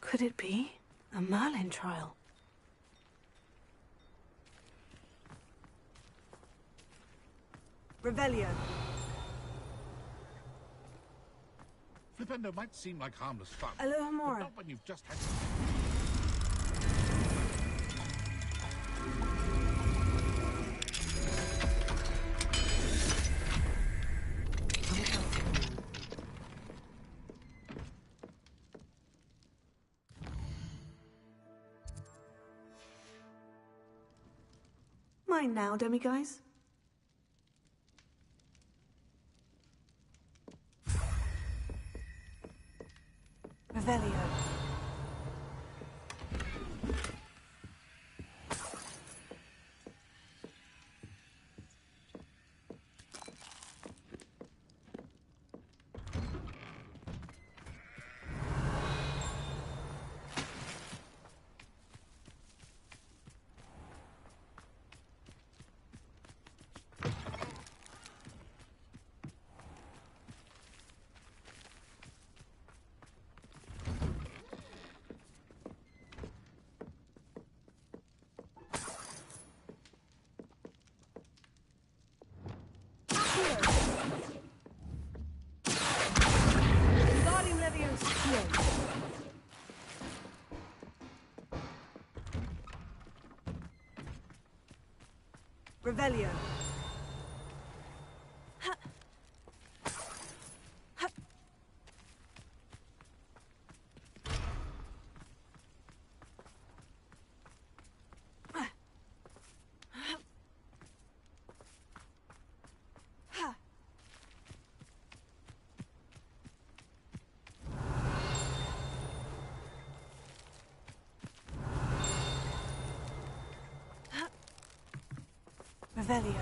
Could it be a Merlin trial? Revelio. Flipendo might seem like harmless fun. Alohomora. But not when you've just had... Mine now, demiguise. Revelio. Revelio. Revelio.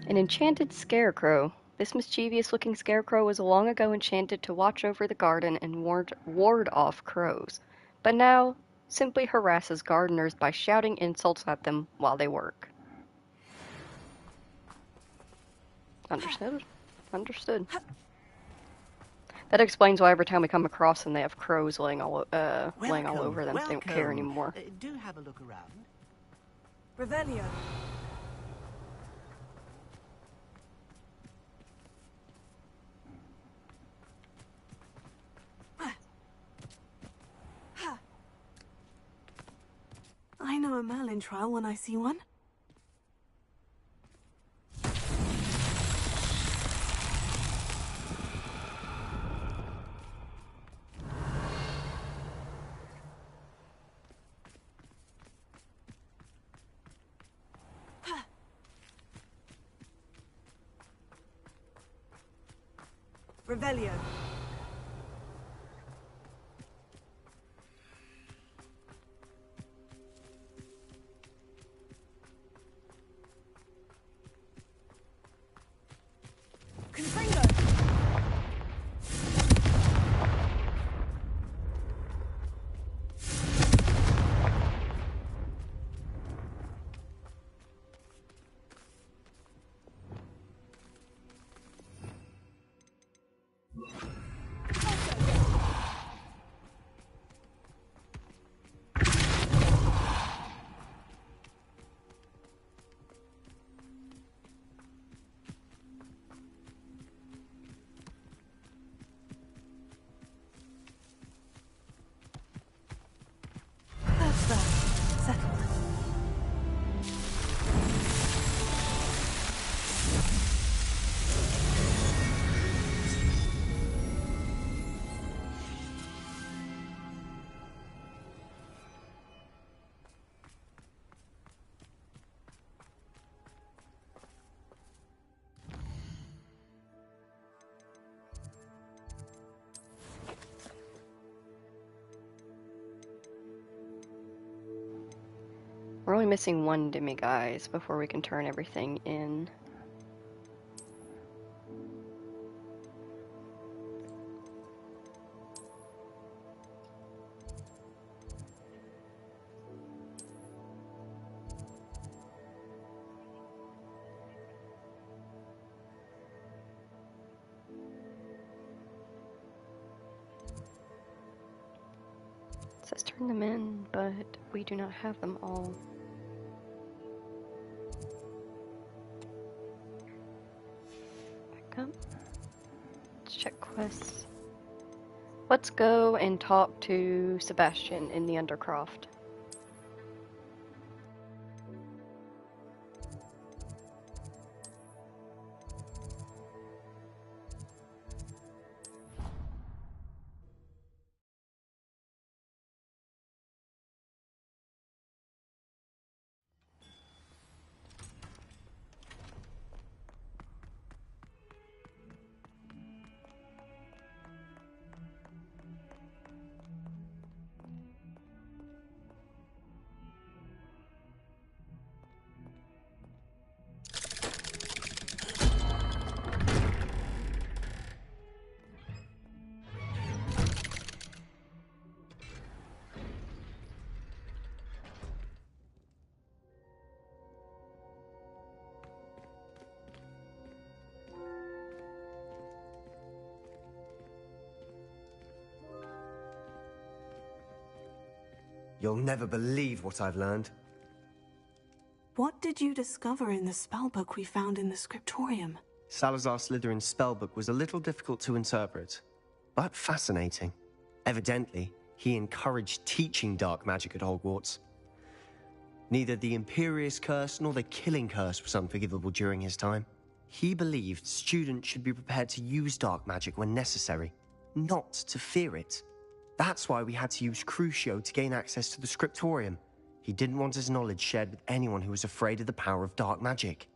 An enchanted scarecrow. This mischievous-looking scarecrow was long ago enchanted to watch over the garden and ward off crows, but now simply harasses gardeners by shouting insults at them while they work. Understood? Understood. That explains why every time we come across them, they have crows laying all over them. They don't care anymore. Do have a look around. Revelio. I know a Merlin trial when I see one. Revelio. Confringo. We're only missing one demiguise before we can turn everything in. It says turn them in, but we do not have them all. Back up. Let's check quests. Let's go and talk to Sebastian in the Undercroft. You'll never believe what I've learned. What did you discover in the spellbook we found in the scriptorium? Salazar Slytherin's spellbook was a little difficult to interpret, but fascinating. Evidently, he encouraged teaching dark magic at Hogwarts. Neither the Imperious Curse nor the Killing Curse was unforgivable during his time. He believed students should be prepared to use dark magic when necessary, not to fear it. That's why we had to use Crucio to gain access to the scriptorium. He didn't want his knowledge shared with anyone who was afraid of the power of dark magic.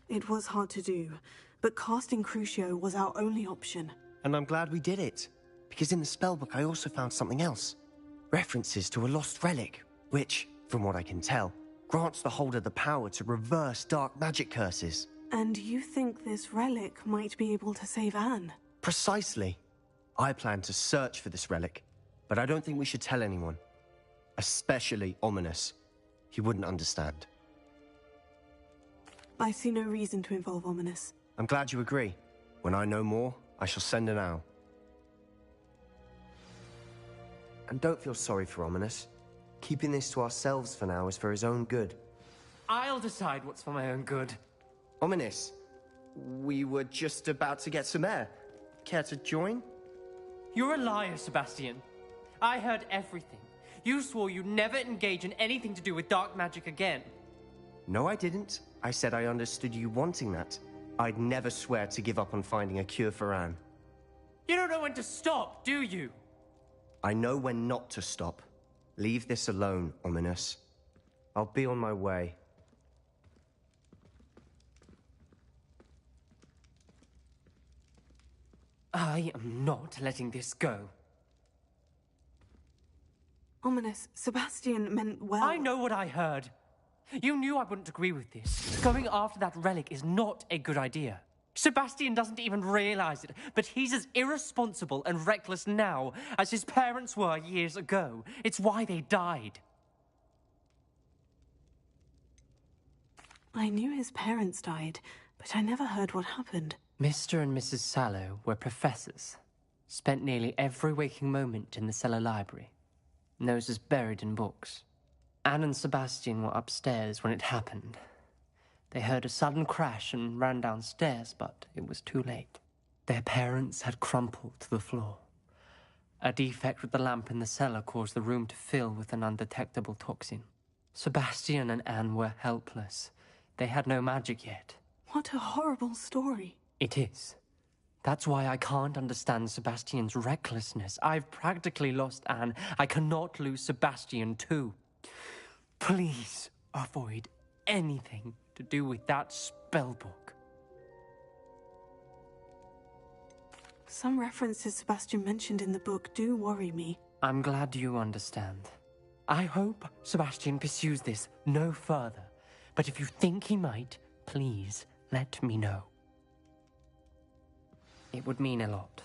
It was hard to do, but casting Crucio was our only option. And I'm glad we did it, because in the spellbook I also found something else. References to a lost relic, which, from what I can tell, grants the holder the power to reverse dark magic curses. And you think this relic might be able to save Anne? Precisely. I plan to search for this relic, but I don't think we should tell anyone. Especially Ominous. He wouldn't understand. I see no reason to involve Ominous. I'm glad you agree. When I know more, I shall send an owl. And don't feel sorry for Ominous. Keeping this to ourselves for now is for his own good. I'll decide what's for my own good. Ominous, we were just about to get some air. Care to join? You're a liar, Sebastian. I heard everything. You swore you'd never engage in anything to do with dark magic again. No, I didn't. I said I understood you wanting that. I'd never swear to give up on finding a cure for Anne. You don't know when to stop, do you? I know when not to stop. Leave this alone, Ominous. I'll be on my way. I am not letting this go. Ominous, Sebastian meant well. I know what I heard. You knew I wouldn't agree with this. Going after that relic is not a good idea. Sebastian doesn't even realize it, but he's as irresponsible and reckless now as his parents were years ago. It's why they died. I knew his parents died, but I never heard what happened. Mr. and Mrs. Sallow were professors. Spent nearly every waking moment in the cellar library. Noses buried in books. Anne and Sebastian were upstairs when it happened. They heard a sudden crash and ran downstairs, but it was too late. Their parents had crumpled to the floor. A defect with the lamp in the cellar caused the room to fill with an undetectable toxin. Sebastian and Anne were helpless. They had no magic yet. What a horrible story. It is. That's why I can't understand Sebastian's recklessness. I've practically lost Anne. I cannot lose Sebastian too. Please avoid anything to do with that spellbook. Some references Sebastian mentioned in the book do worry me. I'm glad you understand. I hope Sebastian pursues this no further, but if you think he might, please let me know. It would mean a lot.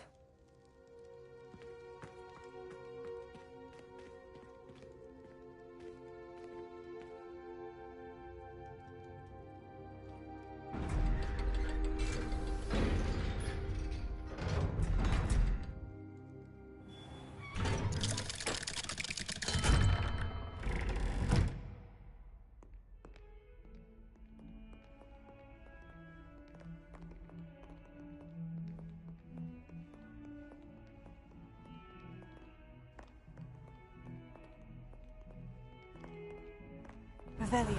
Revelio.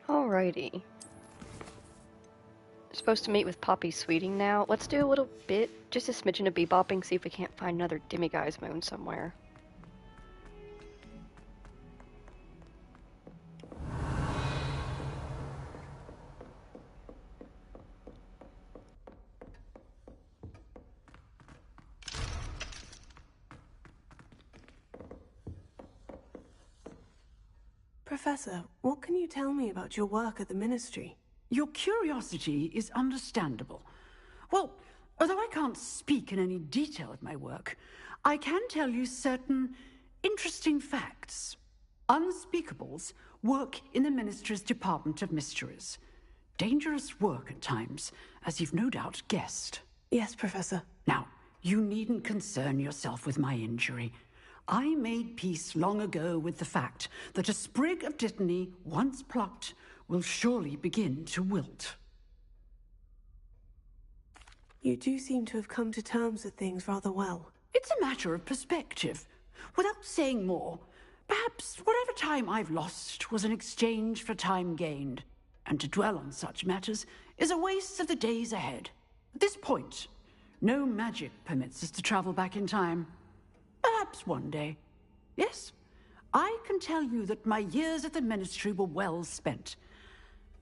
Alrighty. Supposed to meet with Poppy Sweeting now. Let's do a little bit, just a smidgen of Be-Bopping, see if we can't find another Demiguise moon somewhere. Professor, what can you tell me about your work at the Ministry? Your curiosity is understandable. Well, although I can't speak in any detail of my work, I can tell you certain interesting facts. Unspeakables work in the Ministry's Department of Mysteries. Dangerous work at times, as you've no doubt guessed. Yes, Professor. Now, you needn't concern yourself with my injury. I made peace long ago with the fact that a sprig of dittany, once plucked, will surely begin to wilt. You do seem to have come to terms with things rather well. It's a matter of perspective. Without saying more, perhaps whatever time I've lost was an exchange for time gained, and to dwell on such matters is a waste of the days ahead. At this point, no magic permits us to travel back in time. Perhaps one day. Yes, I can tell you that my years at the Ministry were well spent.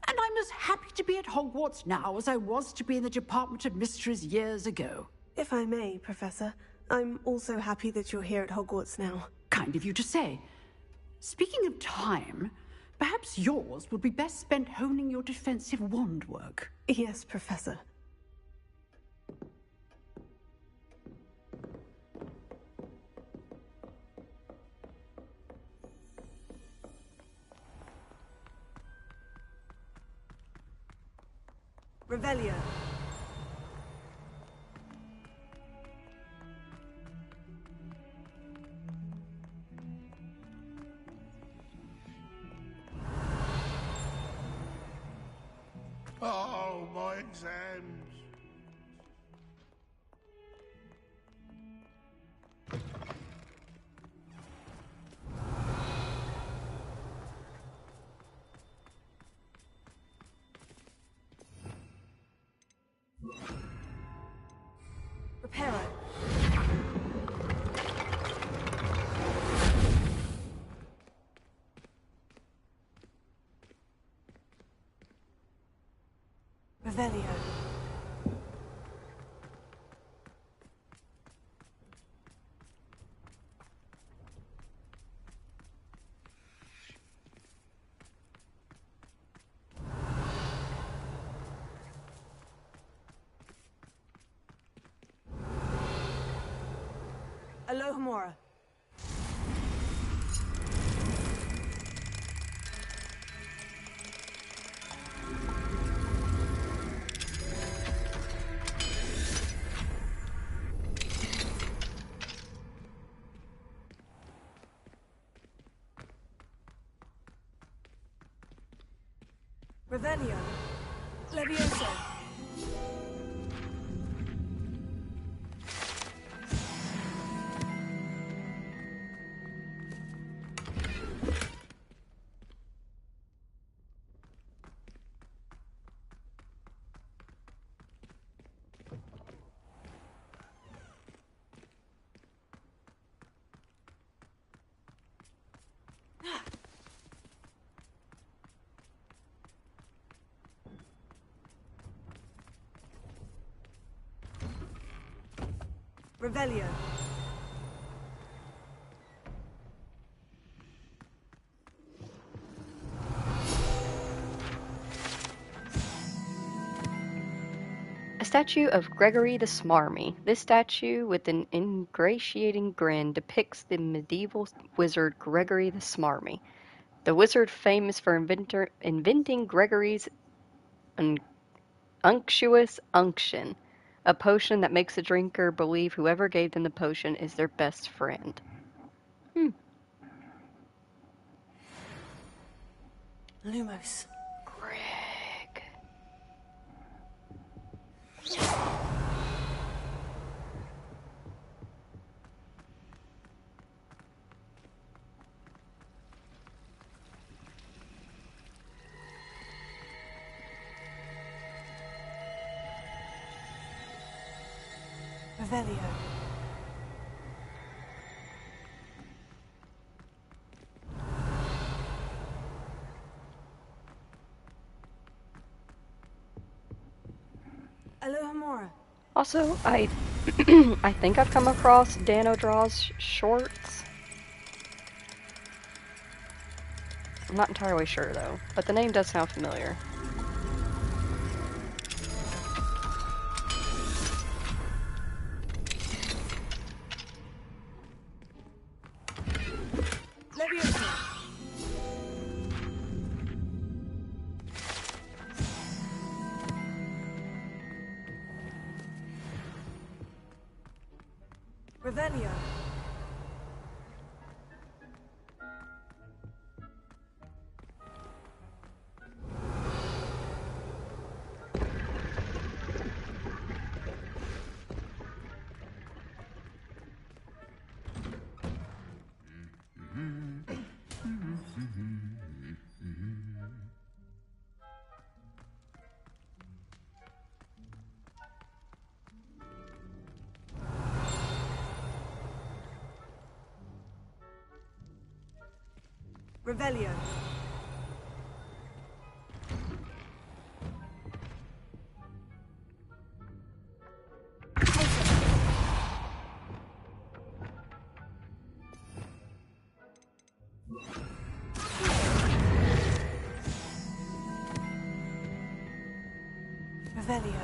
And I'm as happy to be at Hogwarts now as I was to be in the Department of Mysteries years ago. If I may, Professor, I'm also happy that you're here at Hogwarts now. Kind of you to say. Speaking of time, perhaps yours would be best spent honing your defensive wand work. Yes, Professor. Revelio. Oh, my exams. Reparo. Revelio. Alohomora. Revelio. Levioso. Revelio. A statue of Gregory the Smarmy. This statue, with an ingratiating grin, depicts the medieval wizard Gregory the Smarmy. The wizard famous for inventing Gregory's unctuous unction, a potion that makes the drinker believe whoever gave them the potion is their best friend. Lumos. Greg. Revelio. Alohomora. Also, I I think I've come across Dano Draw's shorts. I'm not entirely sure though, but the name does sound familiar. Leviosa. Revelio. Revelio. Revelio.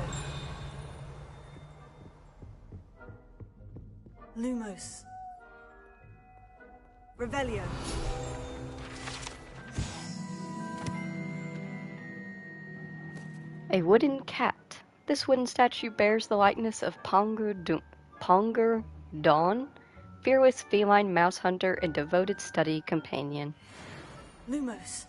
Lumos. Revelio. A wooden cat. This wooden statue bears the likeness of Ponger Dawn, fearless feline mouse hunter and devoted study companion. Lumos.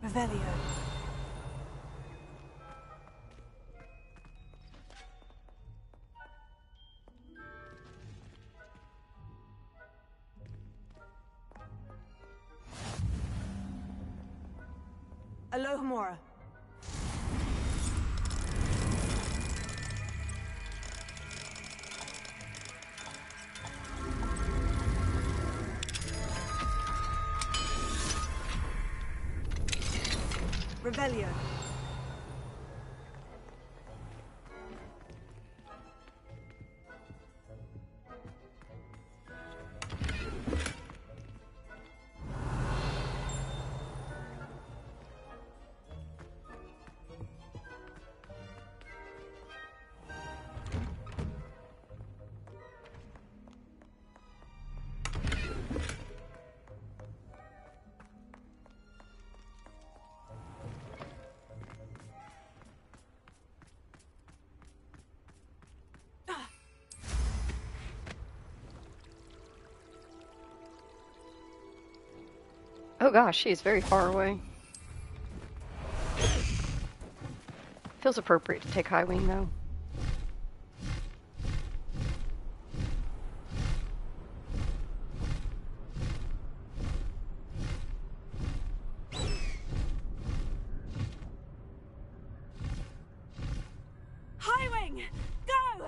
Revelio. Alohomora. Revelio. Oh gosh, she is very far away. Feels appropriate to take high wing though. Highwing! Go!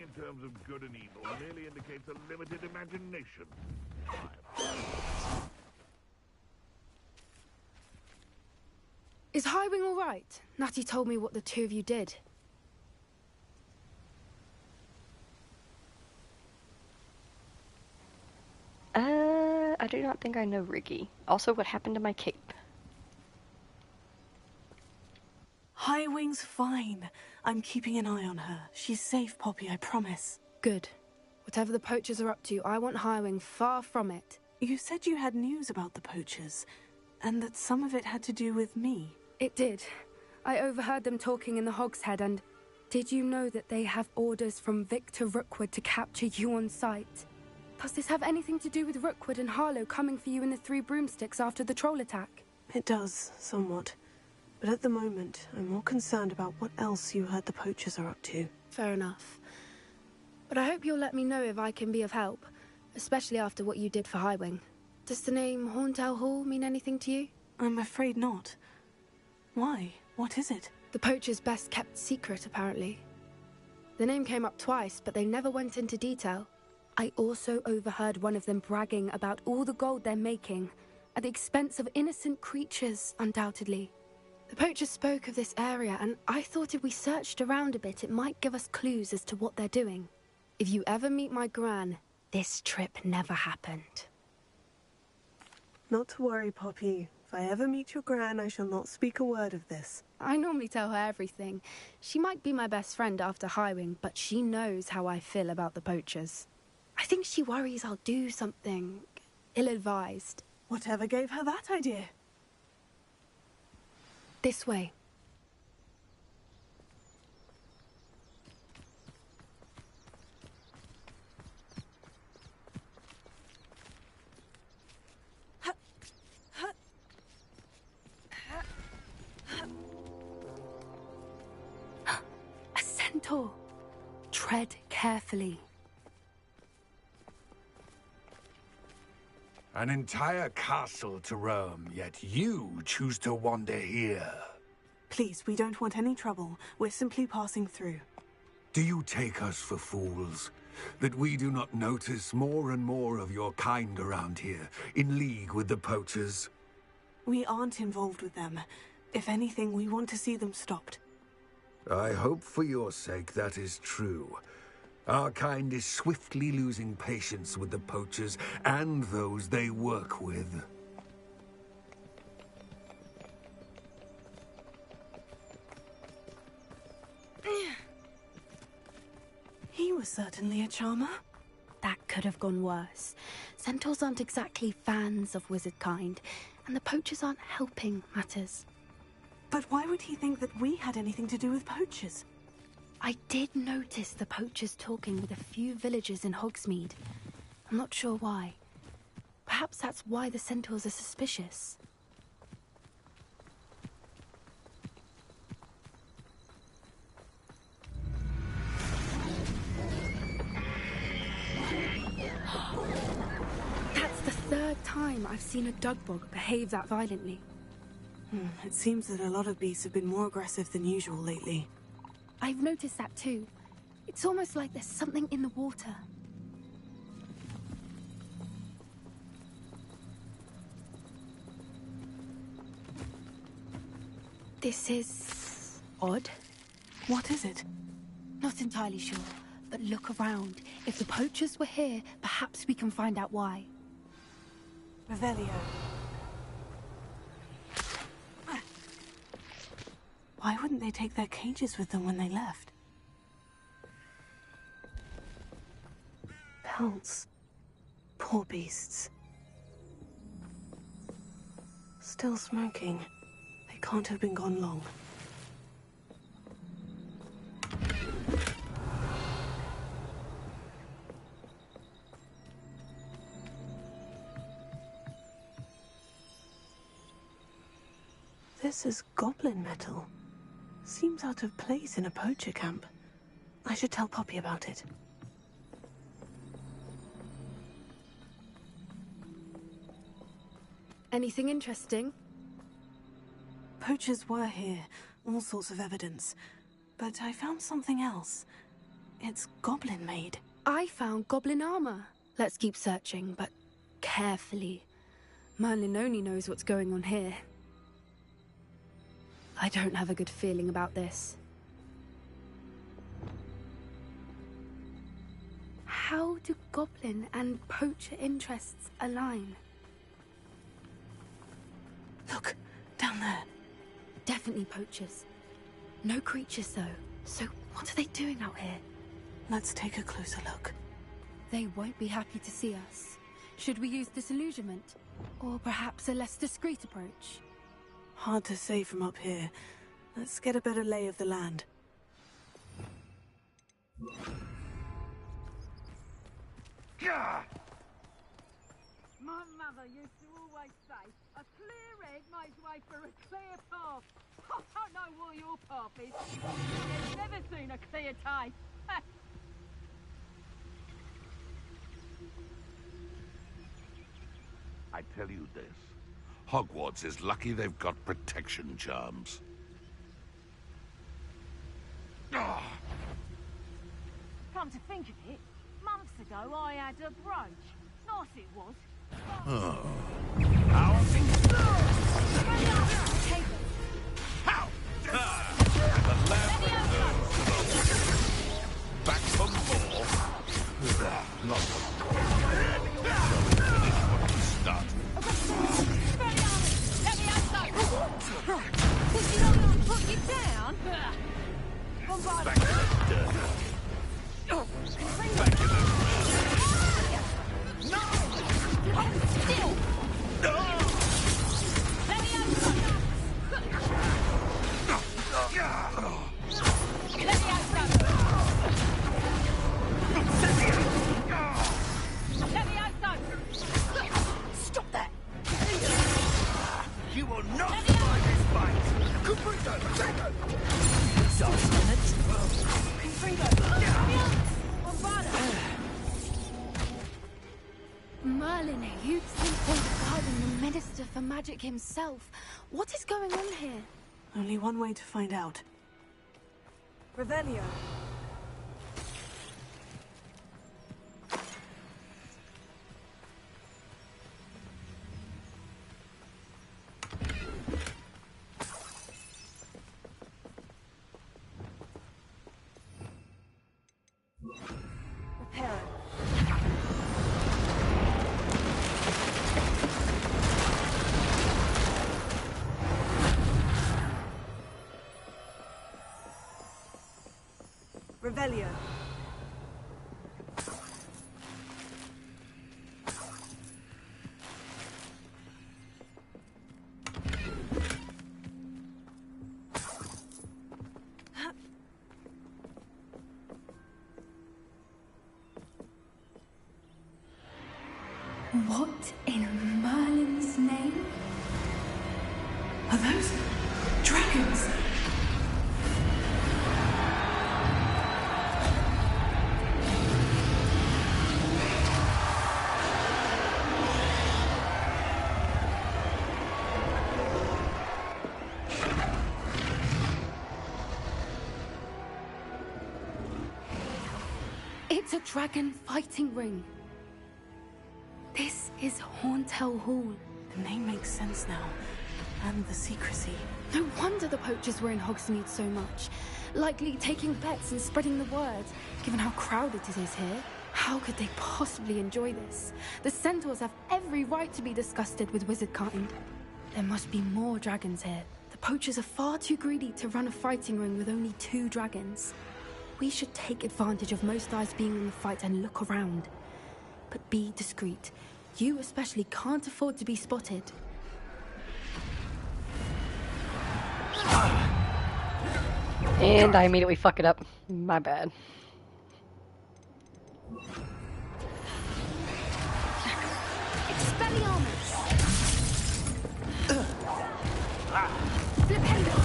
in terms of good and evil merely indicates a limited imagination. Is Highwing all right? Natty told me what the two of you did. I do not think I know Ricky. Also, what happened to my cape? Highwing's fine. I'm keeping an eye on her. She's safe, Poppy, I promise. Good. Whatever the poachers are up to, I want Highwing far from it. You said you had news about the poachers, and that some of it had to do with me. It did. I overheard them talking in the Hogshead, and did you know that they have orders from Victor Rookwood to capture you on sight? Does this have anything to do with Rookwood and Harlow coming for you in the Three Broomsticks after the troll attack? It does, somewhat. But at the moment, I'm more concerned about what else you heard the poachers are up to. Fair enough. But I hope you'll let me know if I can be of help, especially after what you did for Highwing. Does the name Horndale Hall mean anything to you? I'm afraid not. Why? What is it? The poachers' best kept secret, apparently. The name came up twice, but they never went into detail. I also overheard one of them bragging about all the gold they're making, at the expense of innocent creatures, undoubtedly. The poachers spoke of this area, and I thought if we searched around a bit, it might give us clues as to what they're doing. If you ever meet my gran, this trip never happened. Not to worry, Poppy. If I ever meet your gran, I shall not speak a word of this. I normally tell her everything. She might be my best friend after Highwing, but she knows how I feel about the poachers. I think she worries I'll do something ill-advised. Whatever gave her that idea? This way. A centaur. Tread carefully. An entire castle to roam, yet you choose to wander here. Please, we don't want any trouble. We're simply passing through. Do you take us for fools? That we do not notice more and more of your kind around here, in league with the poachers? We aren't involved with them. If anything, we want to see them stopped. I hope for your sake that is true. Our kind is swiftly losing patience with the poachers and those they work with. He was certainly a charmer. That could have gone worse. Centaurs aren't exactly fans of wizard kind, and the poachers aren't helping matters. But why would he think that we had anything to do with poachers? I did notice the poachers talking with a few villagers in Hogsmeade. I'm not sure why. Perhaps that's why the centaurs are suspicious. That's the third time I've seen a dugbog behave that violently. It seems that a lot of beasts have been more aggressive than usual lately. I've noticed that too. It's almost like there's something in the water. This is odd. What is it? Not entirely sure, but look around. If the poachers were here, perhaps we can find out why. Revelio. Why wouldn't they take their cages with them when they left? Pelts. Poor beasts. Still smoking. They can't have been gone long. This is goblin metal. Seems out of place in a poacher camp. I should tell Poppy about it. Anything interesting? Poachers were here, all sorts of evidence. But I found something else. It's goblin-made. I found goblin armor. Let's keep searching, but carefully. Merlin only knows what's going on here. I don't have a good feeling about this. How do goblin and poacher interests align? Look, down there. Definitely poachers. No creatures, though. So what are they doing out here? Let's take a closer look. They won't be happy to see us. Should we use disillusionment? Or perhaps a less discreet approach? Hard to say from up here. Let's get a better lay of the land. My mother used to always say, a clear head makes way for a clear path. I don't know what your path is. I've never seen a clear tape. I tell you this, Hogwarts is lucky they've got protection charms. Come to think of it, months ago I had a brooch. Nice it was. Oh. Back for more. Not start. Let me outside. Think you don't want to put you down? Back to the dirt. Back to the no! Hold still! No! Let me outside. Let me outside. Let me outside. Stop that! You will not survive this fight! Confringo! Potato! Obstinate! Merlin, you think we're guarding the Minister for Magic himself. What is going on here? Only one way to find out. Revelio. Revelio. What in Merlin's name? Are those dragons? It's a dragon fighting ring. This is Hauntel Hall. The name makes sense now. And the secrecy. No wonder the poachers were in Hogsmeade so much. Likely taking bets and spreading the word, given how crowded it is here. How could they possibly enjoy this? The centaurs have every right to be disgusted with wizard kind. There must be more dragons here. The poachers are far too greedy to run a fighting ring with only 2 dragons. We should take advantage of most eyes being in the fight and look around. But be discreet. You especially can't afford to be spotted. And I immediately fuck it up. My bad. Expelliarmus! Flipendo!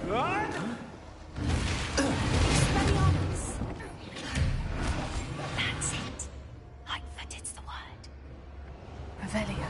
What? Expelliarmus! That's it. Lightfooted's the word. Revelio.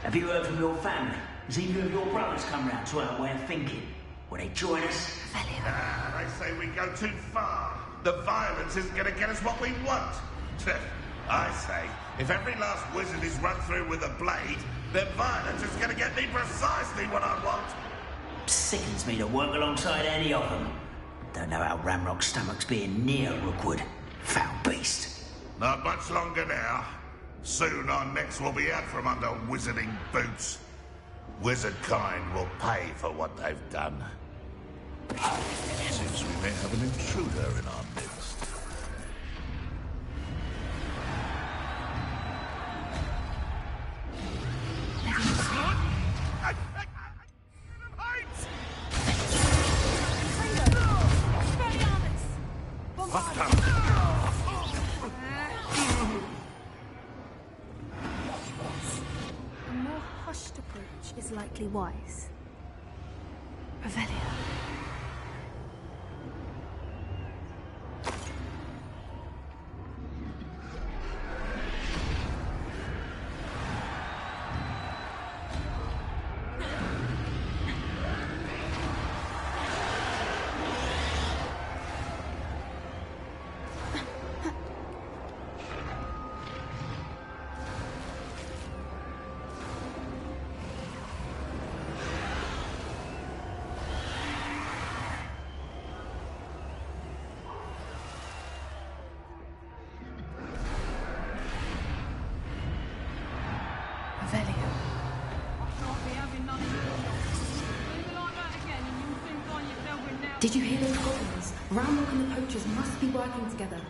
Have you heard from your family? Has either of your brothers come round to our way of thinking? Will they join us? They say we go too far. The violence isn't going to get us what we want. I say, if every last wizard is run through with a blade, then violence is going to get me precisely what I want. Sickens me to work alongside any of them. Don't know how Ramrock's stomach's being near Rookwood. Foul beast. Not much longer now. Soon our necks will be out from under wizarding boots. Wizard kind will pay for what they've done. Seems we may have an intruder in our midst. A more hushed approach is likely wise. Revelia. Did you hear those goblins? Ramrock and the poachers must be working together.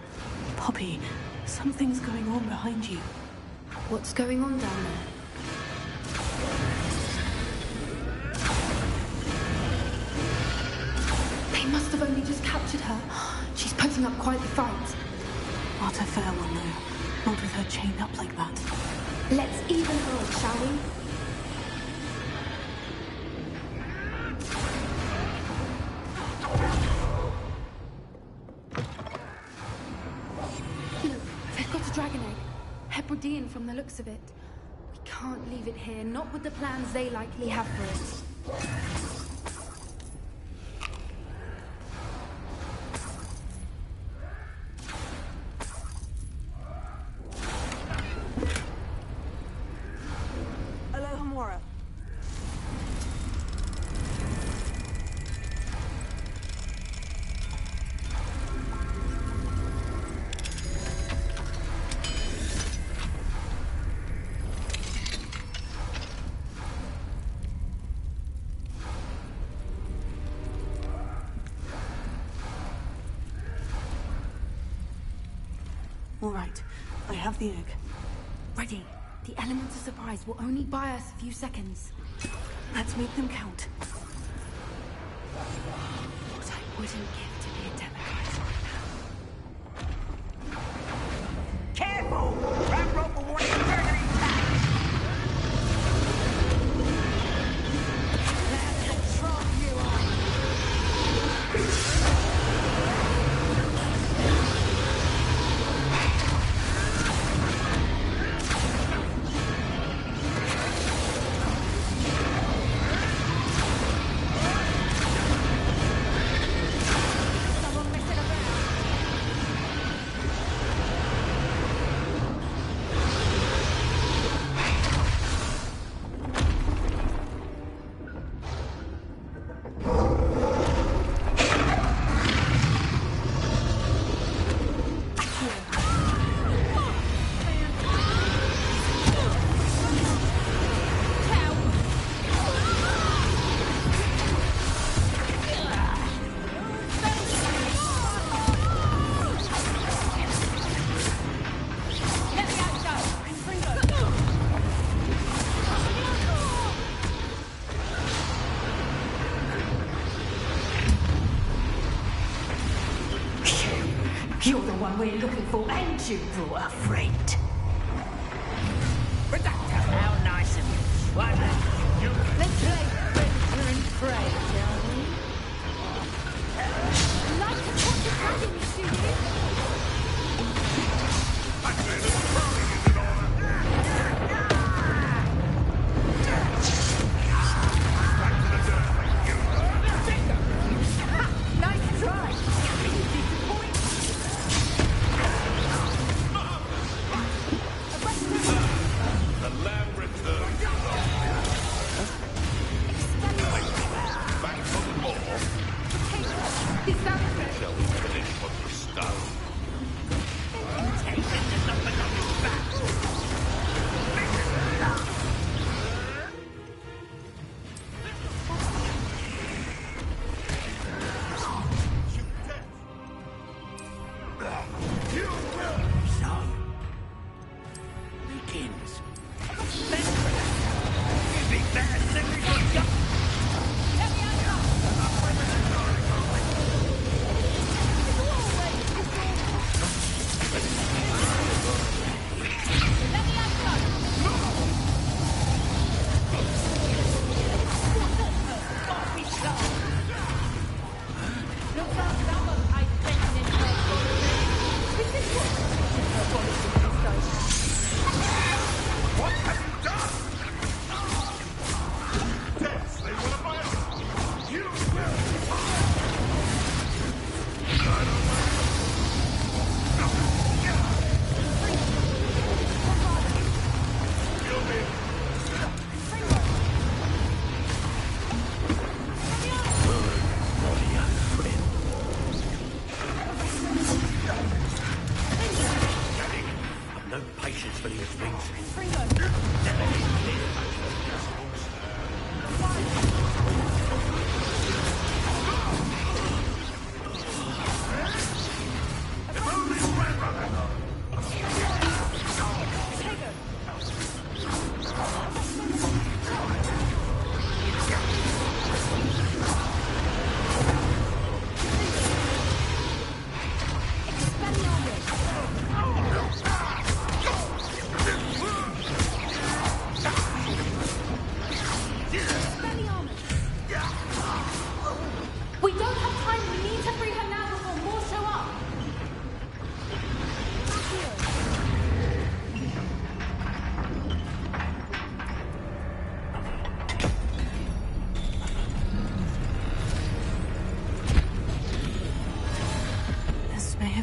Poppy, something's going on behind you. What's going on down there? They must have only just captured her. She's putting up quite the fight. Not a fair one, though. Not with her chained up like that. Let's even her, shall we? From the looks of it. We can't leave it here, not with the plans they likely have for it. Alohomora. All right, I have the egg. Ready. The elements of surprise will only buy us a few seconds. Let's make them count. What I wouldn't give to be a Democrat right now. Careful! Ramrock will want to further attack! That's the troll you are! You're the one we're looking for, and you brought a friend. Reductor, how nice of you. Why not? Let's play Predator and Prey, shall we? I'd like to watch the dragon, you see.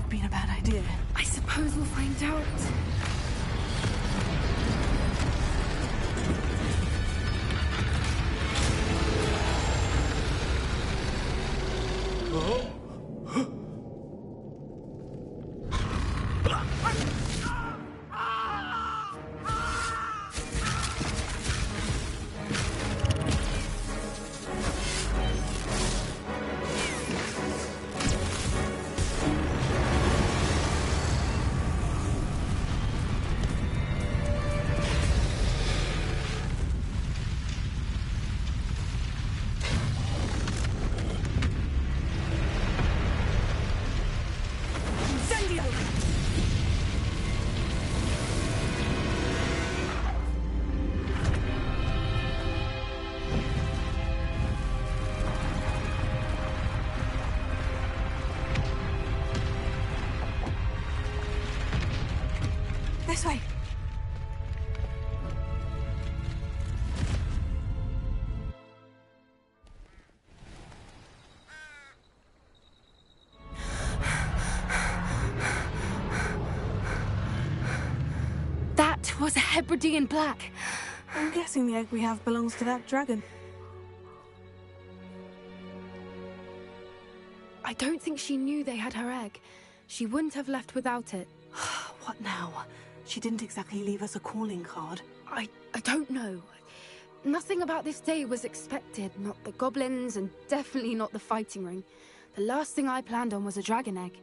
have been a bad idea. I suppose we'll find out. This way. That was a Hebridean black. I'm guessing the egg we have belongs to that dragon. I don't think she knew they had her egg. She wouldn't have left without it. What now? She didn't exactly leave us a calling card. I don't know. Nothing about this day was expected. Not the goblins, and definitely not the fighting ring. The last thing I planned on was a dragon egg.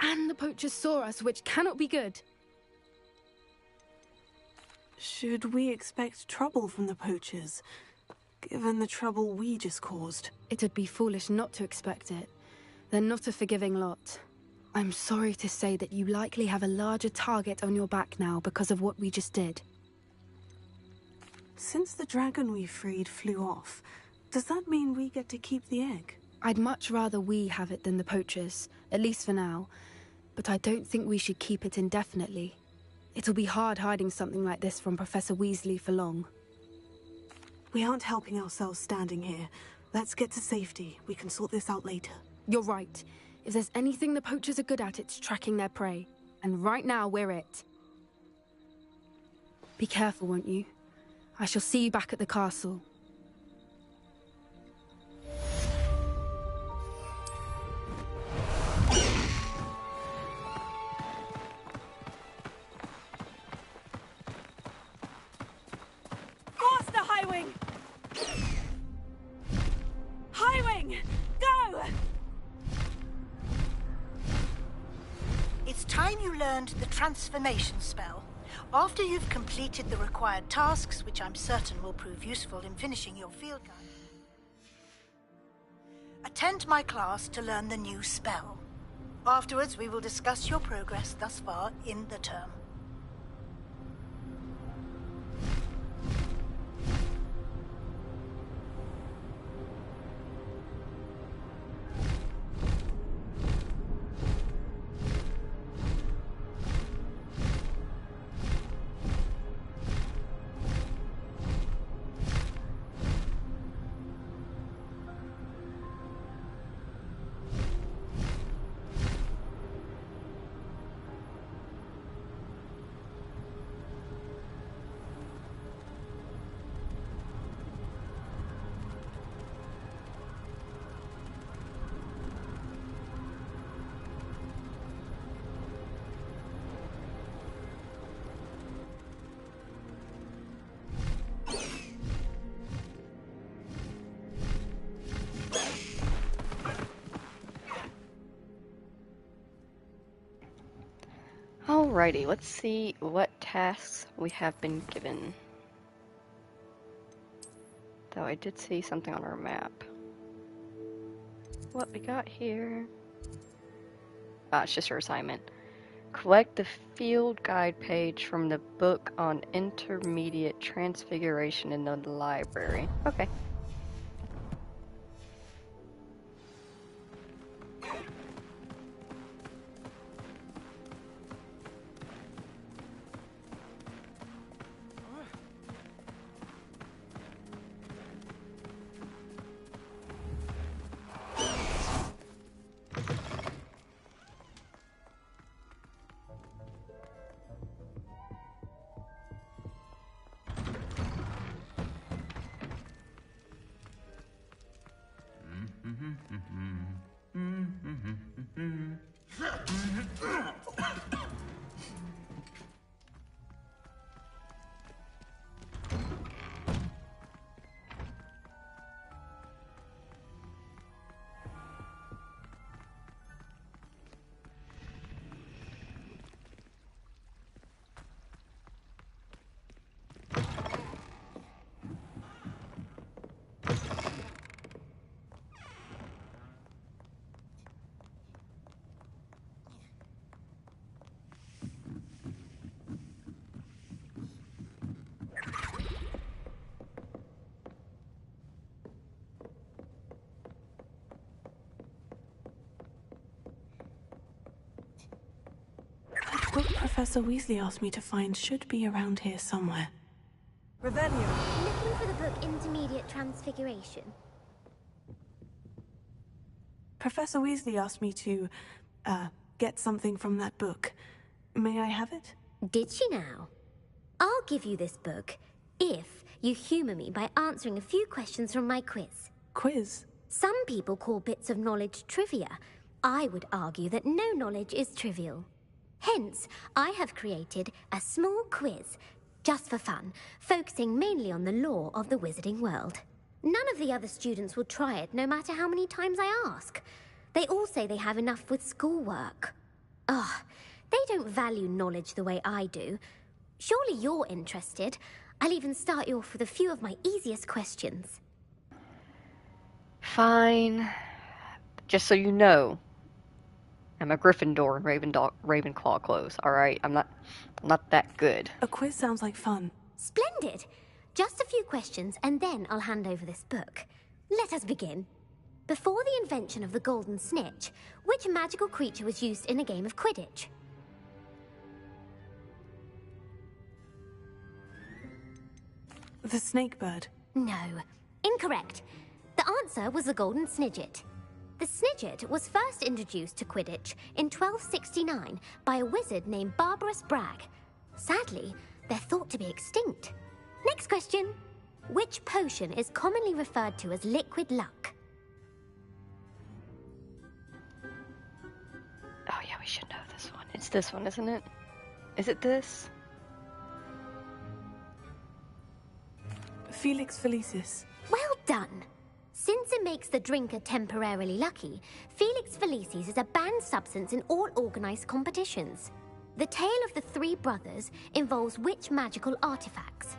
And the poachers saw us, which cannot be good. Should we expect trouble from the poachers, given the trouble we just caused? It'd be foolish not to expect it. They're not a forgiving lot. I'm sorry to say that you likely have a larger target on your back now because of what we just did. Since the dragon we freed flew off, does that mean we get to keep the egg? I'd much rather we have it than the poachers, at least for now. But I don't think we should keep it indefinitely. It'll be hard hiding something like this from Professor Weasley for long. We aren't helping ourselves standing here. Let's get to safety. We can sort this out later. You're right. If there's anything the poachers are good at, it's tracking their prey. And right now, we're it. Be careful, won't you? I shall see you back at the castle. Faster, Highwing! Highwing! Go! It's time you learned the transformation spell. After you've completed the required tasks, which I'm certain will prove useful in finishing your field guide, attend my class to learn the new spell. Afterwards, we will discuss your progress thus far in the term. Alrighty, let's see what tasks we have been given. Though I did see something on our map. What we got here? Ah, it's just her assignment. Collect the field guide page from the book on intermediate transfiguration in the library. Okay. Professor Weasley asked me to find should be around here somewhere. Revelio. Looking for the book Intermediate Transfiguration. Professor Weasley asked me to, get something from that book. May I have it? Did she now? I'll give you this book if you humour me by answering a few questions from my quiz. Quiz? Some people call bits of knowledge trivia. I would argue that no knowledge is trivial. Hence, I have created a small quiz, just for fun, focusing mainly on the lore of the wizarding world. None of the other students will try it, no matter how many times I ask. They all say they have enough with schoolwork. Ugh, they don't value knowledge the way I do. Surely you're interested. I'll even start you off with a few of my easiest questions. Fine. Just so you know, I'm a Gryffindor in Ravenclaw clothes, alright? I'm not that good. A quiz sounds like fun. Splendid! Just a few questions, and then I'll hand over this book. Let us begin. Before the invention of the golden snitch, which magical creature was used in a game of Quidditch? The snake bird. No. Incorrect. The answer was the golden snidget. The snidget was first introduced to Quidditch in 1269 by a wizard named Barbarous Bragg. Sadly, they're thought to be extinct. Next question. Which potion is commonly referred to as liquid luck? Oh yeah, we should know this one. It's this one, isn't it? Is it this? Felix Felicis. Well done. Since it makes the drinker temporarily lucky, Felix Felicis is a banned substance in all organized competitions. The tale of the three brothers involves which magical artifacts?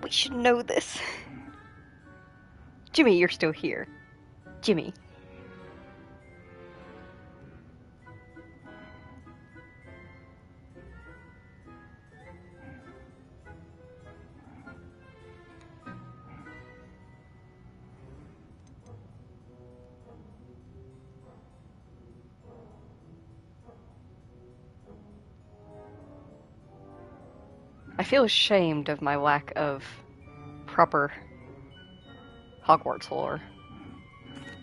We should know this. Jimmy, you're still here. Jimmy. I feel ashamed of my lack of proper Hogwarts lore.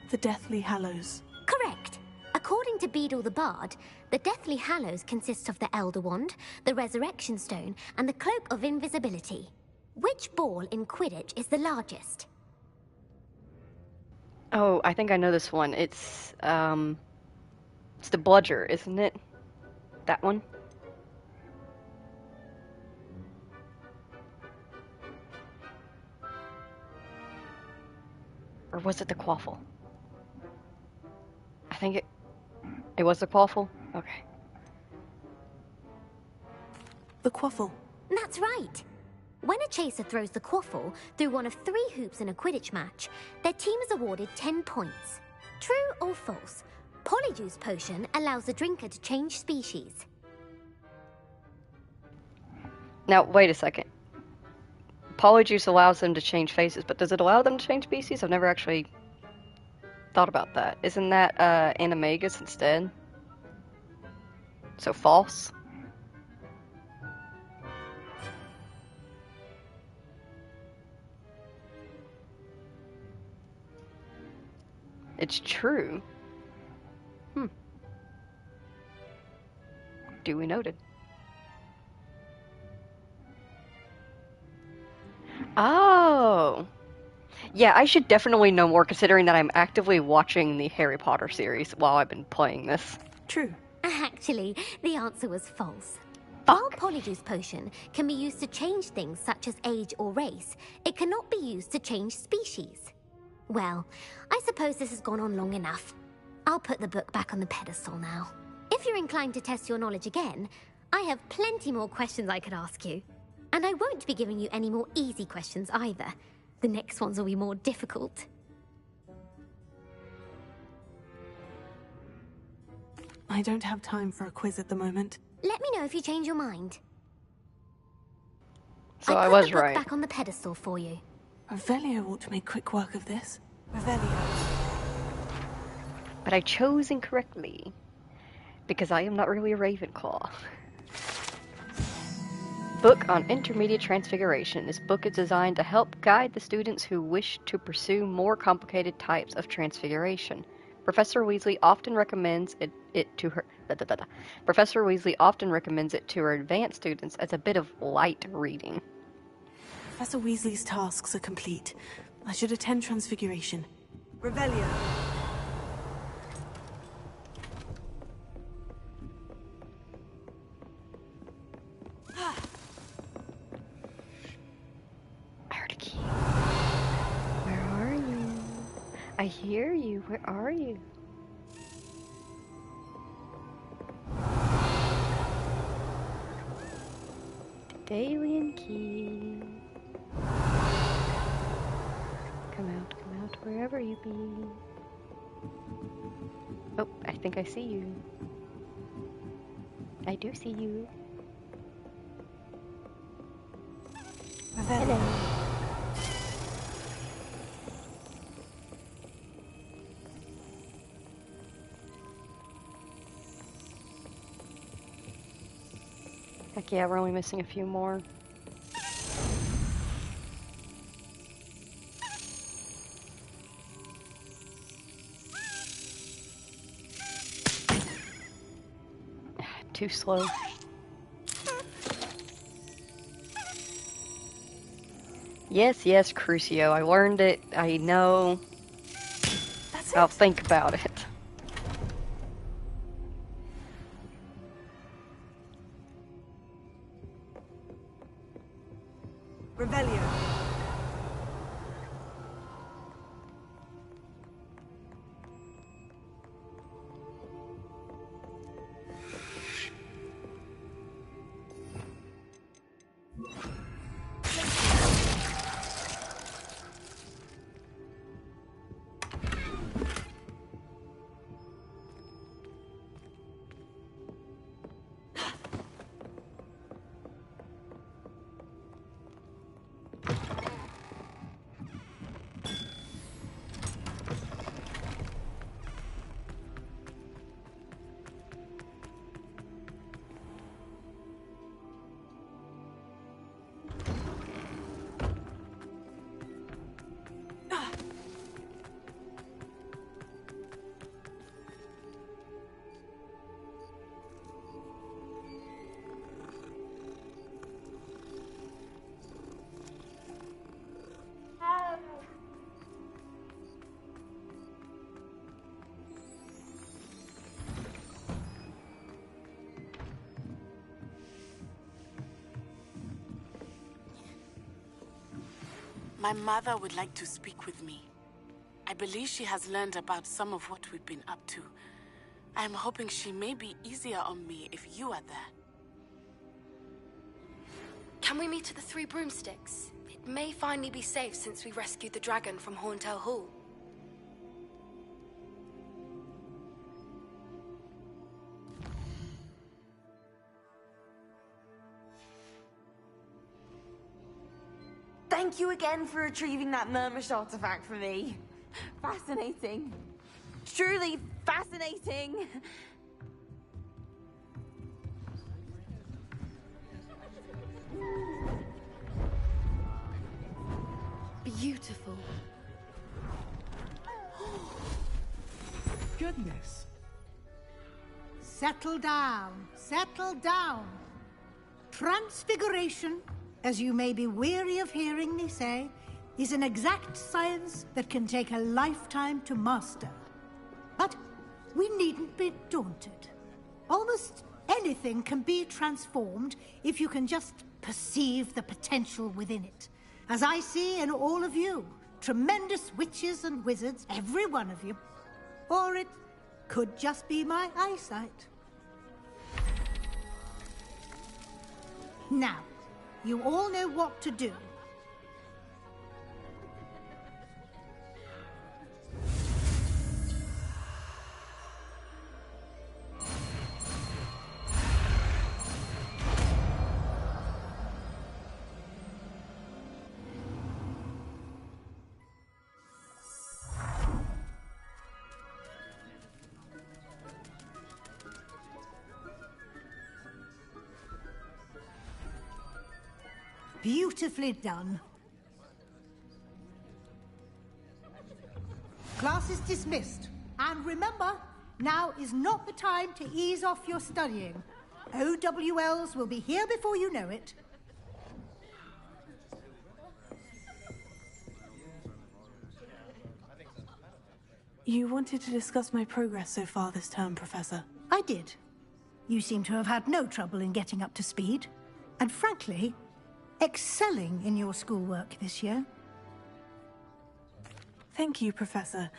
The Deathly Hallows. Correct. According to Beedle the Bard, the Deathly Hallows consists of the Elder Wand, the Resurrection Stone, and the Cloak of Invisibility. Which ball in Quidditch is the largest? Oh, I think I know this one. It's the bludger, isn't it? That one? Or was it the quaffle? I think it was the quaffle? Okay. The quaffle. That's right. When a chaser throws the quaffle through one of 3 hoops in a Quidditch match, their team is awarded 10 points. True or false? Polyjuice potion allows the drinker to change species. Now, wait a second. Polyjuice allows them to change faces, but does it allow them to change species? I've never actually thought about that. Isn't that Animagus instead? So false? It's true. Duly noted. Oh. Yeah, I should definitely know more considering that I'm actively watching the Harry Potter series while I've been playing this. True. Actually, the answer was false. While Polyjuice potion can be used to change things such as age or race, it cannot be used to change species. Well, I suppose this has gone on long enough. I'll put the book back on the pedestal now. If you're inclined to test your knowledge again, I have plenty more questions I could ask you. And I won't be giving you any more easy questions either. The next ones will be more difficult. I don't have time for a quiz at the moment. Let me know if you change your mind. So I was put the book right. back on the pedestal for you. Revelio ought to make quick work of this. Revelio. But I chose incorrectly, because I am not really a Ravenclaw. Book on Intermediate Transfiguration. This book is designed to help guide the students who wish to pursue more complicated types of transfiguration. Professor Weasley often recommends it to her. Professor Weasley often recommends it to her advanced students as a bit of light reading. Professor Weasley's tasks are complete. I should attend Transfiguration. Revelio. I heard a key. Where are you? I hear you. Where are you? The Dalian key. Come out, wherever you be. Oh, I think I see you. I do see you. Hello. Heck yeah, we're only missing a few more. Too slow. Yes, Crucio. I learned it. I know. I'll think about it. Revelio. My mother would like to speak with me. I believe she has learned about some of what we've been up to. I am hoping she may be easier on me if you are there. Can we meet at the Three Broomsticks? It may finally be safe since we rescued the dragon from Horntail Hall. Thank you again for retrieving that Murmish artifact for me. Fascinating. Truly fascinating. Beautiful. Goodness. Settle down. Settle down. Transfiguration, as you may be weary of hearing me say, is an exact science that can take a lifetime to master. But we needn't be daunted. Almost anything can be transformed if you can just perceive the potential within it. As I see in all of you, tremendous witches and wizards, every one of you. Or it could just be my eyesight. Now, you all know what to do. Beautifully done. Class is dismissed. And remember, now is not the time to ease off your studying. OWLs will be here before you know it. You wanted to discuss my progress so far this term, Professor. I did. You seem to have had no trouble in getting up to speed. And frankly, excelling in your schoolwork this year. Thank you, Professor.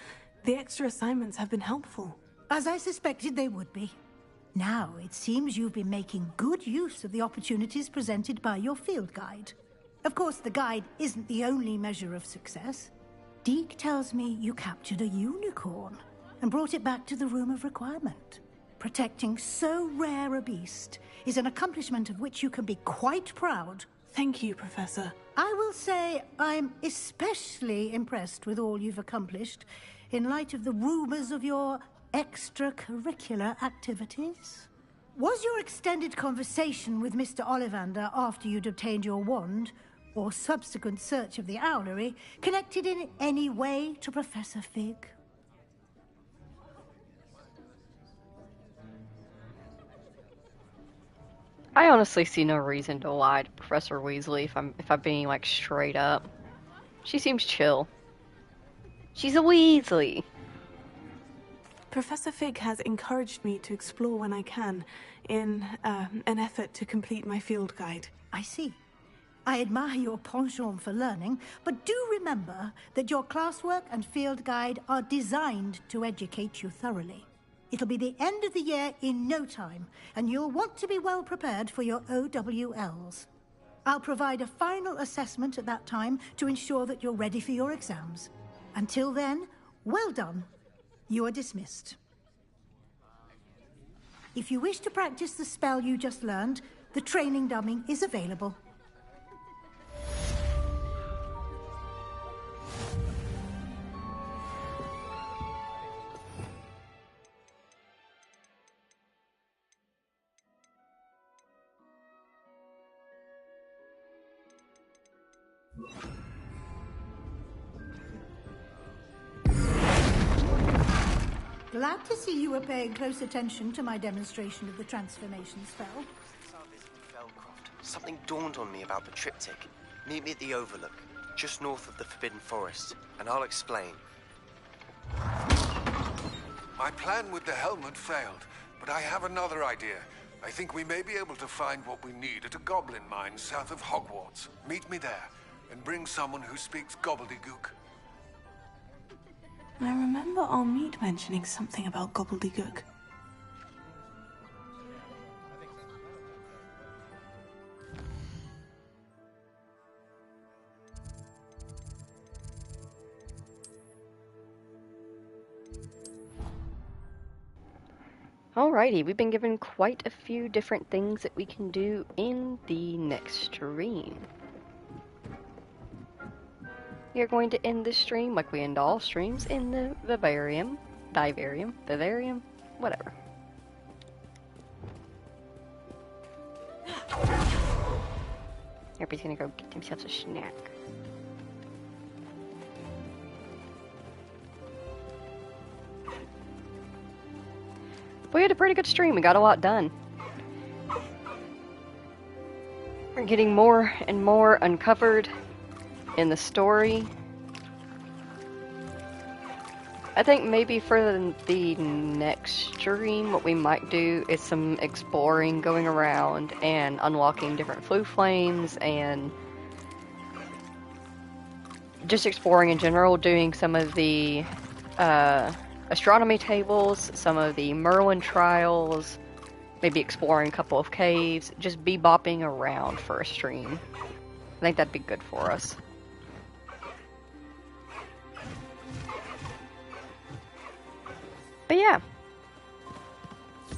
The extra assignments have been helpful. As I suspected they would be. Now, it seems you've been making good use of the opportunities presented by your field guide. Of course, the guide isn't the only measure of success. Deke tells me you captured a unicorn and brought it back to the Room of Requirement. Protecting so rare a beast is an accomplishment of which you can be quite proud. Thank you, Professor. I will say I'm especially impressed with all you've accomplished in light of the rumors of your extracurricular activities. Was your extended conversation with Mr. Ollivander after you'd obtained your wand, or subsequent search of the owlery, connected in any way to Professor Fig? I honestly see no reason to lie to Professor Weasley if I'm being like straight up. She seems chill. She's a Weasley. Professor Fig has encouraged me to explore when I can, in an effort to complete my field guide. I see. I admire your penchant for learning, but do remember that your classwork and field guide are designed to educate you thoroughly. It'll be the end of the year in no time, and you'll want to be well prepared for your OWLs. I'll provide a final assessment at that time to ensure that you're ready for your exams. Until then, well done. You are dismissed. If you wish to practice the spell you just learned, the training dummy is available. Glad to see you were paying close attention to my demonstration of the transformation spell. Something dawned on me about the triptych. Meet me at the Overlook, just north of the Forbidden Forest, and I'll explain. My plan with the helmet failed, but I have another idea. I think we may be able to find what we need at a goblin mine south of Hogwarts. Meet me there, and bring someone who speaks gobbledygook. I remember Almeid mentioning something about gobbledygook. Alrighty, we've been given quite a few different things that we can do in the next stream. We are going to end this stream, like we end all streams, in the vivarium, whatever. Everybody's gonna go get themselves a snack. We had a pretty good stream, we got a lot done. We're getting more and more uncovered in the story. I think maybe for the next stream, what we might do is some exploring, going around and unlocking different flue flames and just exploring in general, doing some of the astronomy tables, some of the Merlin trials, maybe exploring a couple of caves, just be-bopping around for a stream. I think that'd be good for us. But yeah,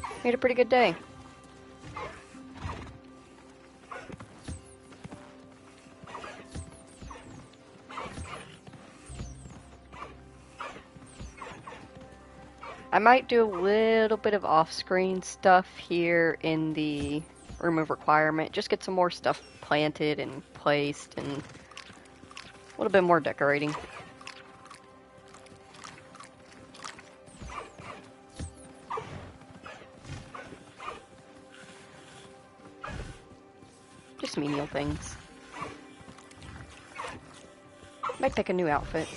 we had a pretty good day. I might do a little bit of off-screen stuff here in the remove requirement. Just get some more stuff planted and placed and a little bit more decorating. Just menial things. Might pick a new outfit.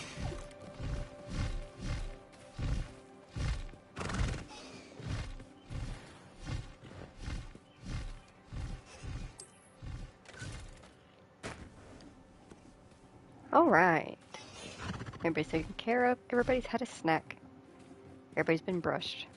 Alright. Everybody's taken care of. Everybody's had a snack. Everybody's been brushed.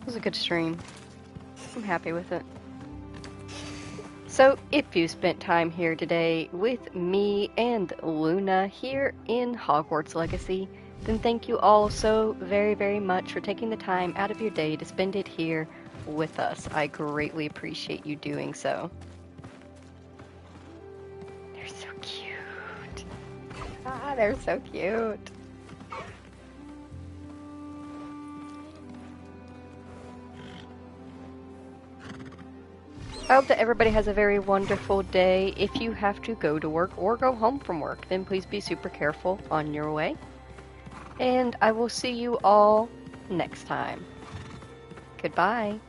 It was a good stream. I'm happy with it. So, if you spent time here today with me and Luna here in Hogwarts Legacy, then thank you all so very, very much for taking the time out of your day to spend it here with us. I greatly appreciate you doing so. They're so cute. Ah, they're so cute. I hope that everybody has a very wonderful day. If you have to go to work or go home from work, then please be super careful on your way. And I will see you all next time. Goodbye.